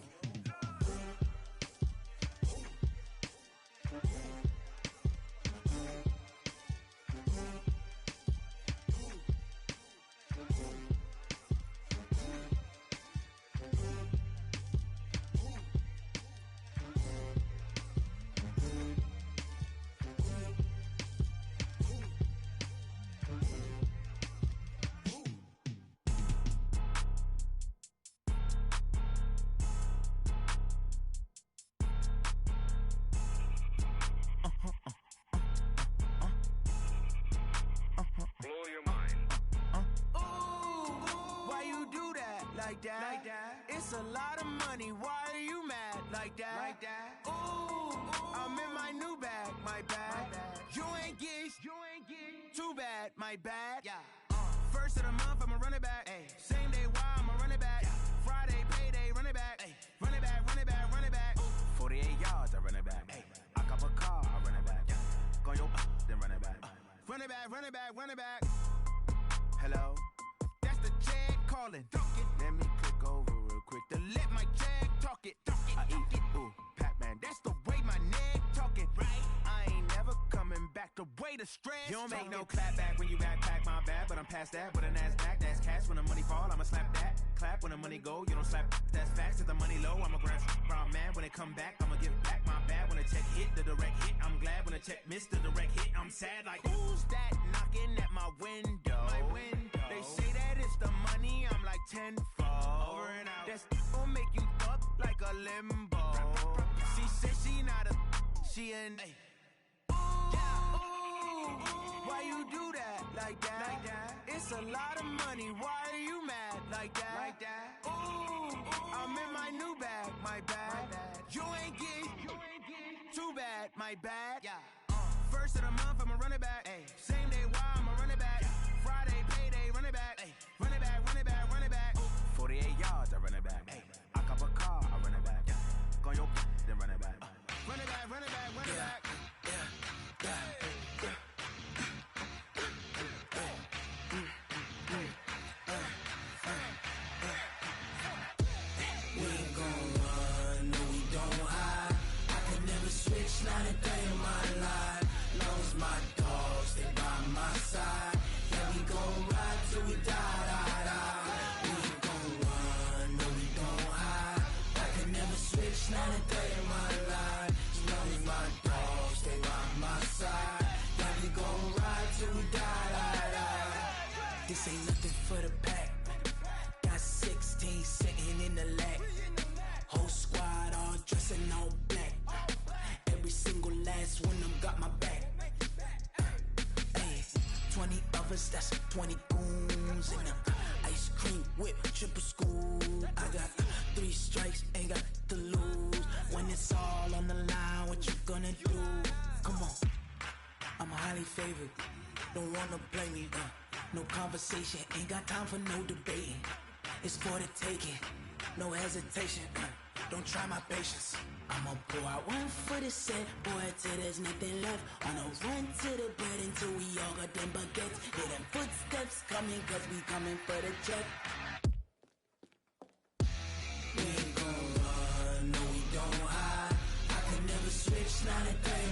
S18: Blow your mind.
S15: Why you do that like that? It's a lot of money. Why are you mad like that? Ooh, I'm in my new bag, my bad. You ain't get too bad, my bad. First of the month, I'ma run it back. Same day, why I'ma run it back. Friday, payday, run it back. Run it back, run it back, run it back. 48 yards, I run it back. I cop a car, I run it back. Go yo, then run it back. Run it back, run it back, run it back. Hello? That's the Jag calling. Let me click over real quick to let my Jag talk it. I eat it, ooh, Pac-Man. That's the way my neck talking. Right? I ain't never coming back. The way the stress. You don't make no clap back when you backpack, my bad. But I'm past that with a NASDAQ. That's cash when the money fall. I'ma slap that. Clap when the money go. You don't slap. That's facts. If the money low, I'ma grab brown man. When it come back, I'ma give back my bad. When the check hit, the direct hit. I'm glad when the check missed the direct hit. I'm sad like who's that knocking at my window? They say that it's the money. I'm like tenfold. Over and out. That's gon' make you fuck like a limbo. She said she not a. She an. Why you do that like that? It's a lot of money. Why are you mad like that? Ooh, I'm in my new bag, my bad. You ain't get too bad, my bad. First of the month, I'ma run it back. Same day, why I'ma run it back. Friday, payday, run it back. Run it back, run it back, run it back. 48 yards, I run it back. I cop a car, I run it back. Go yo, then run it back. Run it back, run it back, run it back. We ain't gon' run, no we don't hide. I could never switch, not a day in my life. Long as my dogs stay by my side. Yeah, we gon' ride till we die. We ain't gon' run, no we don't hide. I could never switch, not a day in my life. As long as my dogs stay by my side. Yeah, we gon' ride till we die. This ain't nothing for the pack. Got 16 sitting in the lag. Whole squad all dressing all black. Every single last one of them got my back. 20 of us, that's 20 goons in the ice cream whip, triple scoop. I got 3 strikes, ain't got to lose. When it's all on the line, what you gonna do? Come on, I'm highly favored. Don't wanna blame me. No conversation, ain't got time for no debating. It's for the taking, no hesitation. Don't try my patience. I'ma pour out one for the set, boy, till there's nothing left. On a run to the bread until we all got them baguettes. Hear them footsteps coming, cause we coming for the check. We ain't gon' run, no we don't hide. I could never switch, not a day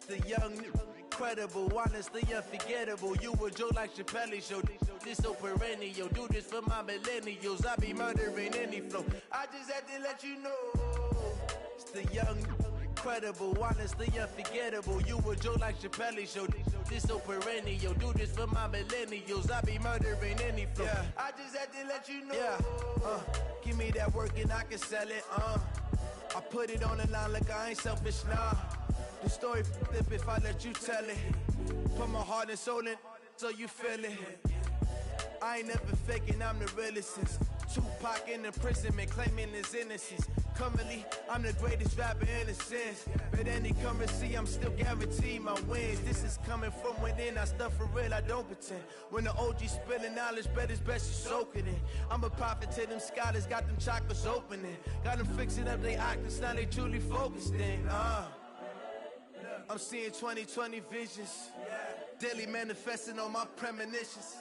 S15: the young, incredible, honestly unforgettable. You a joke like Chappelle Show. This so perennial. Do this for my millennials. I be murdering any flow. I just had to let you know. It's the young, incredible, honestly unforgettable. You a joke like Chappelle Show. This so perennial. Do this for my millennials. I be murdering any flow. Yeah. I just had to let you know. Yeah. Give me that work and I can sell it. I put it on the line like I ain't selfish, nah. The story flip if I let you tell it. Put my heart and soul in so you feel it. I ain't never faking, I'm the realest since Tupac in imprisonment, claiming his innocence. Currently, I'm the greatest rapper in a sense. But any currency, I'm still guaranteed my wins. This is coming from within, I stuff for real, I don't pretend. When the OG spilling knowledge, bet it's best you soak it in. I'm a prophet to them scholars, got them chakras opening. Got them fixing up their octaves, now they truly focused in. I'm seeing 2020 visions. Daily manifesting on my premonitions.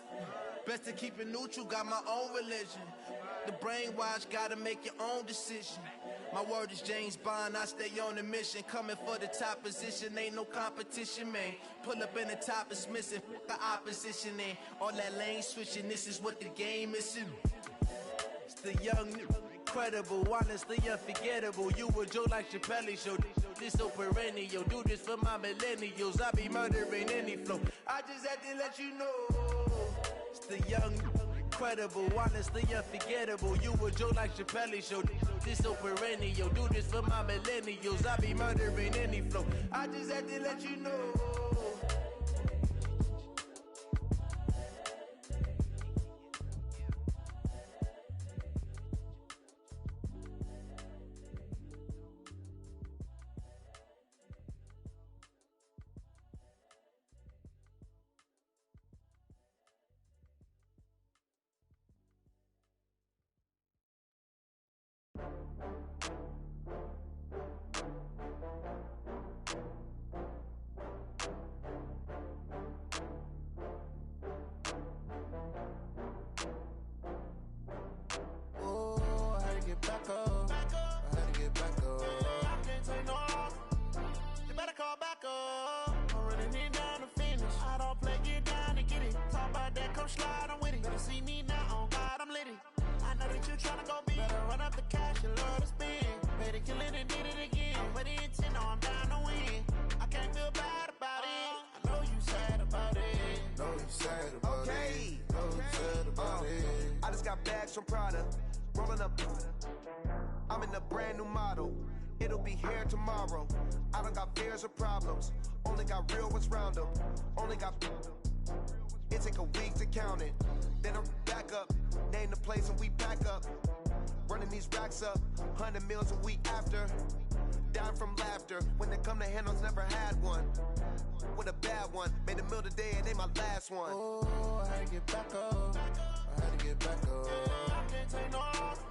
S15: Best to keep it neutral, got my own religion. The brainwash, gotta make your own decision. My word is James Bond, I stay on a mission. Coming for the top position, ain't no competition, man. Pull up in the top is missing, the opposition ain't. All that lane switching, this is what the game is. It's the young, incredible, honestly unforgettable. You a joke like Chappelle Show. This so perennial. Do this for my millennials. I be murdering any flow. I just had to let you know. It's the young, incredible, honestly unforgettable. You a joke like Chappelle Show. This so perennial. Do this for my millennials. I be murdering any flow. I just had to let you know. Slide, I'm with it. Better see me now, on God, I'm lit it. I know that you tryna go big. Better run up the cash, you love to spend. Better kill it and did it again. I'm with the intent, no, I'm down to win. I can't feel bad about it. I know you sad about it.
S17: Know you sad about it. Know you sad about it.
S21: I just got bags from Prada. Rolling up. I'm in a brand new model. It'll be here tomorrow. I don't got fears or problems. Only got real ones round them. Only got... It take a week to count it. Then I'm back up. Name the place and we back up. Running these racks up. 100 meals a week after. Down from laughter. When they come to handles, never had one. With a bad one. Made a meal today and they my last one.
S15: Oh, I had to get back up. I had to get back up. I can't take no off.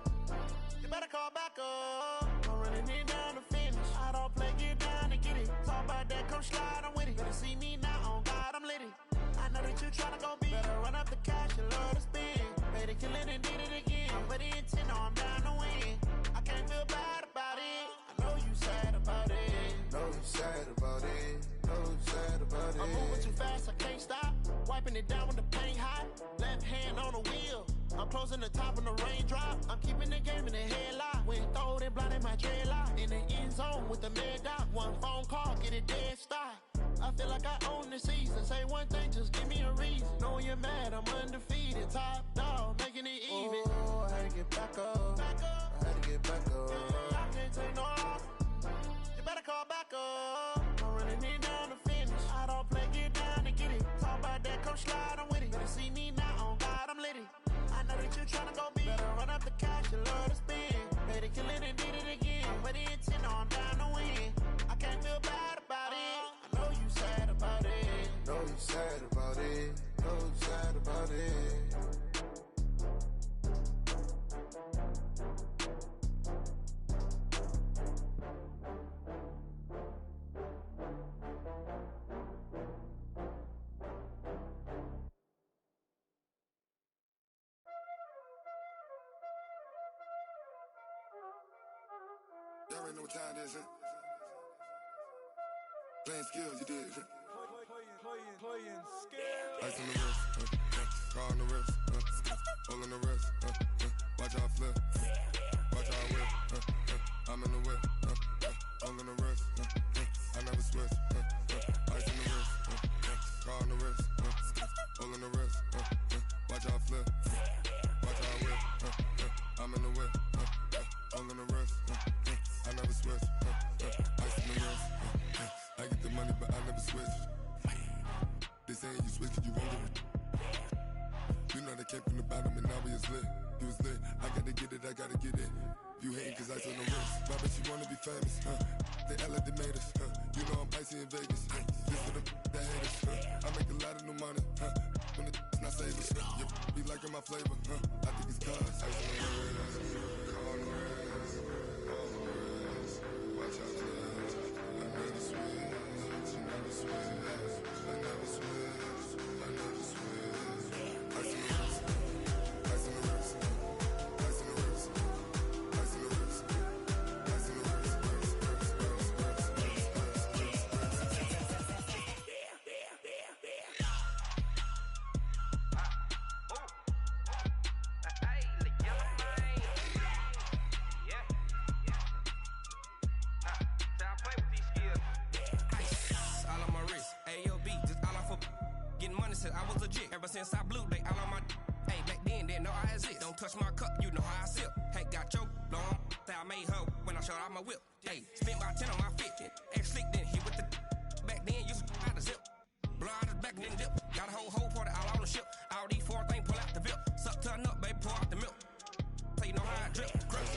S15: You better call back up. I'm running it down to finish. I don't play, get down to get it. Talk about that, come slide, I'm with it. Better see me now, on God, I'm lit it. I know that you tryna go big. Better run up the cash, you love to spend. Better kill it and did it again. I'm with the intent, no, I'm down to win. I can't feel bad about it. I know you sad about it.
S17: Know you sad about it. Know you sad about it.
S15: I'm moving too fast, I can't stop. Wiping it down when the paint hot. Left hand on the wheel. I'm closing the top when the raindrop. I'm keeping the game in the headlock. When throwed and blinded my dreadlock. In the end zone with the mad dot. One phone call, get it dead stop. I feel like I own the season. Say one thing, just give me a reason. Knowing you're mad, I'm undefeated. Top dog, making it even. Oh, I had to get back up. I had to get back up. I can't take no off. You better call back up. I'm running it down to finish. I don't play, get down to get it. Talk about that, come slide, I'm with it. Better see me now, on God, I'm lit it. I know that you tryna go big. Better run up the cash, you love to spend. Better kill it and did it again. With the intent, no, I'm down to win. I can't feel bad about it. I know you sad about it.
S17: Know you sad about it. Know you sad about it.
S14: Y'all already know what time it is, huh?
S7: Playing skills, you did.
S21: Playing skills.
S7: Ice on the wrist, car on the wrist, hole in the wrist, watch how I flip, watch how I whip, I'm in the whip, hole in the wrist, I never switch, ice on the wrist, car on the wrist, hole in the wrist, watch how I flip, watch how I whip, I'm in the whip, hole in the wrist, I never switch, ice on the wrist, I get the money but I never switch. They saying you switch 'cause you won't get it. You know they came from the bottom and now we is lit. You was lit, I gotta get it, I gotta get it. You hating 'cause I on the wrist. My bitch, you wanna be famous, They LA they made us, You know I'm icy in Vegas, This for the that hate us, I make a lot of new money, When the not savers, You be liking my flavor, I think it's cause ice on the wrist, on the wrist, on the wrist. Watch out, cuz I never switch, you never switch. I never switch, I never switch. Ice in the wrist, ice in the wrist, ice in the wrist, ice in the wrist, ice in the wrist,
S22: I was legit. Ever since I blew, they all on my. Hey, back then, didn't know I exist. Don't touch my cup, you know how I sip. Hey, got your long. I made her when I showed out my whip. Hey, spent about 10 on my fit. Ex slick, then hit with the. Back then, used to out the zip. Blow out his back and then dip. Got a whole party all on the ship. All these 4 things pull out the VIP. Suck turn up, baby, pour out the milk. So you know how I drip. Crush.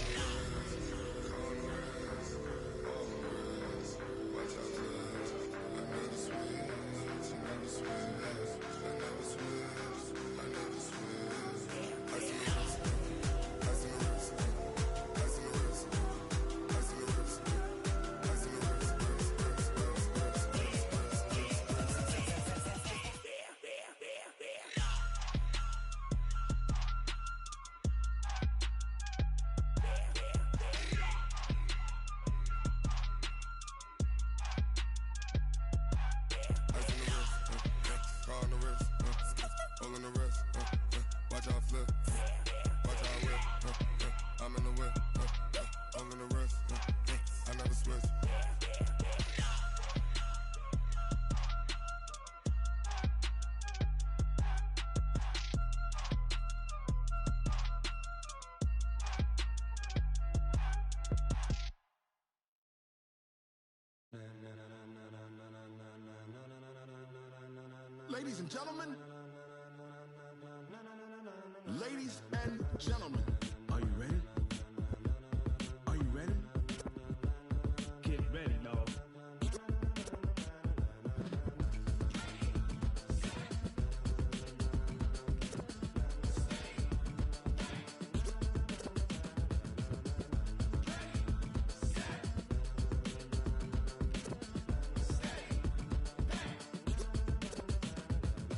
S7: Ladies and gentlemen, ladies and gentlemen, are you ready? Are you ready?
S6: Get ready, y'all.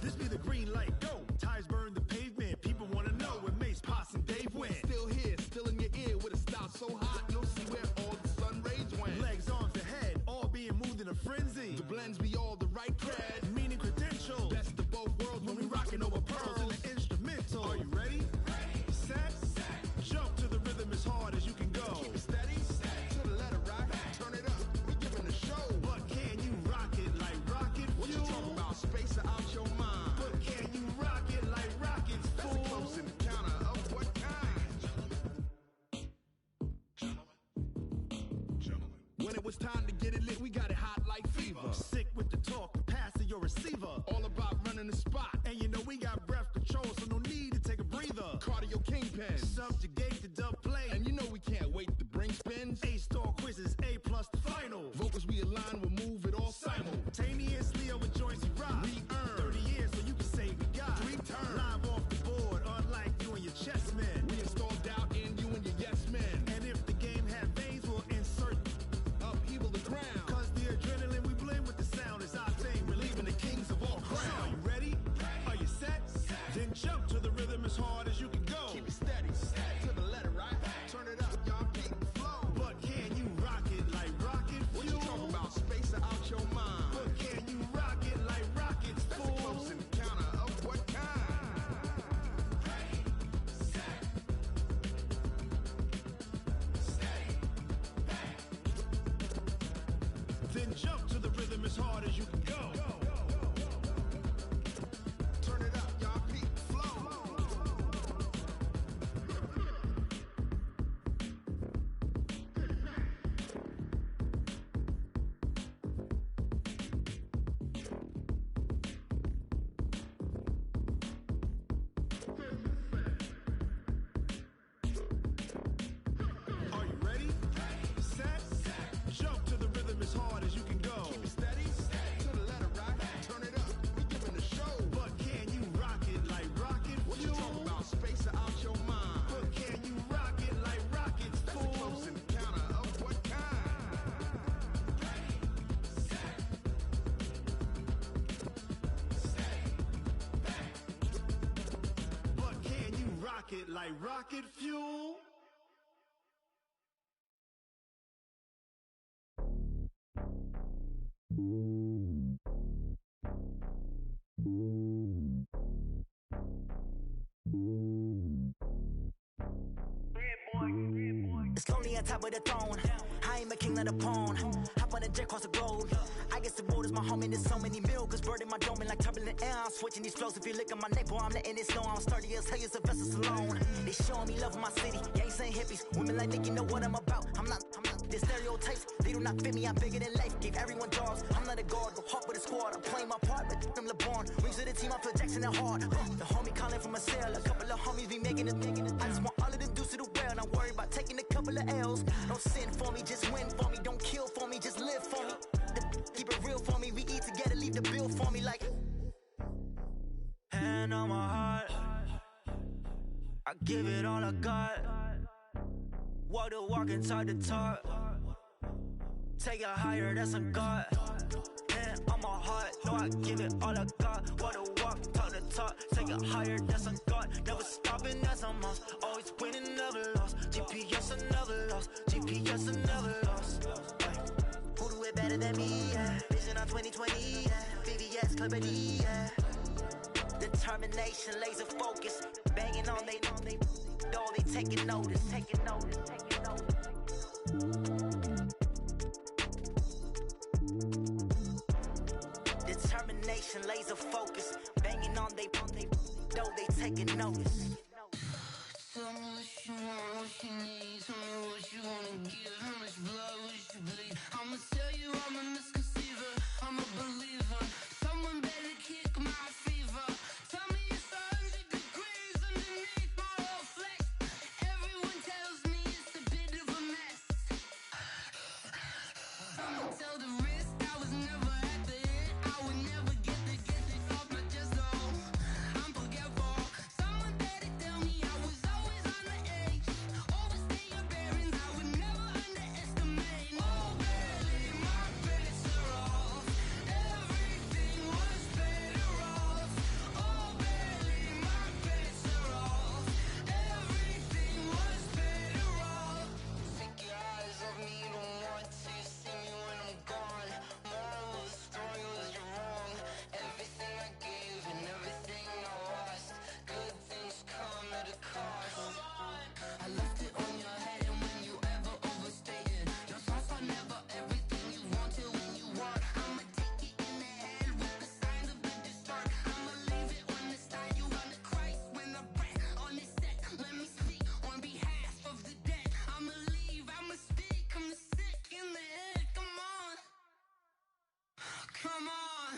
S7: This be the green light, go. Tires burn the pavement. People want to know where Mace, Pops, and Dave went. Still here, still in your ear with a style so hot, you'll see where all the sun rays went. Legs, arms, and head, all being moved in a frenzy. The blends be all the right cred, meaning credentials. Best of both worlds when we rocking over pearls in the instrumental. Are you ready? Set, jump to the rhythm as hard as you can go. Keep it steady, to the letter rock, turn it up. We giving a show. But can you rock it like rocket fuel? What you talking about? Space out your mind. But can you rock it like rockets? That's a close encounter of what kind? When it was time to get it lit, we got it hot like fever. Sick with the talk, the pass of your receiver. All about running the spot. And you know we got breath control, so no need to take a breather. Cardio kingpin, subjugate the dub play. And you know we can't wait to bring spins. A-star quizzes, A+ the final. Vocals we align, we'll move it all simultaneously over joints we rock. We earn 30 years, so you can say we got 3 turns. Live off the board, unlike you and your chess men. We installed doubt in you and your yes men. And if the game had veins, we'll insert upheaval the ground. Cause the adrenaline we blend with the sound is our thing, relieving the kings of all crowns. So are you ready? Are you set? Then jump to the rhythm as hard as you can go. Keep it steady, to the letter right. Turn it up, y'all, keep the flow. But can you rock it like rock?
S6: Then jump to the rhythm as hard as you can go. Turn it up, y'all. Peak flow. Are you ready? Set. Jump to the rhythm as hard as you can go. Keep it steady. To the letter, right? Turn it up. We giving a show. But can you rock it like rocket fuel? What you talking about? Space out your mind. But can you rock it like rockets, fool? That's a close encounter of what kind? Ready, set, stay back. But can you rock it like rocket fuel?
S8: It's lonely on top of the throne. I am a king of the pawn. Hop on a jet across the globe. I guess the road is my home and there's so many milkers burning my dome like turbulent air. I'm switching these flows. If you look at my neck, boy, I'm letting it snow. I'm sturdy as hell, as a vessel alone. They showing me love in my city. Gangs and hippies. Women like Nick, you know what I'm about. I'm not. The stereotypes, they do not fit me. I'm bigger than life. Gave everyone jobs. I'm not a guard, go hard with a squad. I'm playing my part, but I'm LeBron. Rings of the team, I feel Jackson and hard. The homie calling from a cell. A couple of homies be making it. I just want all of them dudes to do well. Not worry about taking a couple of L's. Don't sin for me, just win for me. Don't kill for me, just live for me. Keep it real for me. We eat together, leave the bill for me like. Hand on my heart, I give it all I got. Walk the walk and talk the talk. Take it higher, that's a God. Hand on my heart, no, I give it all I got. Walk the walk, talk the talk. Take it higher, that's a God. Never stopping, that's a must. Always winning, never lost. GPS, I never lost. GPS, I never lost. Who do it better than me? Yeah. Vision on 2020, yeah. VVS, Clarity, yeah. Determination, laser focus. Banging on they door, they taking notice. Taking notice, taking notice. Determination, laser focus. Banging on they door, they taking notice.
S20: Tell me what you want, what you need. Tell me what you wanna give. How much blood would you bleed? I'ma tell you I'm a misconceiver. I'm a believer. Someone better kick my fever. Tell me it's 100 degrees underneath my whole flesh. Everyone tells me it's a bit of a mess. I'ma tell the risk I was never at the end. I would never get it off my chest though. I'm forgetful. Someone better tell me I was always on the edge. Overstay your bearings, I would never underestimate. Oh barely, my bets are off. Everything was better off. Oh barely, my bets are off. Everything was better off. Take your eyes off me, don't want to see me when I'm gone. Moral of the story was you're wrong. Everything I gave and everything I lost. Good things come at a cost. I left it on your head, and when you ever overstay it, your thoughts are never everything you want till when you want. I'ma take it in the head with the signs of the distort. I'ma leave it on the side. You run the Christ when I breath on this set. Let me speak on behalf of the dead. I'ma leave, I'ma speak. I'm sick in the head. Come on, come on.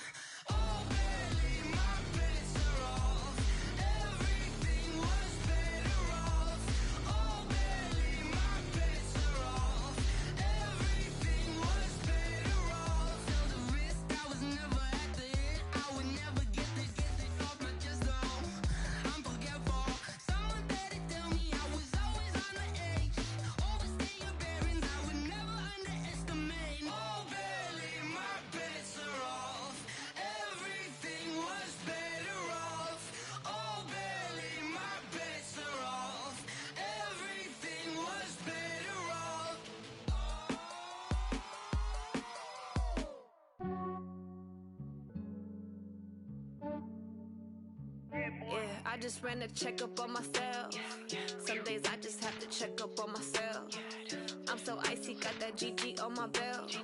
S20: Oh, barely, my bets are off. Everything was better off. Oh, barely, my bets are off. Everything was better off. Till the risk, I was never at the end. I would never get it off my chest though. I'm forgetful. Someone better tell me I was always on the edge. Overstay your bearings, I would never underestimate. Oh, barely, my bets are off. Everything was better off. Oh, barely, my bets are off. Everything was better off.
S2: Yeah, I just ran a checkup on myself. Some days I just have to check up on myself. I'm so icy icy, got that GG on my belt.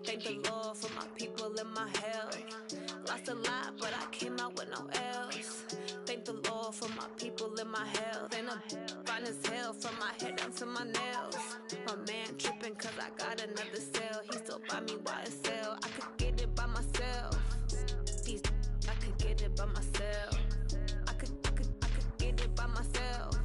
S2: Thank the Lord for my people in my hell. Lost a lot, but I came out with no L's. Thank the Lord for my people in my hell. Then I'm fine as hell from my head down to my nails. My man tripping cause I got another cell. He still buy me YSL. I could get it by myself. These I could get it by myself. I could get it by myself.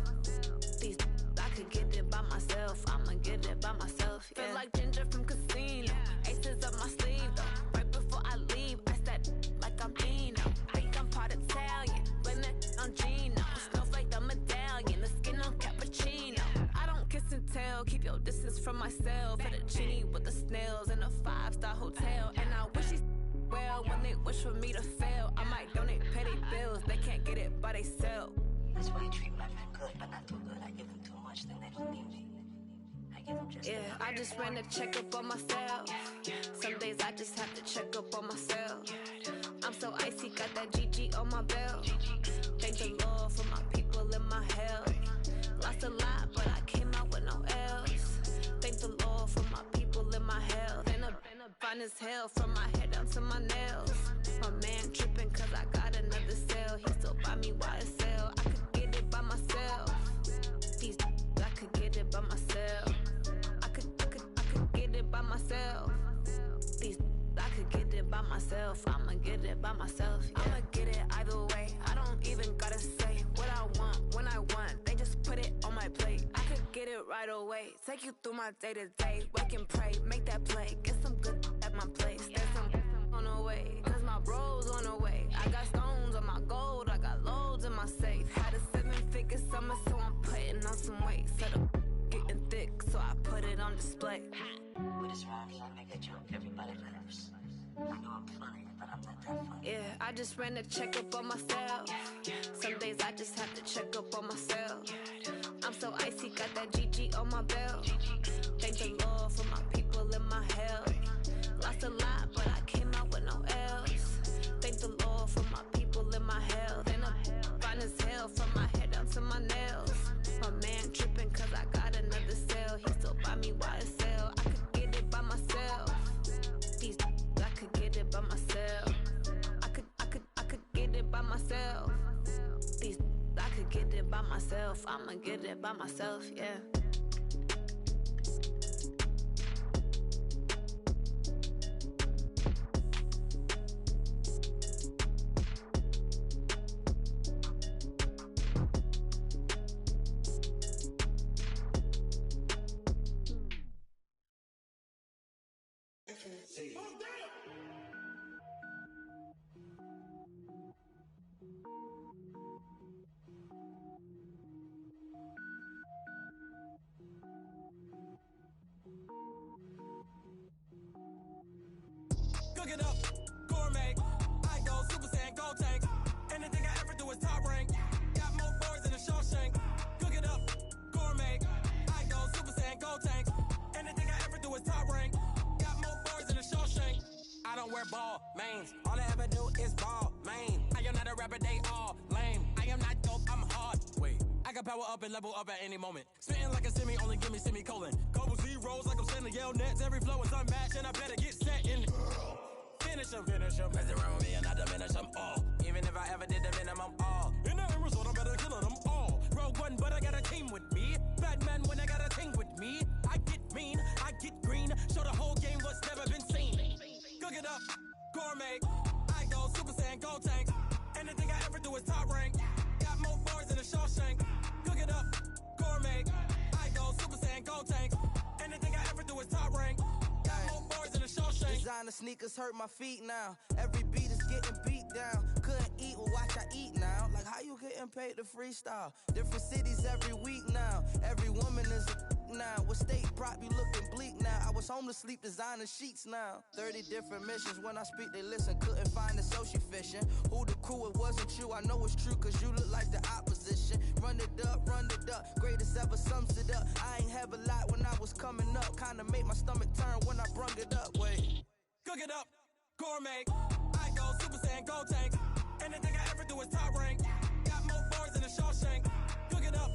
S2: These I could get it by myself. I'ma get it by myself. Yeah. Feel like Ginger from Casino. Aces up my sleeve though. Right before I leave, I said like I'm Dino. Think I'm part Italian, blame that on Gino. Snowflake the medallion, the skin on cappuccino. I don't kiss and tell, keep your distance from myself. Fettuccine with the snails in a 5-star hotel. And I wish he's well when they wish for me to fail. I might donate petty bills, they can't get it by themselves.
S10: That's why I treat my friend good, but not too good. I give them too much, then they don't need me. I give them just
S2: I just ran a checkup on myself. Some days I just have to check up on myself. I'm so icy, got that GG on my belt. Thank the Lord for my people in my hell. Lost a lot, but I came out with no L's. Thank the Lord for my people in my hell. Then I'm fine as hell from my head down to my nails. My man tripping cause I got another cell. He still buy me YSL. I could get it by myself. These I could get it by myself. I could get it by myself. These I could get it by myself. I'ma get it by myself. Yeah. I'ma get it either way. I don't even gotta say what I want when I want. They just put it on my plate. I could get it right away. Take you through my day to day. Wake and pray, make that play. Get some good at my place. There's some on the way, cause my bros on the way. I got stones on my gold. I got loads in my safe. Had a 7-figure summer, so I'm putting on some weight. Set up getting thick, so I put it on display.
S10: What is wrong? You make a joke, everybody laughs. I know I'm funny, but I'm not that funny.
S2: Yeah, I just ran a checkup on myself. Some days I just have to check up on myself. I'm so icy, got that GG on my belt. Thank the Lord for my people in my hell. Lost a lot, but I came out with no L's. Thank the Lord for my people in my hell. Then I'm fine as hell from my head down to my nails. My man tripping cause I got another cell. He still buy me YSL. I could get it by myself. These I could get it by myself. I could get it by myself. These I could get it by myself. I'ma get it by myself, yeah.
S22: Cook it up, gourmet. I go Super Saiyan, gold tank. Anything I ever do is top rank. Got more boards than a Shawshank. Cook it up, gourmet. I go Super Saiyan, gold tank. Anything I ever do is top rank. Got more boards than a Shawshank. I don't wear ball mains. All I ever do is ball main. I am not a rapper, they all lame. I am not dope, I'm hard. Wait, I got power up and level up at any moment. Spitting like a semi, only give me semicolon. Couple zeros like I'm sending yell nets. Every flow is unmatched and I better get set in. Finish them. Mess around with me and I diminish them all. Even if I ever did the minimum all. In the end result, I'm better killing them all. Rogue One, but I got a team with me. Batman when I got a team with me. I get mean, I get green. Show the whole game what's never been seen. Cook it up, gourmet. I go Super Saiyan, gold tank. Anything I ever do is top rank. Got more bars than a Shawshank. Cook it up, gourmet. I go Super Saiyan, gold tank. Anything I ever do is top rank. Got more bars than a Shawshank.
S11: Designer sneakers hurt my feet now. Every beat is getting beat down. Couldn't eat, well watch I eat now. Like how you getting paid to freestyle? Different cities every week now. Every woman is a now. What state prop you looking bleak now? I was home to sleep designing sheets now. 30 different missions. When I speak they listen. Couldn't find the social fishing. Who the crew, it wasn't you. I know it's true cause you look like the opposition. Run it up. Greatest ever sums it up. I ain't have a lot when I was coming up. Kinda made my stomach turn when I brung it up. Wait.
S22: Cook it up, gourmet. I go Super Saiyan, gold tank. Anything I ever do is top rank. Got more bars than a Shawshank. Cook it up,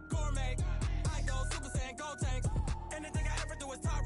S22: gourmet. I go Super Saiyan, gold tank. Anything I ever do is top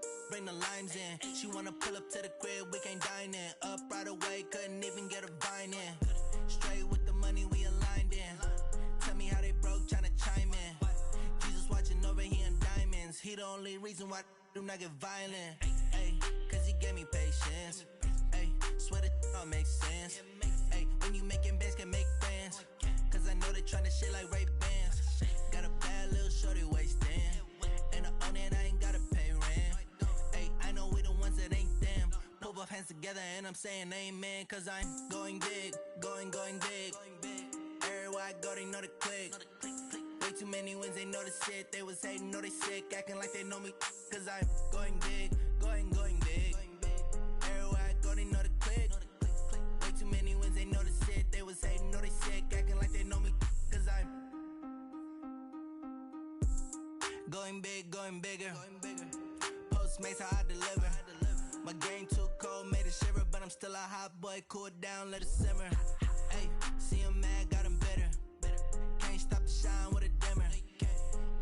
S11: bring the limes in. She wanna pull up to the crib, we can't dine in. Up right away, couldn't even get a vine in. Straight with the money, we aligned in. Tell me how they broke, tryna chime in. Jesus watching over here in diamonds. He the only reason why I do not get violent. Ay, cause he gave me patience. Ay, swear that all makes sense. Ay, when you making bands, can make friends. Cause I know they tryna shit like Ray-Bans. Got a bad little shorty wasting. And I own it, I ain't gotta pay rent. Ay, I know we the ones that ain't them. Pull both hands together and I'm saying amen. Cause I'm going big, going big. Everywhere I go, they know the click. Way too many wins, they know the shit. They was hating, know they sick, acting like they know me. Cause I'm going big, going big. Everywhere I go, they know the click. Way too many wins, they know the shit. They was hating, know they sick, acting like they know me. Cause I'm going big, going bigger. Postmates, how I deliver. My game too cold, made it shiver. But I'm still a hot boy, cool it down, let it simmer. Hey, see him mad, got him bitter. Can't stop the shine with a dimmer.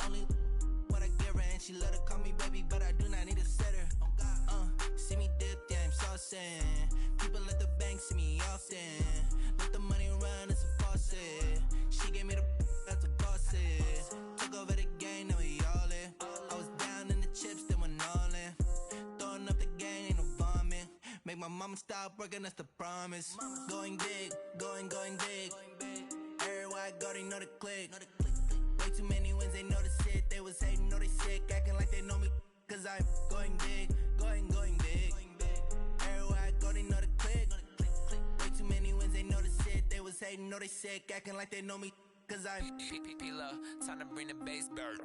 S11: Only what I give her, and she love to call me baby, but I do not need a sitter. See me dip, yeah, I'm saucing. People at the bank see me often. Let the money run, it's a faucet. She gave me the that's a boss is. Took over the game, now we all in. I was down in the chips, then went all in. Throwing up the gang, ain't no vomit. Make my mama stop working, that's the promise. Going big, going big. Everywhere I go, they know the click. Way too many wins, they know the shit. They was hating, know they sick, acting like they know me. Cause I'm going big, going big. Everywhere I go, they know the click. Way too many wins, they know the shit. They was hating, know they sick, acting like they know me. Cause I'm
S1: P-P-P-Love, time to bring the bass bird.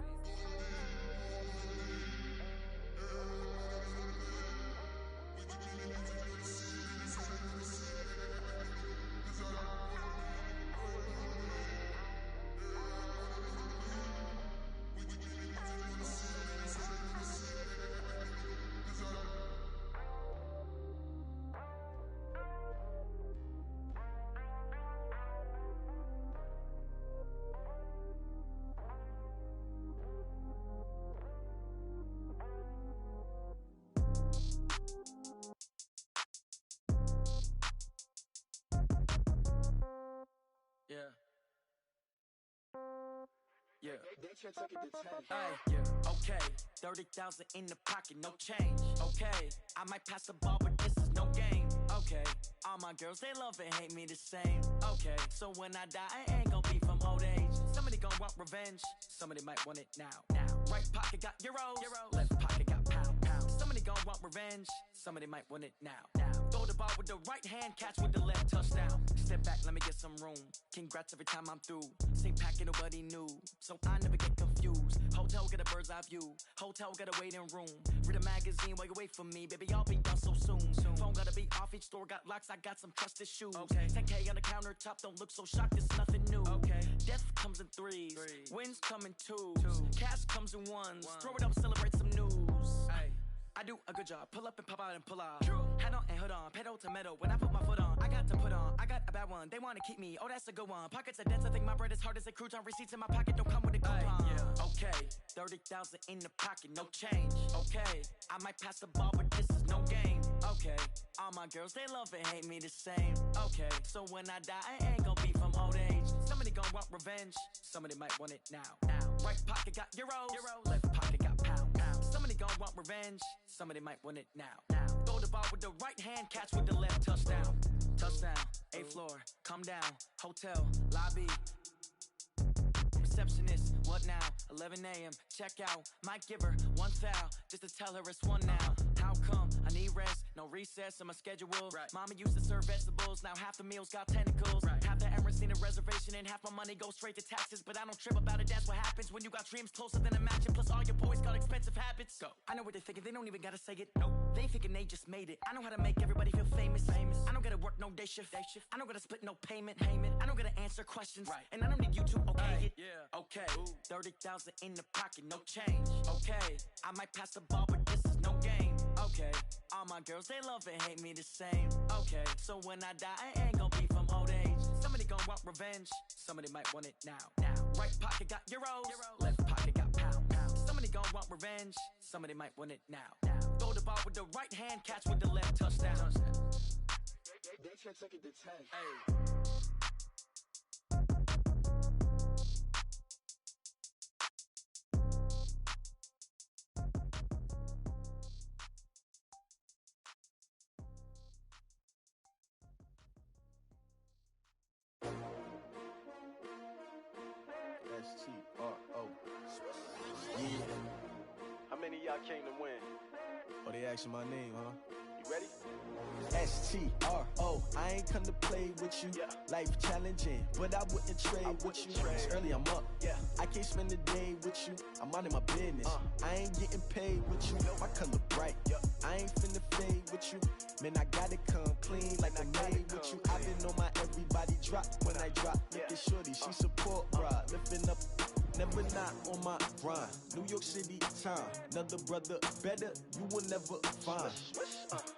S8: Yeah.
S5: That shit took it to 10.
S8: Hey, yeah, okay. 30,000 in the pocket, no change. Okay, I might pass the ball, but this is no game. Okay, all my girls, they love and hate me the same. Okay, so when I die, I ain't gon' be from old age. Somebody gon' want revenge, somebody might want it now. Right pocket got euros, left pocket got pound. Somebody gon' want revenge, somebody might want it now. Throw the ball with the right hand, catch with the left, touchdown. Step back, let me get some room. Congrats every time I'm through. Same packet, nobody knew, so I never get confused. Hotel get a bird's eye view. Hotel get a waiting room. Read a magazine while you wait for me, baby. I'll be done so soon. Phone gotta be off. Each store got locks. I got some trusted shoes. Okay. 10K on the countertop. Don't look so shocked. It's nothing new. Okay. Death comes in threes. Wins come in twos. Cash comes in ones. Throw it up, celebrate some news. Ay. I do a good job. Pull up and pop out and pull out. Head on and hood on. Pedal to metal. When I put my foot on, I got to put on. I got a bad one. They want to keep me. Oh, that's a good one. Pockets are dense. I think my bread is hard as a crouton. Receipts in my pocket don't come with a coupon. Yeah. Okay. 30,000 in the pocket. No change. Okay. I might pass the ball, but this is no game. Okay. All my girls, they love and hate me the same. Okay. So when I die, I ain't gon' be from old age. Somebody gon' want revenge. Somebody might want it now. Right pocket got euros. Left pocket got pound. Somebody gon' want revenge. Somebody might want it now. Throw the ball with the right hand, catch with the left, touchdown. Touchdown, 8th floor, come down, hotel, lobby. Receptionist, what now? 11 a.m., check out. Might give her one foul, just to tell her it's one now. How come? I need rest, no recess in my schedule. Mama used to serve vegetables, now half the meals got tentacles. Half the errands need a reservation, and half my money goes straight to taxes. But I don't trip about it, that's what happens when you got dreams closer than a mansion. Plus all your boys got expensive habits. Go. I know what they're thinking, they don't even gotta say it. Nope. They thinking they just made it. I know how to make everybody feel famous. I don't gotta work no day shift. I don't gotta split no payment. I don't gotta answer questions. And I don't need you to okay it. Yeah. Okay. 30,000 in the pocket, no change. Okay. I might pass the ball, but this is no game. Okay. All my girls, they love and hate me the same. Okay. So when I die, I ain't gon' be from old age. Somebody gon' want revenge, somebody might want it now. Right pocket got euros, left pocket got pounds. Somebody gon' want revenge, somebody might want it now. Throw the ball with the right hand, catch with the left, touchdown.
S5: They took it to 10. Hey.
S13: S-T-R-O. Yeah.
S12: How many of y'all came to win? Oh, they asking my name, huh? You ready?
S13: S-T-R-O. I ain't come to play with you. Life challenging, but I wouldn't trade with you. It's early, I'm up. I can't spend the day with you. I'm minding my business. I ain't getting paid with you. My color bright. I ain't finna fade with you. Man, I gotta come clean like I made with you. I've been on my everybody drop when I drop. Look at shorty, she support, bruh. Lifting up, never not on my grind. New York City time. Another brother better, you will never find.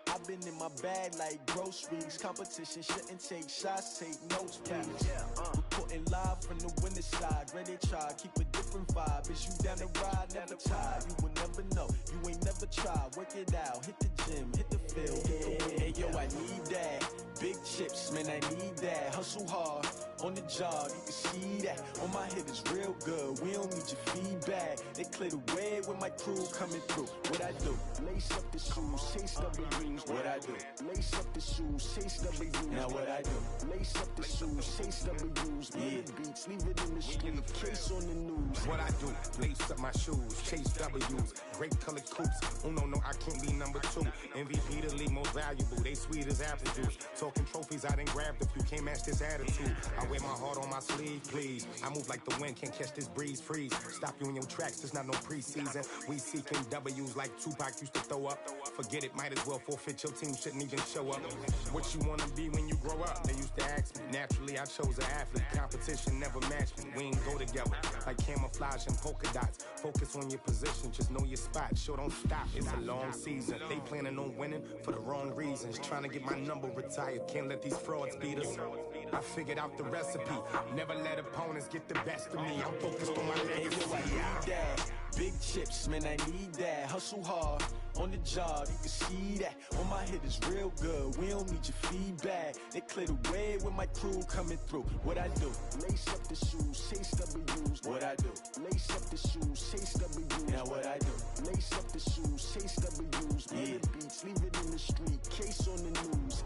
S13: I've been in my bag like groceries. Competition shouldn't take shots, take notes, please. Reporting live from the winning side. Ready to try, keep a different vibe. Is you down the ride, never tired. You will never know, you ain't never tried. Work it out, hit the gym, hit the field. Hey yo, I need that. Big chips, man, I need that. Hustle hard, on the job, you can see that. On my head is real good, we don't need your feedback. They clear the way with my crew coming through. What I do? Lace up the shoes, chase W's. What I do? Lace up the shoes, chase W's. Now what I do? Lace up the shoes, chase W's. Yeah, beats, leave it in the street, case on the news.
S14: What I do? Lace up my shoes, chase W's. Great colored coops. Oh no, I can't be number 2. MVP the league most valuable. They sweet as apple juice. Talking trophies, I done grabbed a few. Can't match this attitude. I wear my heart on my sleeve, please. I move like the wind, can't catch this breeze. Freeze. Stop you in your tracks. There's not no preseason. We seeking W's like Tupac used to throw up. Forget it, might as well forfeit. Your team shouldn't even show up. What you wanna be when you grow up? They used to ask me. Naturally, I chose an athlete. Competition never matched me. We ain't go together like camouflage and polka dots. Focus on your position, just know your spot. Sure, don't stop. It's a long season. They planning on winning for the wrong reasons. Trying to get my number retired. Can't let these frauds beat us. I figured out the recipe. Never let opponents get the best of me. I'm focused on my legacy.
S13: I need that. Big chips, man, I need that. Hustle hard, on the job, you can see that. On my head is real good, we don't need your feedback. They clear the way with my crew coming through. What I do? Lace up the shoes, chase W's. What I do? Lace up the shoes, chase W's. Now what I do? Lace up the shoes, chase W's. Yeah, beats, leave it in the street, case on the news.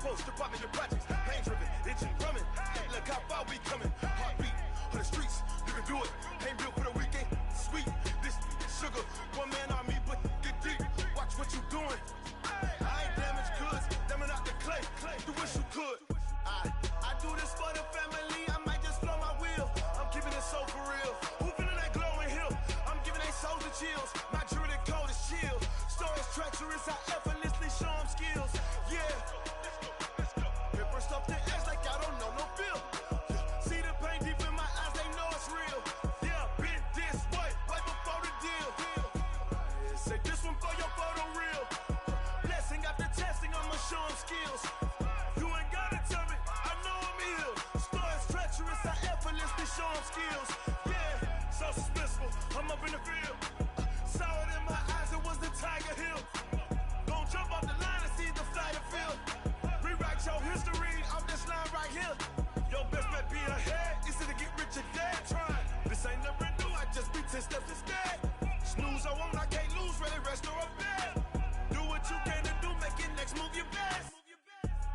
S15: folks to pop in the projects. Pain driven, itching, drumming. Look how far we coming. Heartbeat on the streets, you can do it. Ain't built for the weekend. Sweet, this sugar, one man army, but get deep. Watch what you doing. I ain't damaged goods, damn out the clay. You wish you could. I do this for the family. I might just blow my wheel. I'm keeping it so for real. Who feeling that glowing hill? I'm giving they souls the chills. My jewelry the cold is chill. Stories treacherous, I effortlessly show them skills. Yeah. Paper stuff to edge like I don't know no feel. See the pain deep in my eyes, they know it's real. Yeah, been this way, right before the deal. Say this one for your photo real. Blessing after testing, I'ma show them skills. You ain't gotta tell me, I know I'm ill. Stories treacherous, I effortlessly show them skills. Yeah, so suspenseful, I'm up in the field. Saw it in my eyes, it was the Tiger Hill. Don't jump off the line and see the flight of field. Rewrite your history off this line right here. Your best bet be ahead, easy to get rich or dead. Trying, this ain't never new, I just be 10 steps instead. Snooze I won't, I can't lose, ready, rest or a bed. Do what you can to do, make it next move your best.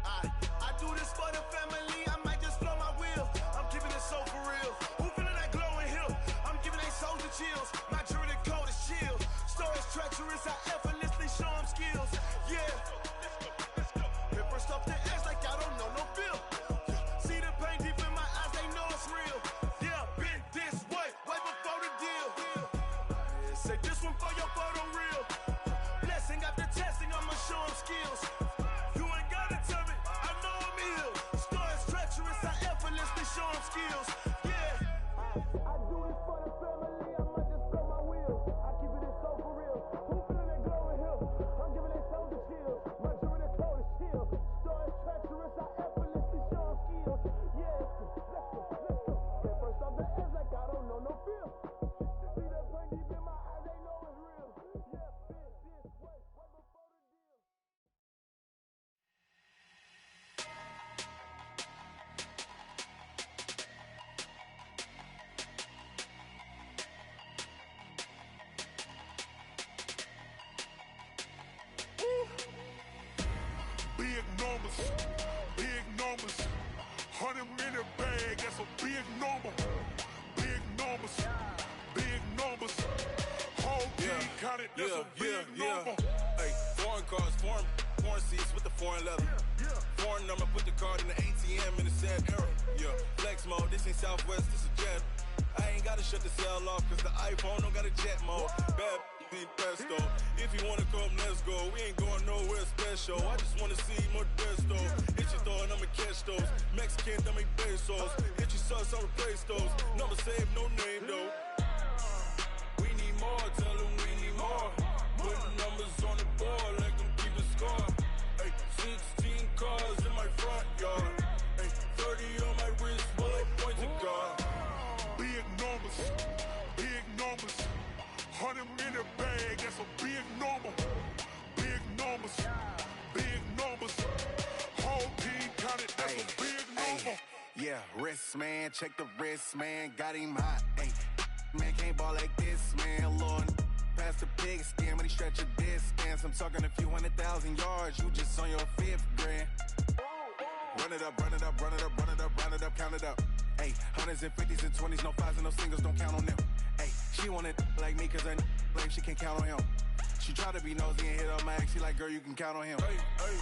S15: I do this for the family, I might just blow my wheel. I'm keeping it so for real. Who feeling that glowing hill? I'm giving they souls the chills. My jewelry the cold is chill. Stories treacherous, I effortlessly show them skills. Yeah. Paper stuff to edge like I don't know no feel. See the pain deep in my eyes, they know it's real. Yeah, been this way, way before the deal. Say this one for your photo real. Blessing after testing, I'ma show them skills. You ain't gotta tell me, I know I'm ill. Stories treacherous, I effortlessly show them skills. Yeah. I do this for the family, I might just blow my wheel. I keep it so for real. Who feeling that glowing hill? I'm giving they souls the chills. My jewelry the cold is chill. Stories treacherous, I effortlessly show them skills. Yeah, let's go. Get first off the edge like I don't know no feel. See that pain deep in my eyes, they know it's real. Yeah, been this way, right before the deal.
S6: Big numbers, big numbers. 100 in a bag, that's a big number. Big numbers, big numbers. Whole team counted, that's a big number.
S16: Hey, foreign cars, foreign seats with the foreign leather. Foreign number, put the card in the ATM in the sad era. Yeah, flex mode, this ain't Southwest, this a jet. I ain't gotta shut the cell off, cause the iPhone don't got a jet mode. Bad ain't pesto. If you wanna come, let's go. We ain't going nowhere special. I just wanna see more Modesto. Hit your thought, I'ma catch those. Mexican, dummy pesos. Hit your sauce, I'll replace those. Number save, no name though. We need more, tell them we need more. Putting numbers on the board, like them keep a score. Hey, 16 cars in my front yard. Hey, 30 on my wrist, bullet point to God.
S6: Big numbers, big numbers. 100 in a bag, that's a big number. Big numbers, big numbers. Whole team counted, that's a big number.
S17: Yeah, wrist man, check the wrist man, got him hot. Ay, man can't ball like this, man. Lord, past the pig skin when he stretch a distance. I'm talking a few 100,000 yards, you just on your 5th grand. Run it up, run it up, run it up, run it up, round it up, count it up. Ay, hundreds and 50s and 20s, no 5s and no singles, don't count on them. Ay, she want it like me, cause her like she can't count on him. She try to be nosy and hit up my ex, she like, girl, you can count on him.
S16: Hey, hey,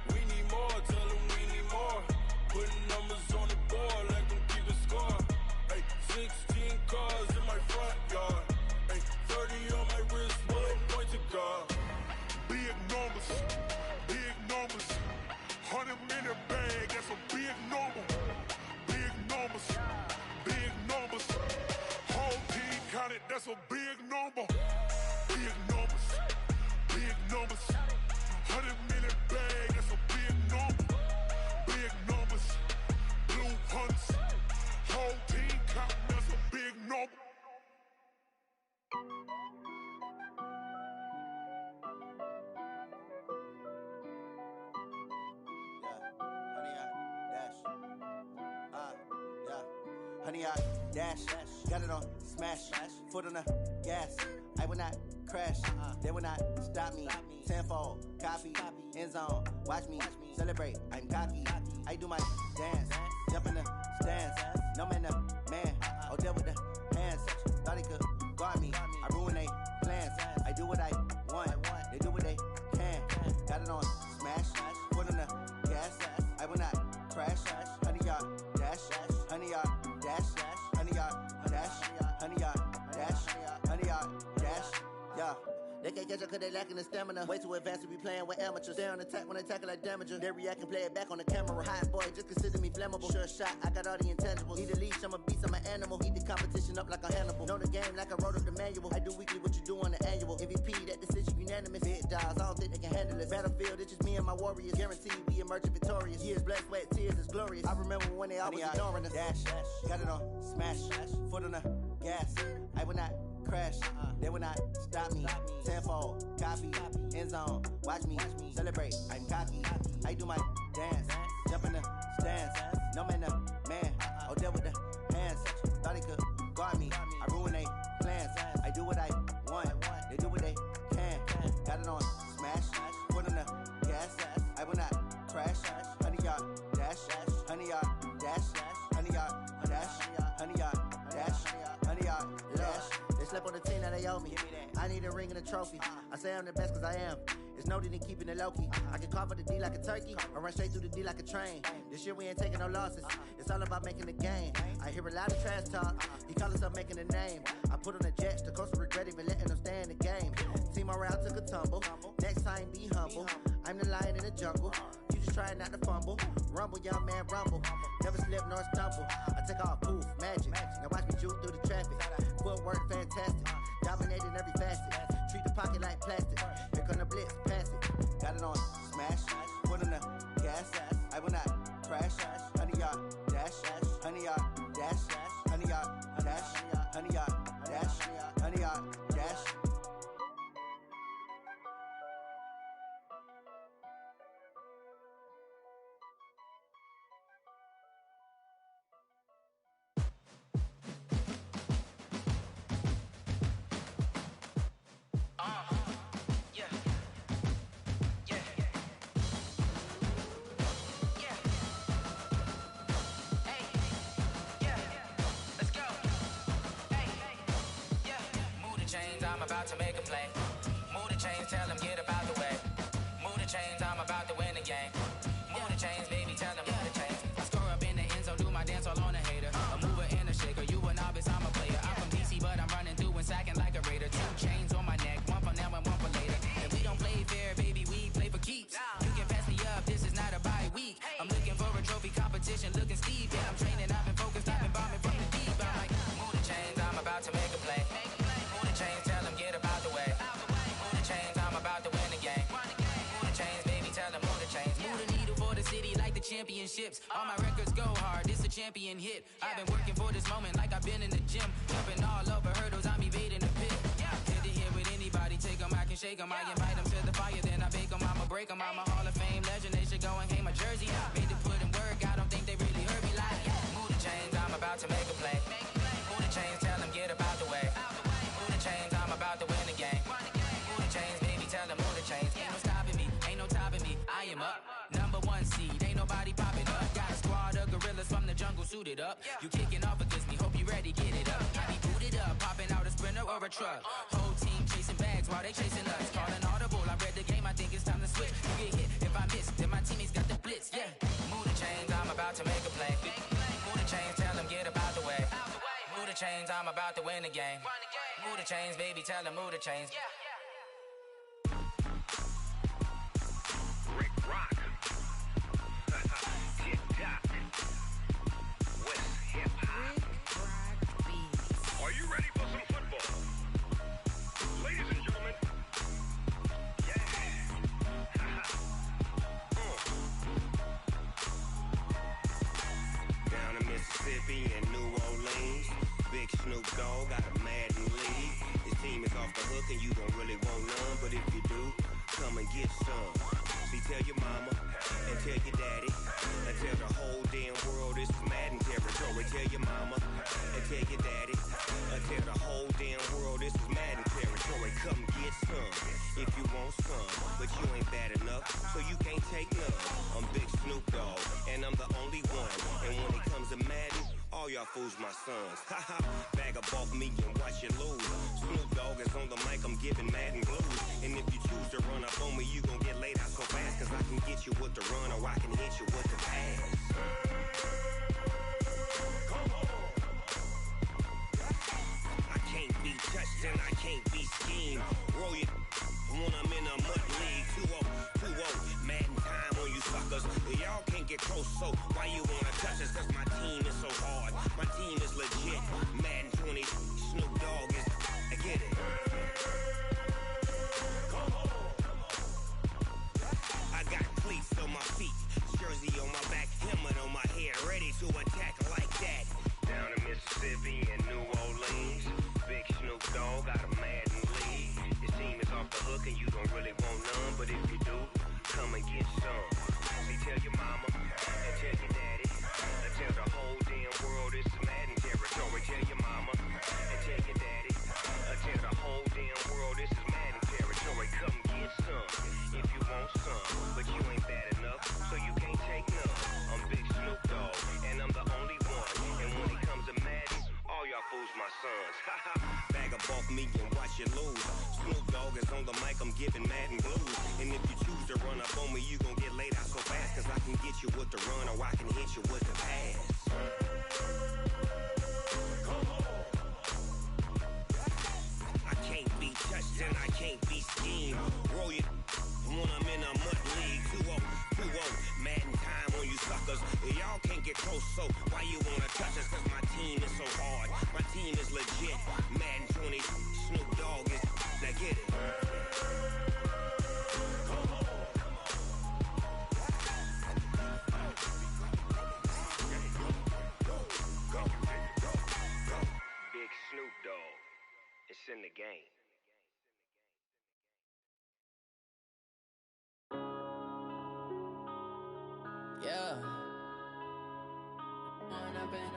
S16: we need more, tell them we need more. Putting numbers on the board, like them keep a score. Hey, 16 cars in my front yard. Hey, 30 on my wrist, bullet point to God.
S6: Big numbers, big numbers. 100 in a bag, that's a big number. Big numbers, big numbers. Whole team counted, that's a big number. Big numbers, big numbers. 100 in a bag, that's a big number. Big numbers, blue hunts. Whole team counting, that's a big number.
S9: Honey, I dash. Got it on smash. Foot on the gas. I will not crash. They will not stop me. Tenfold, copy, end zone. Watch me celebrate. I'm cocky. I do my dance. Jump in the stands. No man, the man. Oh, there with the hands. Thought he could guard me. I ruin they plans. I do what I want. They do what they can. Got it on smash. Foot on the gas. I will not crash. 100 yard dash. 100 yard dash. 100 yard dash. 100 yard dash. 100 yard dash. Yeah. They can't catch up cause they lacking the stamina. Way too advanced to be playing with amateurs. Stay on attack when they tackle like damager. They react and play it back on the camera. Hot boy, just consider me flammable. Sure shot, I got all the intangibles. Need a leash, I'm a beast, I'm an animal. Eat the competition up like a Hannibal. Know the game like I wrote up the manual. I do weekly what you do on the annual. MVP, that decision unanimous. Big dogs, I don't think they can handle it. Battlefield, it's just me and my warriors. Guaranteed we emerge victorious. Years, blood, sweat, tears, is glorious. I remember when they always ignoring us. Dash, got it on smash. Foot on the gas. I will not crash. They will not stop me. Tenfold, copy, end zone. Watch me celebrate. I'm cocky. I do my dance. Jump in the stands. No man, the man. Oh, there with the hands. Thought he could guard me. I ruin they plans. I do what I want. They do what they can. Got it on smash. Foot on the gas. I will not crash. 100 yard dash. 100 yard dash. 100 yard dash. 100 yard dash. 100 yard dash. They slept on the team that they owe me. I need a ring and a trophy. I say I'm the best cause I am. It's no need in keeping it low-key. I can carve up the D like a turkey or run straight through the D like a train. This year we ain't taking no losses. It's all about making the game. I hear a lot of trash talk. He call himself making a name. I put on the Jets. The coach will regret even letting them stay in the game. Team morale took a tumble. Next time be humble. I'm the lion in the jungle. You just trying not to fumble. Rumble, young man, rumble. Never slip nor stumble. I take off, poof, magic. Now watch me juke through the traffic. Footwork fantastic. Dominating every facet. Treat the pocket like plastic. Here come the blitz, pass it. Got it on smash. Foot on the gas. I will not crash. 100 yard dash. 100 yard dash. 100 yard dash. 100 yard dash. 100 yard dash.
S1: I'm about to make a play. Move the chains, tell them get about the way. Move the chains, I'm about to win the game. Move the chains, baby, tell them move the chains. I score up in the end zone, do my dance all on a hater. A mover and a shaker, you a novice, I'm a player. I'm from DC, but I'm running through and sacking like a raider. 2 chains on my neck, one for now and one for later. If we don't play fair, baby, we play for keeps. You can pass me up, this is not a bye week. I'm looking for a trophy competition, looking steep. Yeah, I'm training, I've been focused, I've been bombing from the deep. I'm like, move the chains, I'm about to make a play. Move the chains, tell them get about the way. Move the chains, I'm about to win the game. Move the chains, baby, tell them move the chains. Move the needle for the city like the championships. All my records go hard, this a champion hit. I've been working for this moment like I've been in the gym. Jumping all over hurdles, I'm evading the pit. Head to head with anybody, take them, I can shake them. I invite them to the fire, then I bake them, I'ma break them. I'm a Hall of Fame legend, they should go and hang my jersey. Made to put in work, I don't think they really heard me like. Move the chains, I'm about to make a play. Move the chains, tell them get about the way. Move the chains, I'm about to win the game. Move the chains, baby, tell them move the chains. Ain't no stopping me, ain't no topping me. I am up, #1 seed, ain't nobody popping up. Got a squad of gorillas from the jungle suited up. You kicking off against me, hope you ready, get it up. I be booted up, popping out a sprinter or a truck. Whole team chasing bags while they chasing us. Calling audible, I read the game, I think it's time to switch. You get hit, if I miss, then my teammates got the blitz, yeah. Move the chains, I'm about to make a play. Move the chains, tell them get about the way. Move the chains, I'm about to win the game. Move the chains, baby, tell them move the chains.
S18: Rick Rock. TikTok. West Hip Hop. Are you ready for some football? Ladies and gentlemen. Yeah.
S19: Down in Mississippi and New Orleans, Big Snoop Dogg got a Madden league. His team is off the hook and you don't really want none, but if you do, come and get some. See, tell your mama and tell your daddy and tell the whole damn world this is Madden territory. Tell your mama and tell your daddy and tell the whole damn world this is Madden territory. Come get some if you want some, but you ain't bad enough, so you can't take none. I'm Big Snoop Dogg, and I'm the only one. And when it comes to Madden, all y'all fools my sons. Haha, bag up off me and watch you lose. Snoop Dogg is on the mic, I'm giving Madden blues. And if you choose to run up on me, you gon' get laid out so fast, cause I can get you with the run or I can hit you with the pass. I can't be touched and I can't be schemed. Roll you when I'm in a mud league. 2-0, Madden time on you suckers. Y'all can't get close, so why you wanna touch us? Cause my team is so hard, my team is legit. Madden 20, Snoop Dogg is, I get it. I got cleats on my feet, jersey on my back, helmet on my head, ready to attack like that. Down in Mississippi and New Orleans, Big Snoop Dogg got a Madden league. Your team is off the hook and you don't really want none, but if you do, come and get some. See, tell your mama and tell your daddy and tell the whole damn world this is Madden territory. Tell your mama and tell your daddy and tell the whole damn world this is Madden territory. Come get some if you want some, but you ain't bad enough, so you can't take none. I'm Big Snoop Dogg, and I'm the only one. And when it comes to Madden, all y'all fools my sons. Haha, bag up off me and watch you lose. Snoop Dogg is on the mic, I'm giving Madden blues. And if you choose to run up on me, you gon' get laid out so fast, cause I can get you with the run or I can hit you with the pass. I can't be touched and I can't be schemed. Roll you when I'm in a mud league. 2-0, Madden time on you suckers. Y'all can't get close, so why you wanna touch us? Cause my team is so hard, my team is legit. Madden 20, Snoop Dogg is, now get it. Big Snoop Dogg, it's in the game.
S1: Yeah. When I've been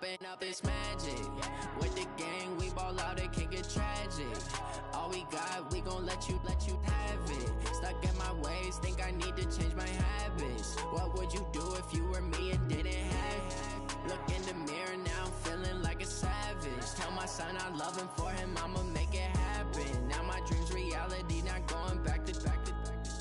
S1: When up it's magic. With the gang, we ball out, it can get tragic. All we got, we gon' let you have it. Stuck in my ways, think I need to change my habits. What would you do if you were me and didn't have it? Look in the mirror now, I'm feeling like a savage. Tell my son I love him, for him I'ma make it happen. Now my dream's reality, not going back to.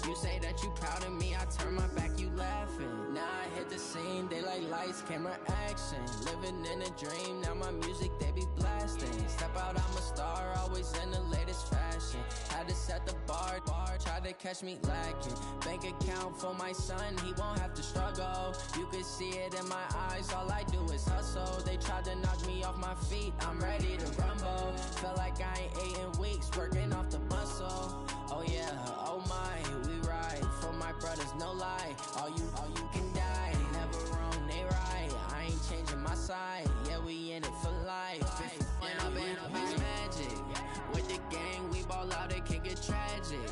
S1: You say that you proud of me, I turn my back, you laughing. Now I hit the scene, they like lights, camera, action. Living in a dream, now my music, they be blasting. Step out, I'm a star, always in the latest fashion. Had to set the bar, try to catch me lacking. Bank account for my son, he won't have to struggle. You can see it in my eyes, all I do is hustle. They tried to knock me off my feet, I'm ready to rumble. Felt like I ain't ate in weeks, working off the muscle. Oh yeah, oh my, we ride for my brothers, no lie. All you can die, never wrong, they right. I ain't changing my side, yeah, we in it for life. When I've been up, it's magic. With the gang, we ball out, it can get tragic.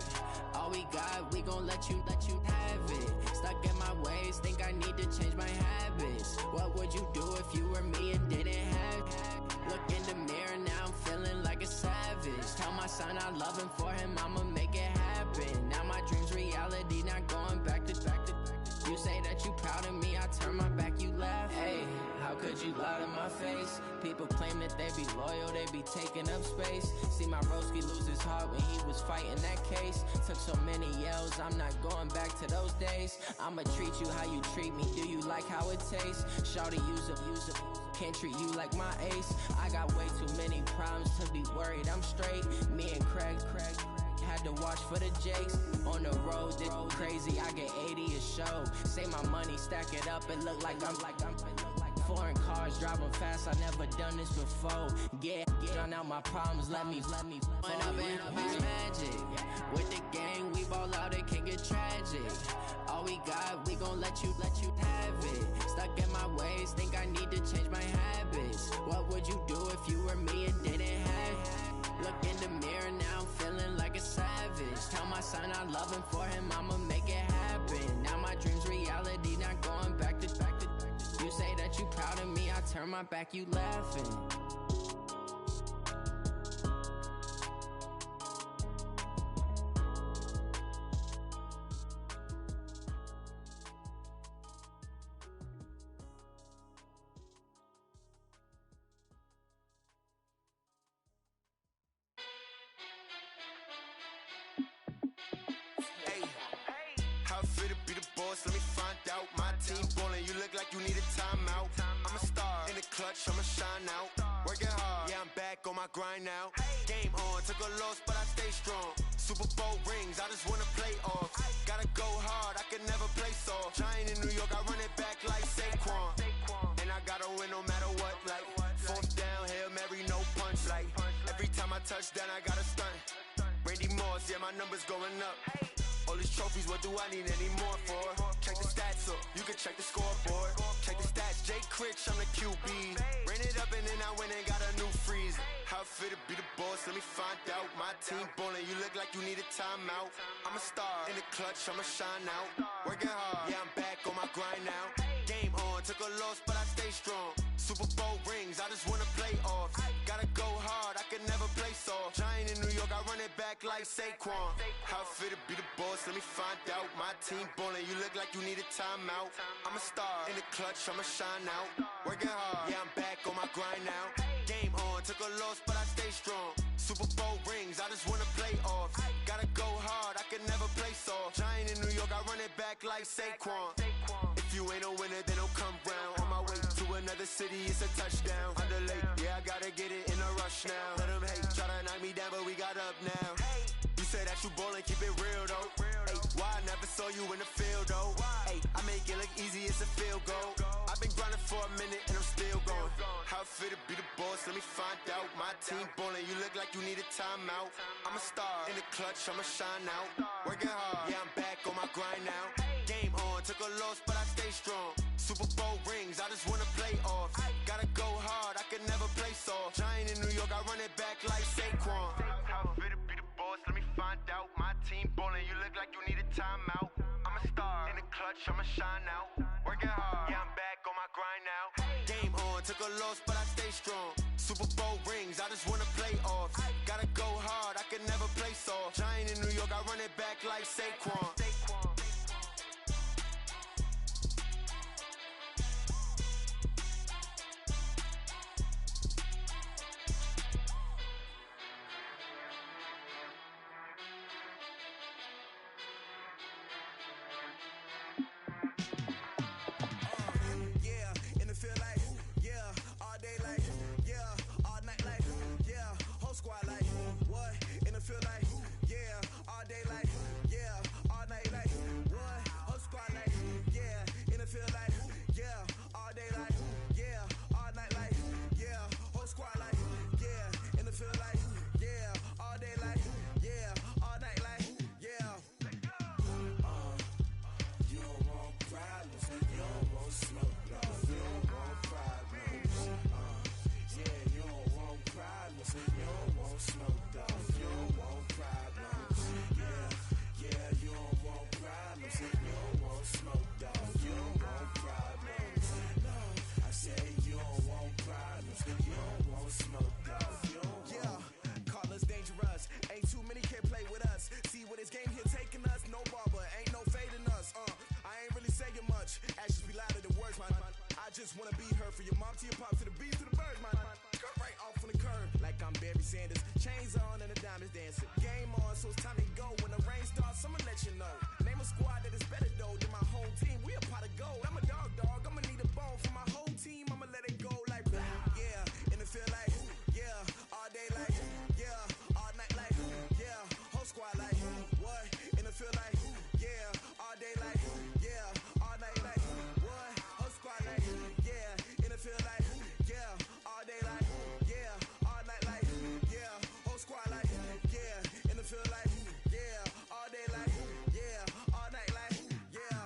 S1: All we got, we gon' let you have it. Stuck in my ways, think I need to change my habits. What would you do if you were me and didn't have it? Look in the mirror, now I'm feeling like a savage. Tell my son I love him, for him I'ma make it happen. Now my dream's reality, not going back to. You say that you proud of me, I turn my back, you laugh. Hey, how could you lie to my face? People claim that they be loyal, they be taking up space. See my broski lose his heart when he was fighting that case. Took so many yells, I'm not going back to those days. I'ma treat you how you treat me, do you like how it tastes? Shawty, use it, can't treat you like my ace. I got way too many problems to be worried, I'm straight. Me and Craig had to watch for the Jakes. On the road, this crazy, I get 80 a show. Say my money, stack it up, it look like I'm foreign cars, driving fast, I never done this before. Get drown out my problems, let me When I've been up, it's magic. With the gang, we ball out, it can get tragic. All we got, we gon' let you have it. Stuck in my ways, think I need to change my habits. What would you do if you were me and didn't have it?
S3: Look in the mirror, now I'm feeling like a savage. Tell my son I love him, for him I'ma make it happen. Now my dreams reality, not going back to. You say that you proud of me, I turn my back, you laughing.
S21: How fit to be the boss? Let me find out. My team ballin', you look like you need a timeout. I'm a star in the clutch, I'ma shine out. Working hard, yeah, I'm back on my grind now. Game on, took a loss, but I stay strong. Super Bowl rings, I just wanna play off. Gotta go hard, I can never play soft. Giant in New York, I run it back like Saquon. And I gotta win no matter what, like fourth down, Hail Mary, no punch. Like every time I touch down, I gotta stunt. Randy Moss, yeah, my numbers going up. All these trophies, what do I need any more for? Check the stats up, you can check the scoreboard. Check the stats, Jay Critch, I'm the QB. Ran it up and then I went and got a new freeze. How fit to be the boss, let me find out. My team ballin', you look like you need a timeout. I'm a star in the clutch, I'ma shine out. Working hard, yeah, I'm back on my grind now. Game on, took a loss, but I stay strong. Super Bowl rings, I just wanna play off. Gotta go hard, I can never play soft. Giant in New York, I run it back like Saquon. How fit to be the boss, let me find out. My team ballin', you look like you need a timeout. I'm a star in the clutch, I'ma shine out. Working hard, yeah, I'm back on my grind now. Game on, took a loss, but I stay strong. Super Bowl rings, I just wanna play off. Gotta go hard, I can never play soft. Giant in New York, I run it back like Saquon. If you ain't a winner, then don't come round. On my way to another city, it's a touchdown. Underlay, yeah, I gotta get it in a rush now. Let them hate, try to knock me down, but we got up now. You say that you ballin', keep it real though. Ay, why I never saw you in the field though? Ay, I make it look easy, it's a field goal. I've been grinding for a minute and I'm still going. How fit to be the boss, let me find out. My team ballin', you look like you need a timeout. I'm a star in the clutch, I'ma shine out. Working hard, yeah, I'm back on my grind now. Game on, took a loss, but I stay strong. Super Bowl rings, I just wanna play off. Gotta go hard, I can never play soft. Giant in New York, I run it back like Saquon. How fit to be the boss, let me find out. My team ballin', you look like you need a timeout. I'm a star in the clutch, I'ma shine out. Working hard, yeah, I'm back on my grind now. Game on, took a loss, but I stay strong. Super Bowl rings, I just wanna play off. Gotta go hard, I can never play soft. Giant in New York, I run it back like Saquon.
S6: Just wanna be her for your mom to your pop to the beat to the bird, man. Cut right off on the curb like I'm Barry Sanders. Chains on and the diamonds dancing. Game on, so it's time to go. When the rain starts, I'ma let you know. Name a squad that is better though than my whole team. We a pot of gold. I'm a dog. I'ma need a bone for my whole team. I'ma let it go like yeah. In the field like yeah. All day like yeah. All night like yeah. Whole squad like what? In the field like yeah. All day like yeah. All night like what? Whole squad like yeah. In the field like yeah. All day like yeah. All night like yeah. Whole squad like yeah. In the field like yeah. All day like yeah. All night like yeah.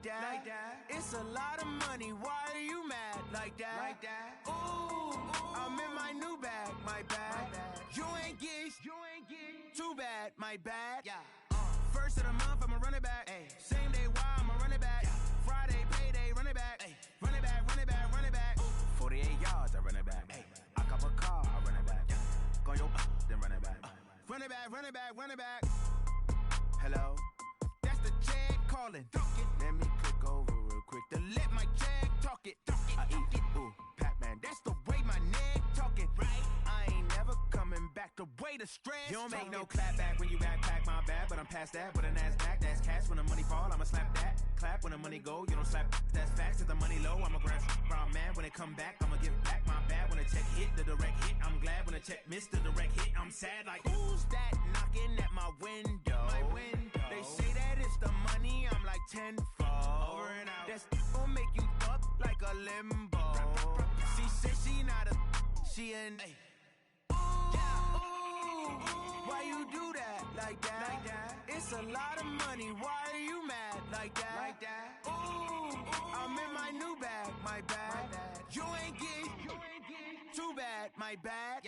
S21: that. It's a lot of money, why are you mad like that? Ooh, I'm in my new bag, my bad. You ain't get too bad, my bad. First of the month, I'ma run it back. Same day, why I'ma run it back. Friday, payday, run it back. Run it back, run it back, run it back. 48 yards, I run it back. I cop a car, I run it back. Go your then run it back. Run it back, run it back, run it back. Hello? That's the jag calling. Let me click over real quick to let my jag talk it. I eat it, ooh, Pac-Man. That's the way my neck talking. Right? I ain't never coming back. The way the stress. You don't make no clap back when you backpack, my bad. But I'm past that with a NASDAQ. That's cash when the money fall. I'ma slap that. Clap when the money go. You don't slap. That's facts. If the money low, I'ma grab brown man. When it come back, I'ma give back my bad. When the check hit, the direct hit. I'm glad when the check missed the direct hit. I'm sad like who's that knocking at my window? My window. They say that it's the money. I'm like tenfold. Over and out. That's gon' make you up like a limbo. She said she not a. She an. Why you do that like that? It's a lot of money. Why are you mad like that? Ooh, I'm in my new bag, my bad. You ain't get too bad, my bad.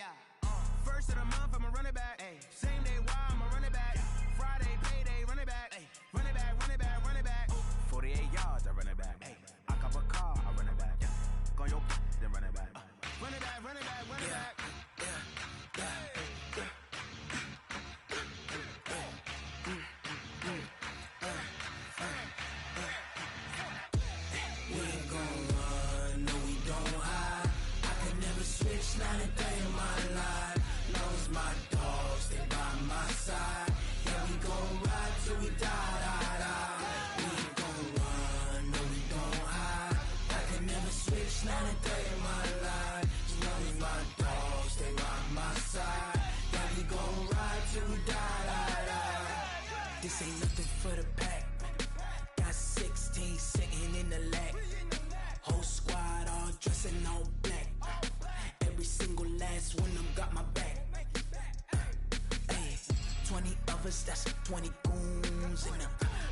S21: First of the month, I'ma run it back. Same day, why I'ma run it back. Friday, payday, run it back. Run it back, run it back, run it back. 48 yards, I run it back. I cop a car, I run it back. Go your then run it back. Run it back, run it back, run it back.
S20: Switch not a day in my life. Knows my dogs, they by my side. Yeah, we gon' ride till we die, die, die. We ain't gon' run, no, we don't hide. I can never switch not a day in my life. Knows my dogs, they by my side. Yeah, we gon' ride till we die, die, die. This ain't nothing for the pack. Got 16 sitting in the lag. Whole squad all dressing all black. Every single last one of them got my back. Hey, 20 of us, that's 20 goons in them.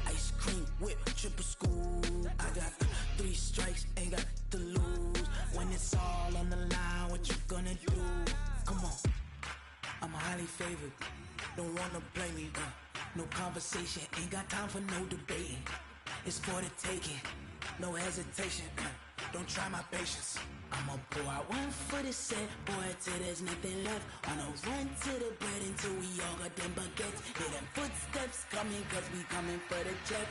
S20: Ice cream whip, triple scoop. I got 3 strikes, ain't got to lose. When it's all on the line, what you gonna do? Come on, I'm highly favored. Don't wanna play me, no conversation. Ain't got time for no debating. It's for the taking, no hesitation. Don't try my patience. I'ma pour out one for the set, boy, till there's nothing left. On a run to the bread until we all got them baguettes. Hear them footsteps coming, cause we coming for the check.